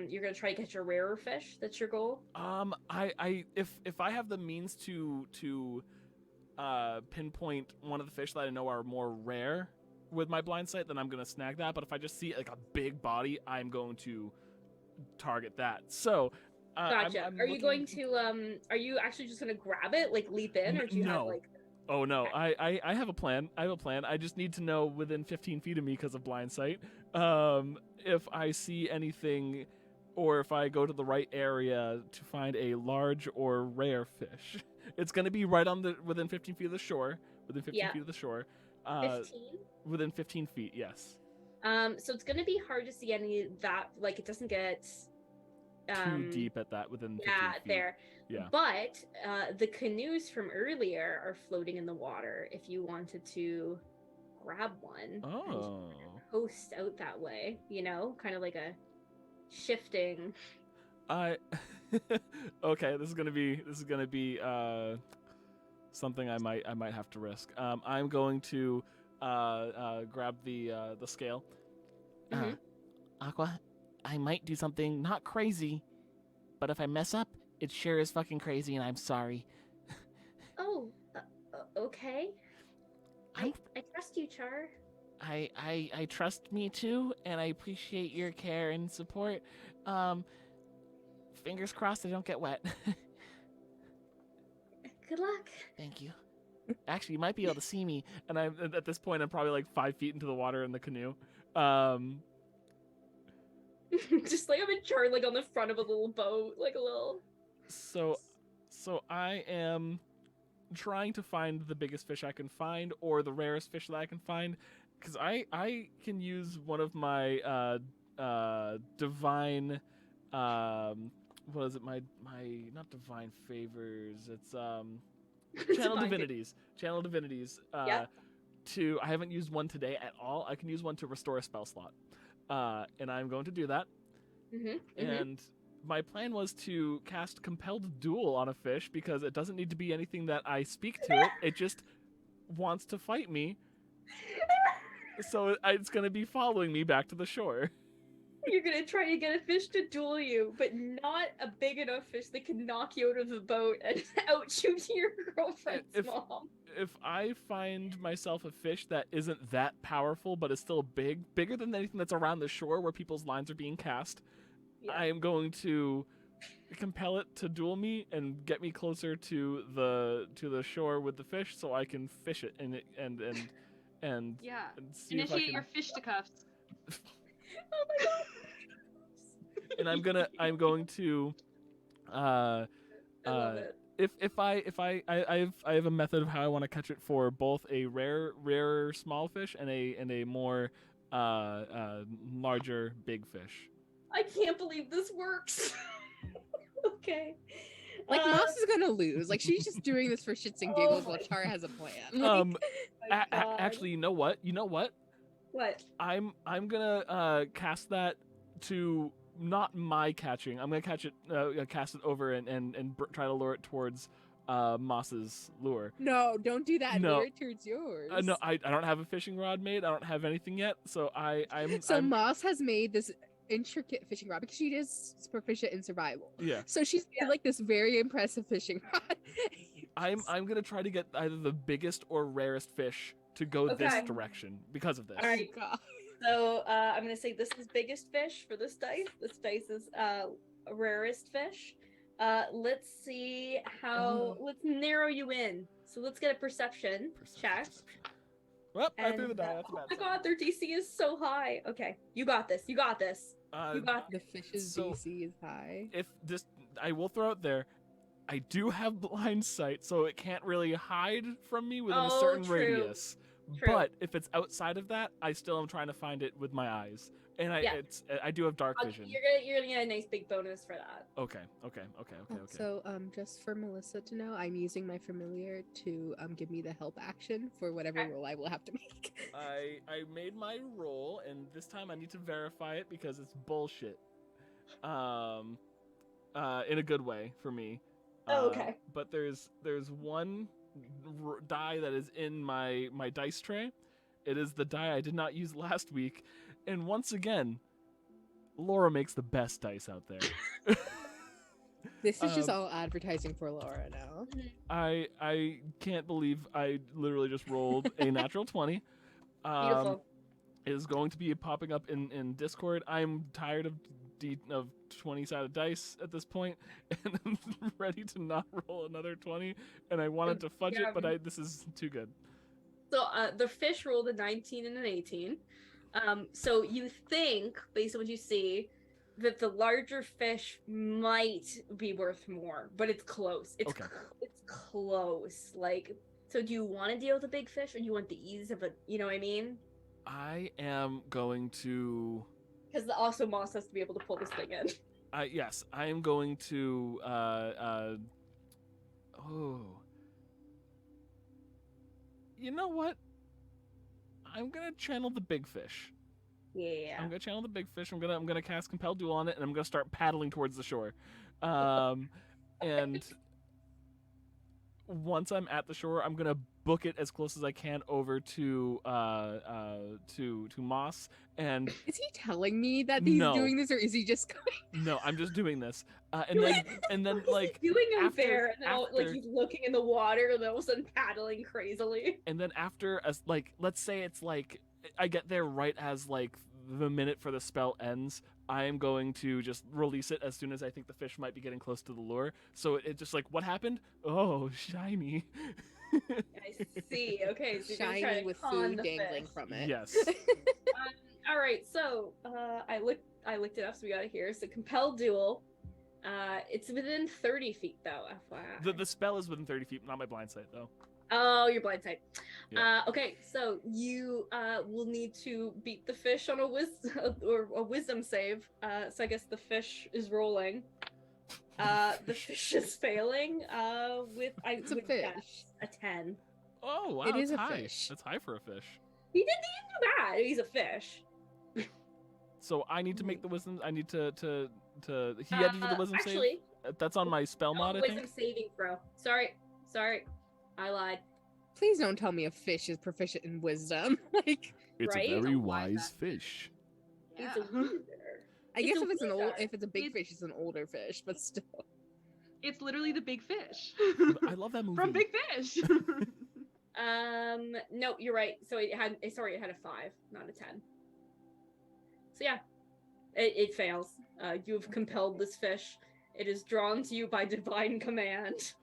you're gonna try to catch a rarer fish. That's your goal. If I have the means to pinpoint one of the fish that I know are more rare with my blind sight, then I'm gonna snag that. But if I just see like a big body, I'm going to target that. So Gotcha. I'm Are you looking- going to are you actually just gonna grab it, like leap in, or do you have No. like? Oh no, I have a plan. I just need to know within 15 feet of me because of blind sight. If I see anything, or if I go to the right area to find a large or rare fish, it's gonna be right on within 15 feet of the shore. Within 15 Yeah. feet of the shore. 15. Within 15 feet, yes. So it's gonna be hard to see any that, like, it doesn't get Too deep at that within 15 yeah feet. there. Yeah. But the canoes from earlier are floating in the water. If you wanted to grab one and Oh. coast out that way, kind of like a shifting. Okay, this is gonna be something I might have to risk. I'm going to grab the scale. Mhm. Aqua, I might do something not crazy, but if I mess up, it sure is fucking crazy, and I'm sorry. Oh, okay. I'm- I trust you, Char. I trust me too, and I appreciate your care and support. Fingers crossed I don't get wet. Good luck. Thank you. Actually, you might be able to see me, and I'm at this point. I'm probably like 5 feet into the water in the canoe. Just like I'm in Char, like on the front of a little boat, like a little. So I am trying to find the biggest fish I can find, or the rarest fish that I can find, because I can use one of my divine what is it, my not divine favors, it's channel divinities Yeah. I haven't used one today at all. I can use one to restore a spell slot, and I'm going to do that. And my plan was to cast Compelled Duel on a fish because it doesn't need to be anything that I speak to it. It just wants to fight me. So it's going to be following me back to the shore. You're gonna try to get a fish to duel you, but not a big enough fish that can knock you out of the boat and outshoot your girlfriend's mom. If I find myself a fish that isn't that powerful but is still bigger than anything that's around the shore where people's lines are being cast, Yeah. I am going to compel it to duel me and get me closer to the shore with the fish, so I can fish it and Yeah. see if I Initiate can. your fisticuffs. Oh my god. And I'm going to I love it. if I have a method of how I want to catch it for both a rarer small fish and a more larger big fish. I can't believe this works. Okay. Like Moss is gonna lose. Like she's just doing this for shits and giggles while Char has a plan. Like, my God. Actually, you know what? What? I'm gonna cast that to not my catching. I'm gonna catch it, cast it over and try to lure it towards Moss's lure. no, don't do that. No. Lure it towards yours. No, I don't have a fishing rod made. I don't have anything yet, so I'm So Moss has made this intricate fishing rod because she is proficient in survival. yeah. So she's made like this very impressive fishing rod. I'm gonna try to get either the biggest or rarest fish to go this Okay. direction because of this. All right. God. So I'm gonna say this is biggest fish for this dice. This dice is rarest fish. Let's see how. Let's narrow you in. So let's get a perception check. Well, I threw the And, die. That's a oh bad my sign. god, their DC is so high. Okay, you got this. You got this. You got The fish's So- DC is high. If this, I will throw it there. I do have blind sight, so it can't really hide from me within a Oh, certain true. radius. True. But if it's outside of that, I still am trying to find it with my eyes, and Yeah. I do have dark vision. You're gonna get a nice big bonus for that. Okay. So, just for Melissa to know, I'm using my familiar to give me the help action for whatever Okay. roll I will have to make. I made my roll, and this time I need to verify it because it's bullshit. In a good way for me. Oh, okay. But there's one die that is in my dice tray. It is the die I did not use last week, and once again, Laura makes the best dice out there. This is just all advertising for Laura now. I can't believe I literally just rolled a natural 20. Beautiful. It is going to be popping up in Discord. I'm tired of 20-sided dice at this point, and I'm ready to not roll another 20. And I wanted to fudge Yeah. it, but this is too good. So the fish rolled a 19 and an 18. So you think, based on what you see, that the larger fish might be worth more, but it's close. It's Okay. it's close. Like, so do you want to deal with the big fish, or do you want the ease of it? You know what I mean? I am going to. Because also Moss has to be able to pull this thing in. Yes, I am going to. You know what? I'm gonna channel the big fish. Yeah. I'm gonna channel the big fish. I'm gonna cast Compel Duel on it, and I'm gonna start paddling towards the shore. And once I'm at the shore, I'm gonna book it as close as I can over to Moss. And Is he telling me that he's No. doing this, or is he just going? no, I'm just doing this. And You're then He's like doing after- unfair, and then like after- he's looking in the water, and then all of a sudden paddling crazily. and then after as like let's say it's like I get there right as like the minute for the spell ends. I am going to just release it as soon as I think the fish might be getting close to the lure. So it just like, what happened? Oh, shiny. I see. Okay, so you're gonna try Shiny to with con food the dangling fish. from it. Yes. All right, so I looked it up, so we got it here. So compel duel. It's within 30 feet though, FYI. The spell is within 30 feet, not my blind sight though. Oh, your blind sight. Yeah. Okay, so you will need to beat the fish on a wisdom save. So I guess the fish is rolling. The fish is failing. It's a with fish. a 10. Oh wow, It is that's a high. fish. That's high for a fish. He didn't do bad. He's a fish. So I need to make the wisdom. I need to. He had to do the wisdom actually, save. That's on my spell mod, I wisdom think. saving throw. Sorry, I lied. Please don't tell me a fish is proficient in wisdom. Like, It's Right? a very Why wise that? fish. He's Yeah. a wizard. I It's guess a if it's an old, wizard. if it's a big It's- fish, it's an older fish, but still. It's literally the big fish. I love that movie. From Big Fish. No, you're right. So it had a 5, not a 10. So yeah, it fails. You've compelled this fish, It is drawn to you by divine command.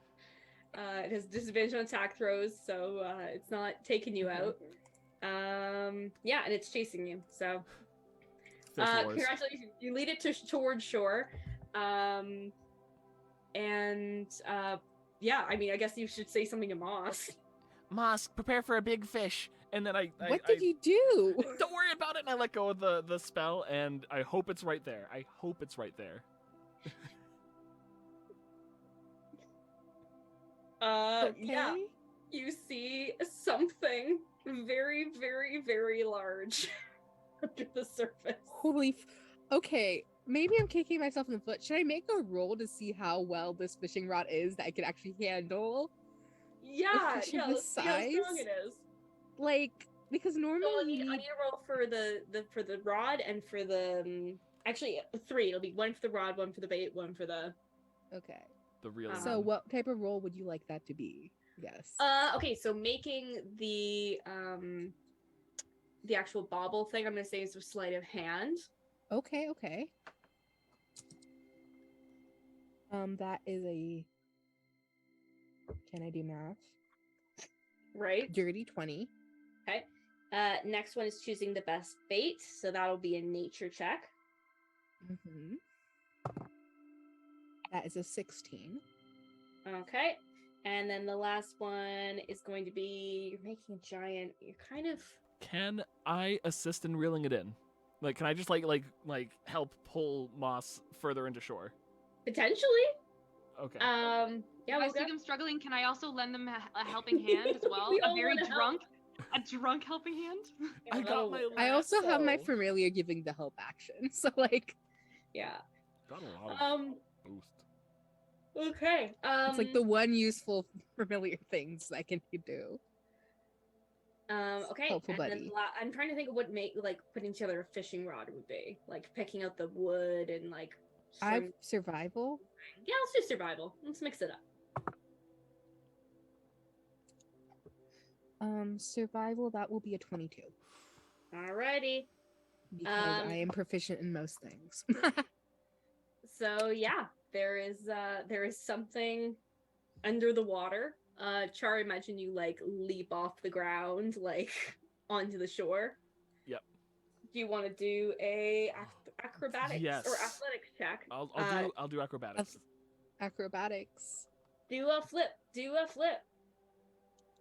It has disadvantage on attack throws, so it's not taking you out. Yeah, and it's chasing you. So, Fish wars. congratulations, you lead it towards shore. Yeah, I mean, I guess you should say something to Moss. Moss, prepare for a big fish. And then What did you do? Don't worry about it. And I let go of the spell, and I hope it's right there. I hope it's right there. Okay. Yeah, you see something very, very, very large under the surface. Okay, maybe I'm kicking myself in the foot. Should I make a roll to see how well this fishing rod is that I can actually handle? Yeah, fish of yeah, this let's see how strong size? it is. Like, because So normally I you need need... a roll for the rod and for the actually 3. It'll be 1 for the rod, 1 for the bait, 1 for the. Okay. The real. So what type of roll would you like that to be? Yes. Okay, so making the actual bauble thing, I'm gonna say is with sleight of hand. Okay. That is a... Can I do math? Right. Dirty 20. Okay. Next one is choosing the best bait, so that'll be a nature check. Mm-hmm. That is a 16. Okay. And then the last one is going to be you're making a giant. You're kind of. Can I assist in reeling it in? Like, can I just like help pull Moss further into shore? Potentially. Okay. Yeah, If I we'll see go. them struggling, can I also lend them a helping hand as well? We A all very wanna drunk, a drunk helping hand. Yeah, I got my. I also have my lasso. familiar giving the help action. So, like, Yeah. Got a lot of boost. Okay. it's like the one useful familiar things I can do. Okay. Helpful And then buddy. I'm trying to think of what putting together a fishing rod would be, like picking out the wood and like. I've survival. Yeah, let's do survival. Let's mix it up. Survival, that will be a 22. Alrighty. Because I am proficient in most things. So yeah, there is something under the water. Char, imagine you like leap off the ground like onto the shore. Yep. Do you want to do a acrobatics Yes. or athletics check? I'll do acrobatics. Acrobatics. Do a flip.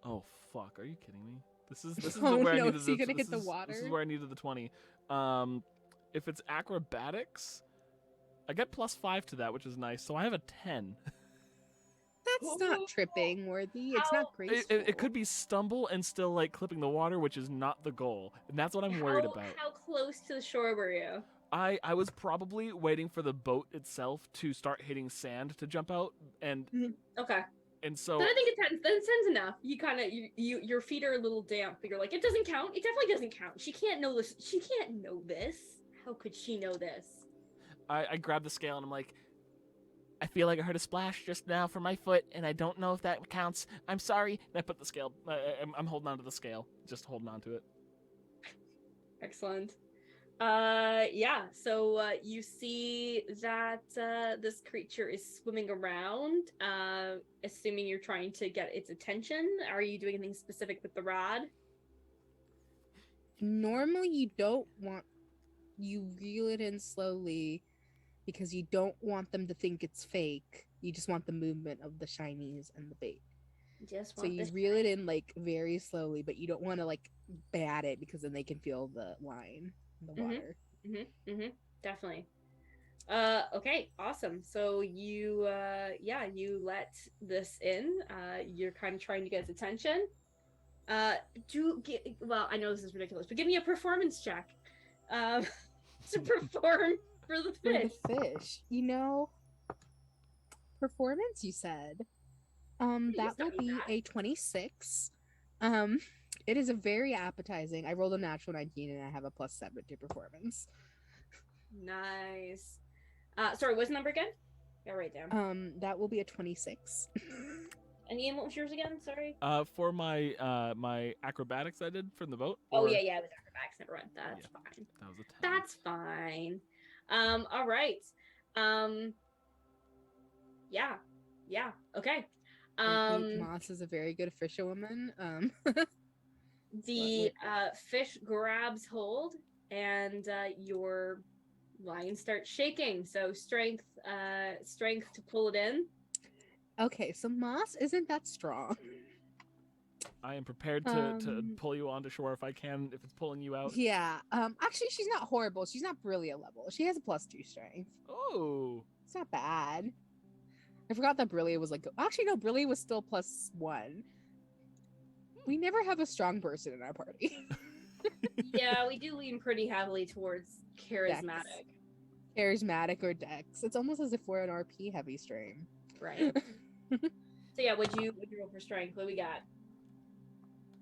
Oh fuck! Are you kidding me? This is Oh, where no, I needed is he gonna this hit the is- This water? is where I needed the 20. If it's acrobatics, I get +5 to that, which is nice. So I have a 10. That's not tripping worthy. It's not graceful. It could be stumble and still like clipping the water, which is not the goal, and that's what I'm worried about. How close to the shore were you? I was probably waiting for the boat itself to start hitting sand to jump out, and Okay. so Then I think it's enough. You kind of your feet are a little damp, but you're like, it doesn't count. It definitely doesn't count. She can't know this. She can't know this. How could she know this? I grabbed the scale and I'm like, I feel like I heard a splash just now from my foot, and I don't know if that counts. I'm sorry. And I put the scale. I'm holding on to the scale, just holding on to it. Excellent. Yeah. So you see that this creature is swimming around. Assuming you're trying to get its attention. Are you doing anything specific with the rod? Normally, you reel it in slowly because you don't want them to think it's fake. You just want the movement of the shinies and the bait. So you reel it in like very slowly, but you don't want to like bat it because then they can feel the line in the water. Definitely. Okay, awesome. So you let this in. You're kind of trying to get its attention. Well, I know this is ridiculous, but give me a performance check. To perform for the fish. For the fish, performance. You said, that will be a 26. It is a very appetizing. I rolled a natural 19, and I have a +7 to performance. Nice. Sorry, what's the number again? Yeah, write it down. That will be a 26. And Ian, what was yours again? Sorry. For my my acrobatics I did from the boat. Oh yeah, it was acrobatics. Never mind. That's fine. That was a 10. That's fine. All right. Yeah. Okay. I think Moss is a very good fisherwoman. The fish grabs hold, and your line starts shaking. So strength to pull it in. Okay, so Moss isn't that strong. I am prepared to pull you onto shore if I can, if it's pulling you out. Yeah. Actually, she's not horrible. She's not brilliant level. She has a +2 strength. Oh. It's not bad. I forgot that Brillia was like. Actually, no, Brillia was still +1. We never have a strong person in our party. Yeah, we do lean pretty heavily towards charismatic. Charismatic or Dex. It's almost as if we're an RP heavy stream. Right. So yeah, would you roll for strength? What we got?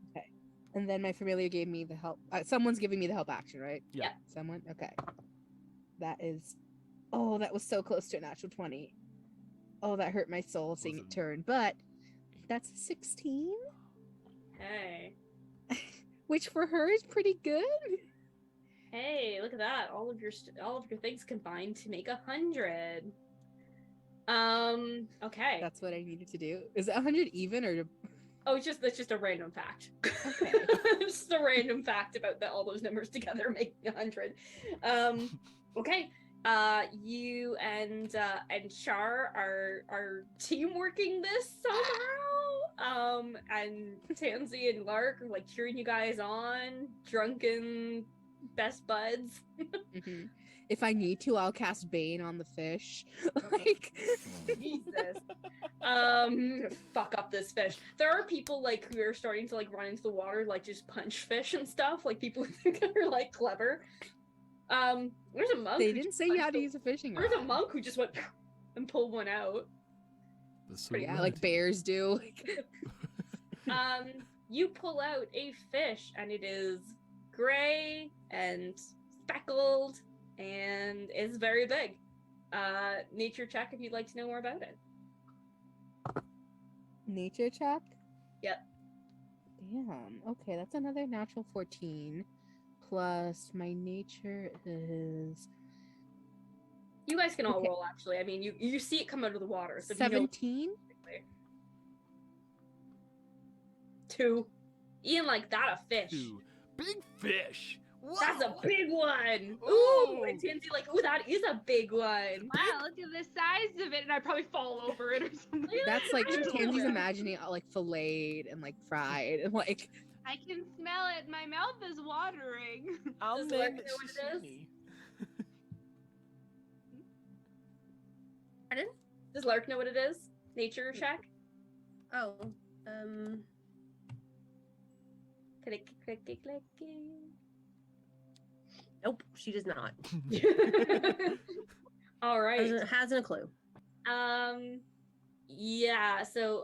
Okay. And then my familiar gave me the help. Someone's giving me the help action, right? Yeah. Someone? Okay. That is. Oh, that was so close to a natural 20. Oh, that hurt my soul seeing it turn. But that's a 16. Hey. Which for her is pretty good. Hey, look at that! All of your things combined to make 100. Okay. That's what I needed to do. Is it 100 even or? Oh, that's just a random fact. Okay. It's just a random fact about all those numbers together making 100. Okay. You and Charr are teamworking this somehow. And Tanzy and Lark are like cheering you guys on, drunken best buds. Mm-hmm. If I need to, I'll cast Bane on the fish. Like Jesus. Fuck up this fish. There are people like who are starting to like run into the water, like just punch fish and stuff. Like people who think they're like clever. There's a monk. They didn't say you had to use a fishing rod. There's a monk who just went and pulled one out. Yeah, like bears do. You pull out a fish, and it is gray and speckled, and it's very big. Nature check if you'd like to know more about it. Nature check? Yep. Damn. Okay, that's another natural 14. Plus, my nature is... You guys can all roll, actually. I mean, you see it come out of the water. So 17? You know... 2. Ian, like that, a fish. 2. Big fish. Whoa. That's a big one. Ooh. Ooh. And Tansy like, ooh, that is a big one. Wow, look at the size of it, and I probably fall over it or something. That's like Tansy's imagining like filleted and like fried and like. I can smell it. My mouth is watering. I'll Does name Lark it know what it is? Sydney. Pardon? Does Lark know what it is? Nature check? Oh, Clicky. nope, she does not. All right. Hasn't a clue. Yeah, so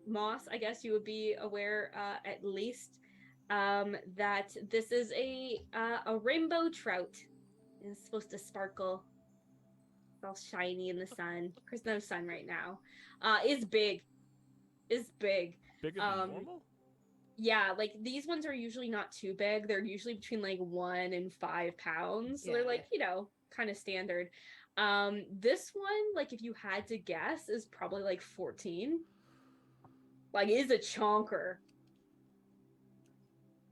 Moss, I guess you would be aware at least that this is a rainbow trout. It's supposed to sparkle. It's all shiny in the sun. There's no sun right now. Is big. Bigger than normal? Yeah, like these ones are usually not too big. They're usually between like 1 and 5 pounds. So they're like, kind of standard. This one, like if you had to guess, is probably like 14. Like is a chonker.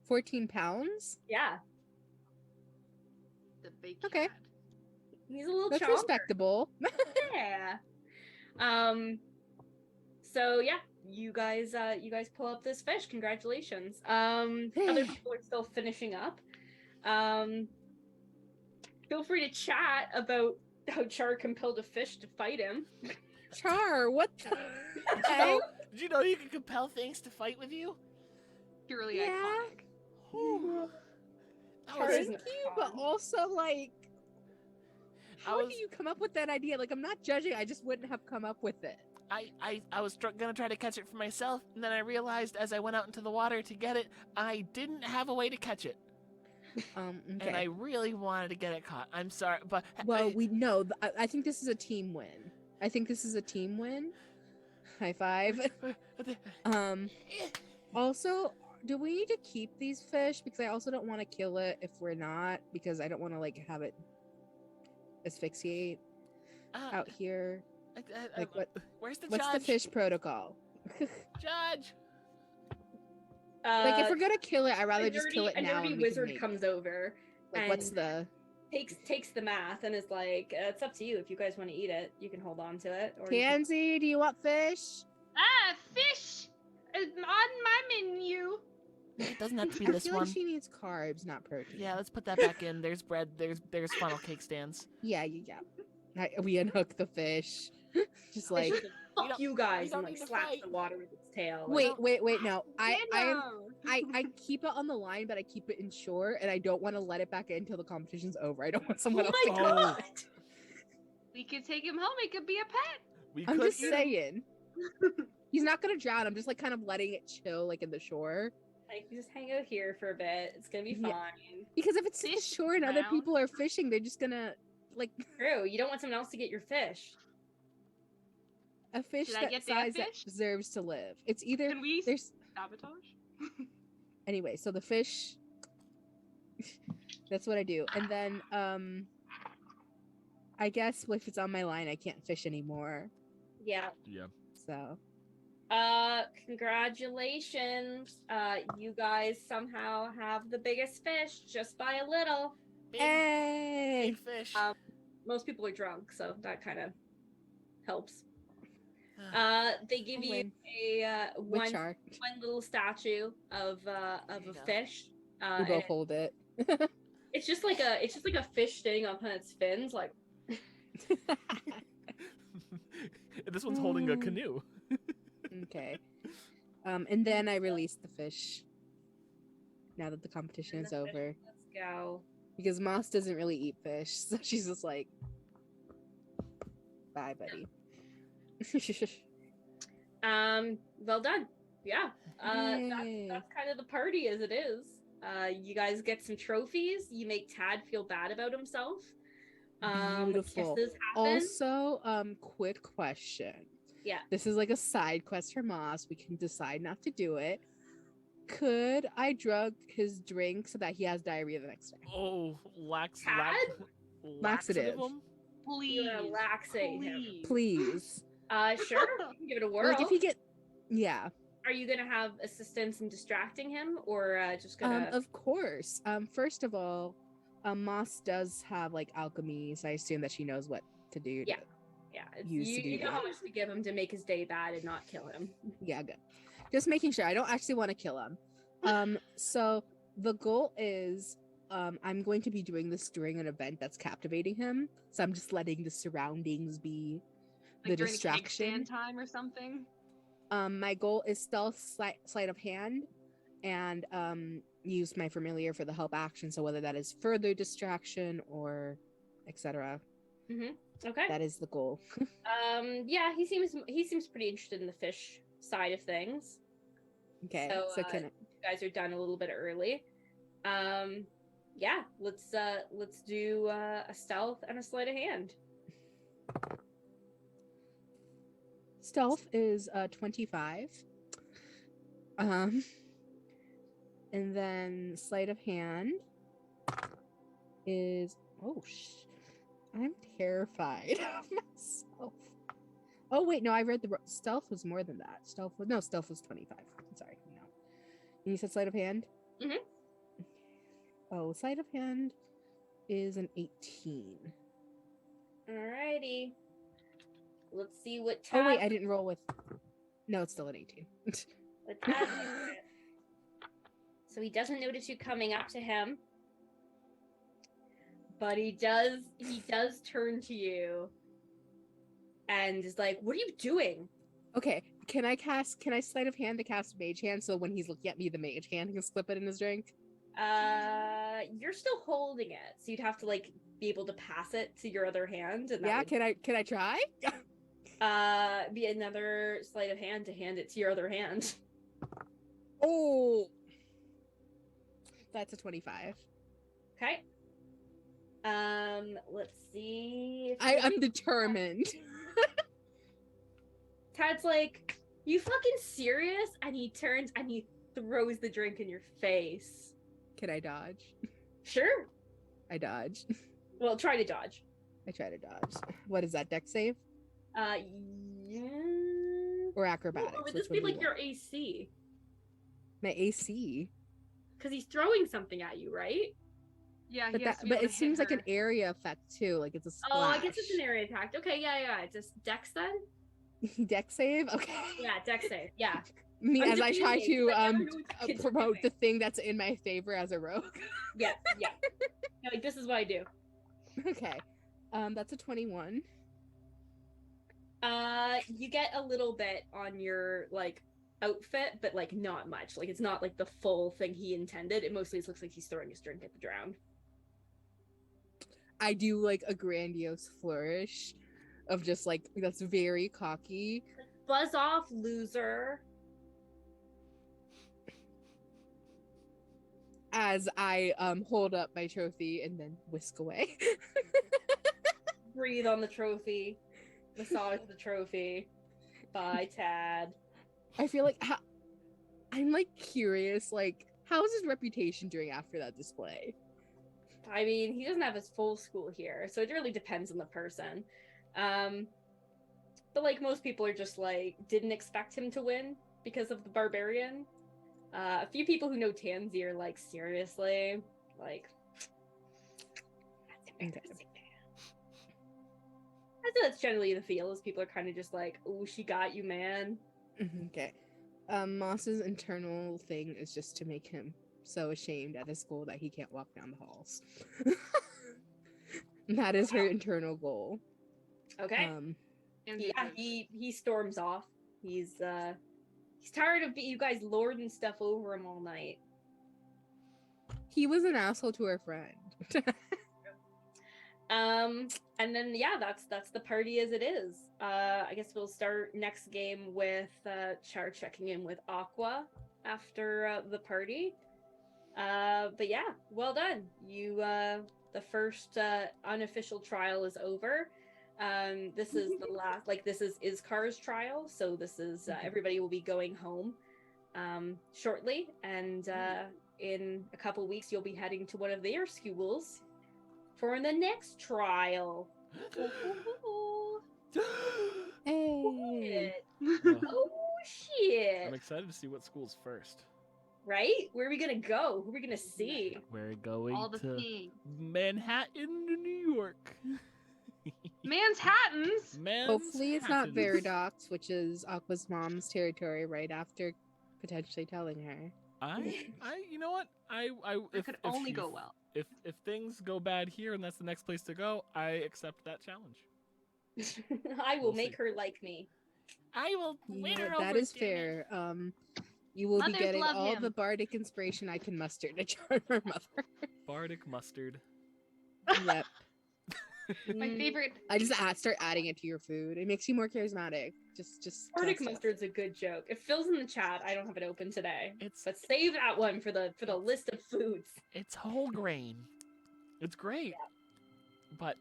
14 pounds? Yeah. The big Okay. cat. He's a little That's chonker. respectable. Yeah. So yeah, you guys pull up this fish. Congratulations. Other people are still finishing up. Feel free to chat about how Charr compelled a fish to fight him. Charr, what the Did you know you can compel things to fight with you? Purely Yeah. Whew. Thank you, but also like how was- do you come up with that idea? Like I'm not judging, I just wouldn't have come up with it. I was gonna try to catch it for myself, and then I realized as I went out into the water to get it, I didn't have a way to catch it. Okay. And I really wanted to get it caught. I'm sorry, but Well, we know. I think this is a team win. High five. Also, do we need to keep these fish? Because I also don't want to kill it if we're not, because I don't want to like have it asphyxiate out here. Like what? Where's the What's judge? the fish protocol? Judge. Like if we're gonna kill it, I'd rather a just kill it nerdy now and we can wizard make comes it. over Like and what's the takes the math and is like, it's up to you. If you guys want to eat it, you can hold on to it. Or you can- Tansy? Do you want fish? Ah, fish is on my menu. It doesn't have to be I this feel one. like she needs carbs, not protein. Yeah, let's put that back in. There's bread. There's funnel cake stands. Yeah. We unhook the fish. Just like It's just like, fuck you guys, don't and like need to slaps fight. the water with its tail. Like, wait. No, I Dinner. keep it on the line, but I keep it in shore, and I don't want to let it back in until the competition's over. I don't want someone oh else. my to kill god! it. We could take him home. It could be a pet. We I'm could just eat 'em. saying. He's not gonna drown. I'm just like kind of letting it chill, like in the shore. Like, just hang out here for a bit. It's gonna be Yeah. fine. Because if it's in the Fish shore and other drown. people are fishing, they're just gonna like True. You don't want someone else to get your fish. a fish Should I that get that size that fish? deserves to live. It's either Can we there's sabotage? anyway. So the fish. That's what I do, and then I guess if it's on my line, I can't fish anymore. Yeah. Yeah. So Congratulations. You guys somehow have the biggest fish just by a little. Big, hey, big fish. Most people are drunk, so that kind of helps. They give you Win. a with one Char, little statue of There a you go. fish. we And both hold it. it's just like a fish standing on its fins, like This one's holding a Mm. canoe. Okay. And then I release the fish. Now that the competition is over. let's go. Because Moss doesn't really eat fish, so she's just like, bye, buddy. Well done. Yeah. Yay. That's kind of the party as it is. You guys get some trophies. You make Tad feel bad about himself. Beautiful. Kisses happen. Also, quick question. Yeah. This is like a side quest for Moss. We can decide not to do it. Could I drug his drink so that he has diarrhea the next day? Oh, Tad? Laxative. Please. You're gonna laxate him. Please. Sure. You can give it a whirl. Like if he get, yeah. Are you gonna have assistance in distracting him, or just gonna? Of course. First of all, Moss does have like alchemies. I assume that she knows what to do. Yeah. To, Yeah. used to do You know that. how much to give him to make his day bad and not kill him. yeah, good. Just making sure. I don't actually want to kill him. So the goal is, I'm going to be doing this during an event that's captivating him. So I'm just letting the surroundings be Like the during distraction. Cake stand time or something. My goal is stealth, sleight of hand, and use my familiar for the help action. So whether that is further distraction or etc. Okay. That is the goal. Yeah, he seems pretty interested in the fish side of things. Okay. So, So can you guys are done a little bit early. Yeah, let's do a stealth and a sleight of hand. stealth is 25. And then sleight of hand is I'm terrified of myself. Oh wait, no, I read stealth was more than that. Stealth was 25. I'm sorry, no. And you said sleight of hand? Mhm. Oh, sleight of hand is an 18. Alrighty. Let's see what Oh wait, Tad. I didn't roll with. No, it's still an 18. What Tad did. So he doesn't notice you coming up to him, but he does turn to you and is like, "What are you doing?" Okay, can I sleight of hand to cast mage hand so when he's looking at me, the mage hand can slip it in his drink? You're still holding it, so you'd have to like be able to pass it to your other hand, and that Yeah, would, can I try? be another sleight of hand to hand it to your other hand. Oh, that's a 25. Okay. Let's see. if I'm determined. Tad's like, "You fucking serious?" And he turns and he throws the drink in your face. Can I dodge? Sure. I dodge. Well, try to dodge. I try to dodge. What is that, dex save? Yeah. or Well, acrobatics? or would Which this one be do you like your want? AC? My AC. Because he's throwing something at you, right? Yeah, But he has that to be but able it to hit seems like an her. area effect too. Like it's a splash. Oh, I guess it's an area attack. Okay, yeah. Just dex then? Deck save. Okay. Yeah, dex save. Yeah. Me I'm as I try debating, 'cause to I never know what the kids are promote the doing. thing that's in my favor as a rogue. Yeah. You're like, this is what I do. Okay. That's a 21. You get a little bit on your like outfit, but like not much. Like it's not like the full thing he intended. It mostly just looks like he's throwing his drink at the ground. I do like a grandiose flourish of just like that's very cocky. Buzz off, loser. As I hold up my trophy and then whisk away. Breathe on the trophy. Massage the trophy. Bye, Tad. I feel like I'm like curious, like how is his reputation doing after that display? I mean, he doesn't have his full school here, so it really depends on the person. But like most people are just like didn't expect him to win because of the barbarian. A few people who know Tanzy are like, seriously, like that's embarrassing. I think that's generally the feel is people are kind of just like, oh, she got you, man. Okay. Moss's internal thing is just to make him so ashamed at his school that he can't walk down the halls. That is her internal goal. Okay. And Yeah, he storms off. He's tired of you guys lording stuff over him all night. He was an asshole to her friend. And then yeah, that's the party as it is. I guess we'll start next game with Char checking in with Aqua after the party. But yeah, well done. You the first unofficial trial is over. This is the last, like this is Iskar's trial, so this is everybody will be going home shortly, and in a couple weeks you'll be heading to one of their schools for the next trial. Hey. Oh shit! I'm excited to see what school's first. Right? Where are we gonna go? Who are we gonna see? We're going all the to things. Manhattan, New York. Manhattans. Hopefully it's not Manhattans. Veridox, which is Aqua's mom's territory, right after potentially telling her. You know what? It could only go well. If things go bad here and that's the next place to go, I accept that challenge. I will We'll make see. her like me. I will You win know her what, that over, is damn it. fair. You will be Mothers getting love all him. the bardic inspiration I can muster to charm her mother. Bardic mustard. Yep. My favorite. I just start adding it to your food. It makes you more charismatic. Just Arctic test it. mustard's a good joke. It fills in the chat. I don't have it open today, It's but save that one for the list of foods. it's whole grain. It's great. But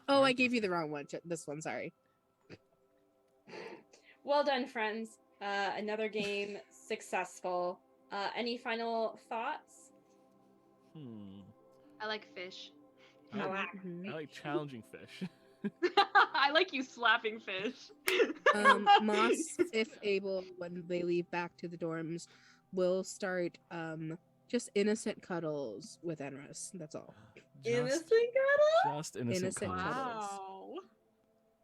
Oh, I gave you the wrong one. This one, sorry. Well done, friends. Another game successful. Any final thoughts? I like fish. I like, Mhm. I like challenging fish. I like you slapping fish. Moss, if able, when they leave back to the dorms, will start just innocent cuddles with Enris. That's all. Innocent Just innocent Innocent cuddles. cuddles. Wow.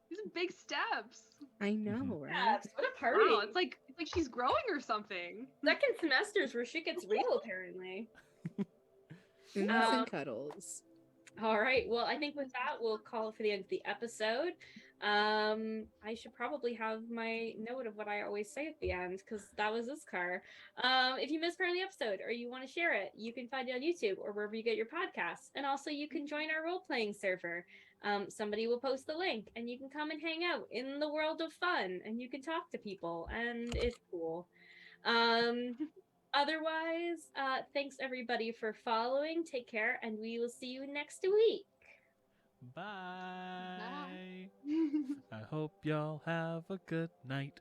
These are big steps. I know, Mhm. right? Yes, what a party! Wow, it's like she's growing or something. Second semesters where shit gets real, apparently. Innocent cuddles. All right. Well, I think with that, we'll call it for the end of the episode. I should probably have my note of what I always say at the end because that was Iskar. If you missed part of the episode or you want to share it, you can find it on YouTube or wherever you get your podcasts. And also, you can join our role playing server. Somebody will post the link and you can come and hang out in the world of fun and you can talk to people and it's cool. Otherwise, thanks everybody for following. Take care, and we will see you next week. Bye. I hope y'all have a good night.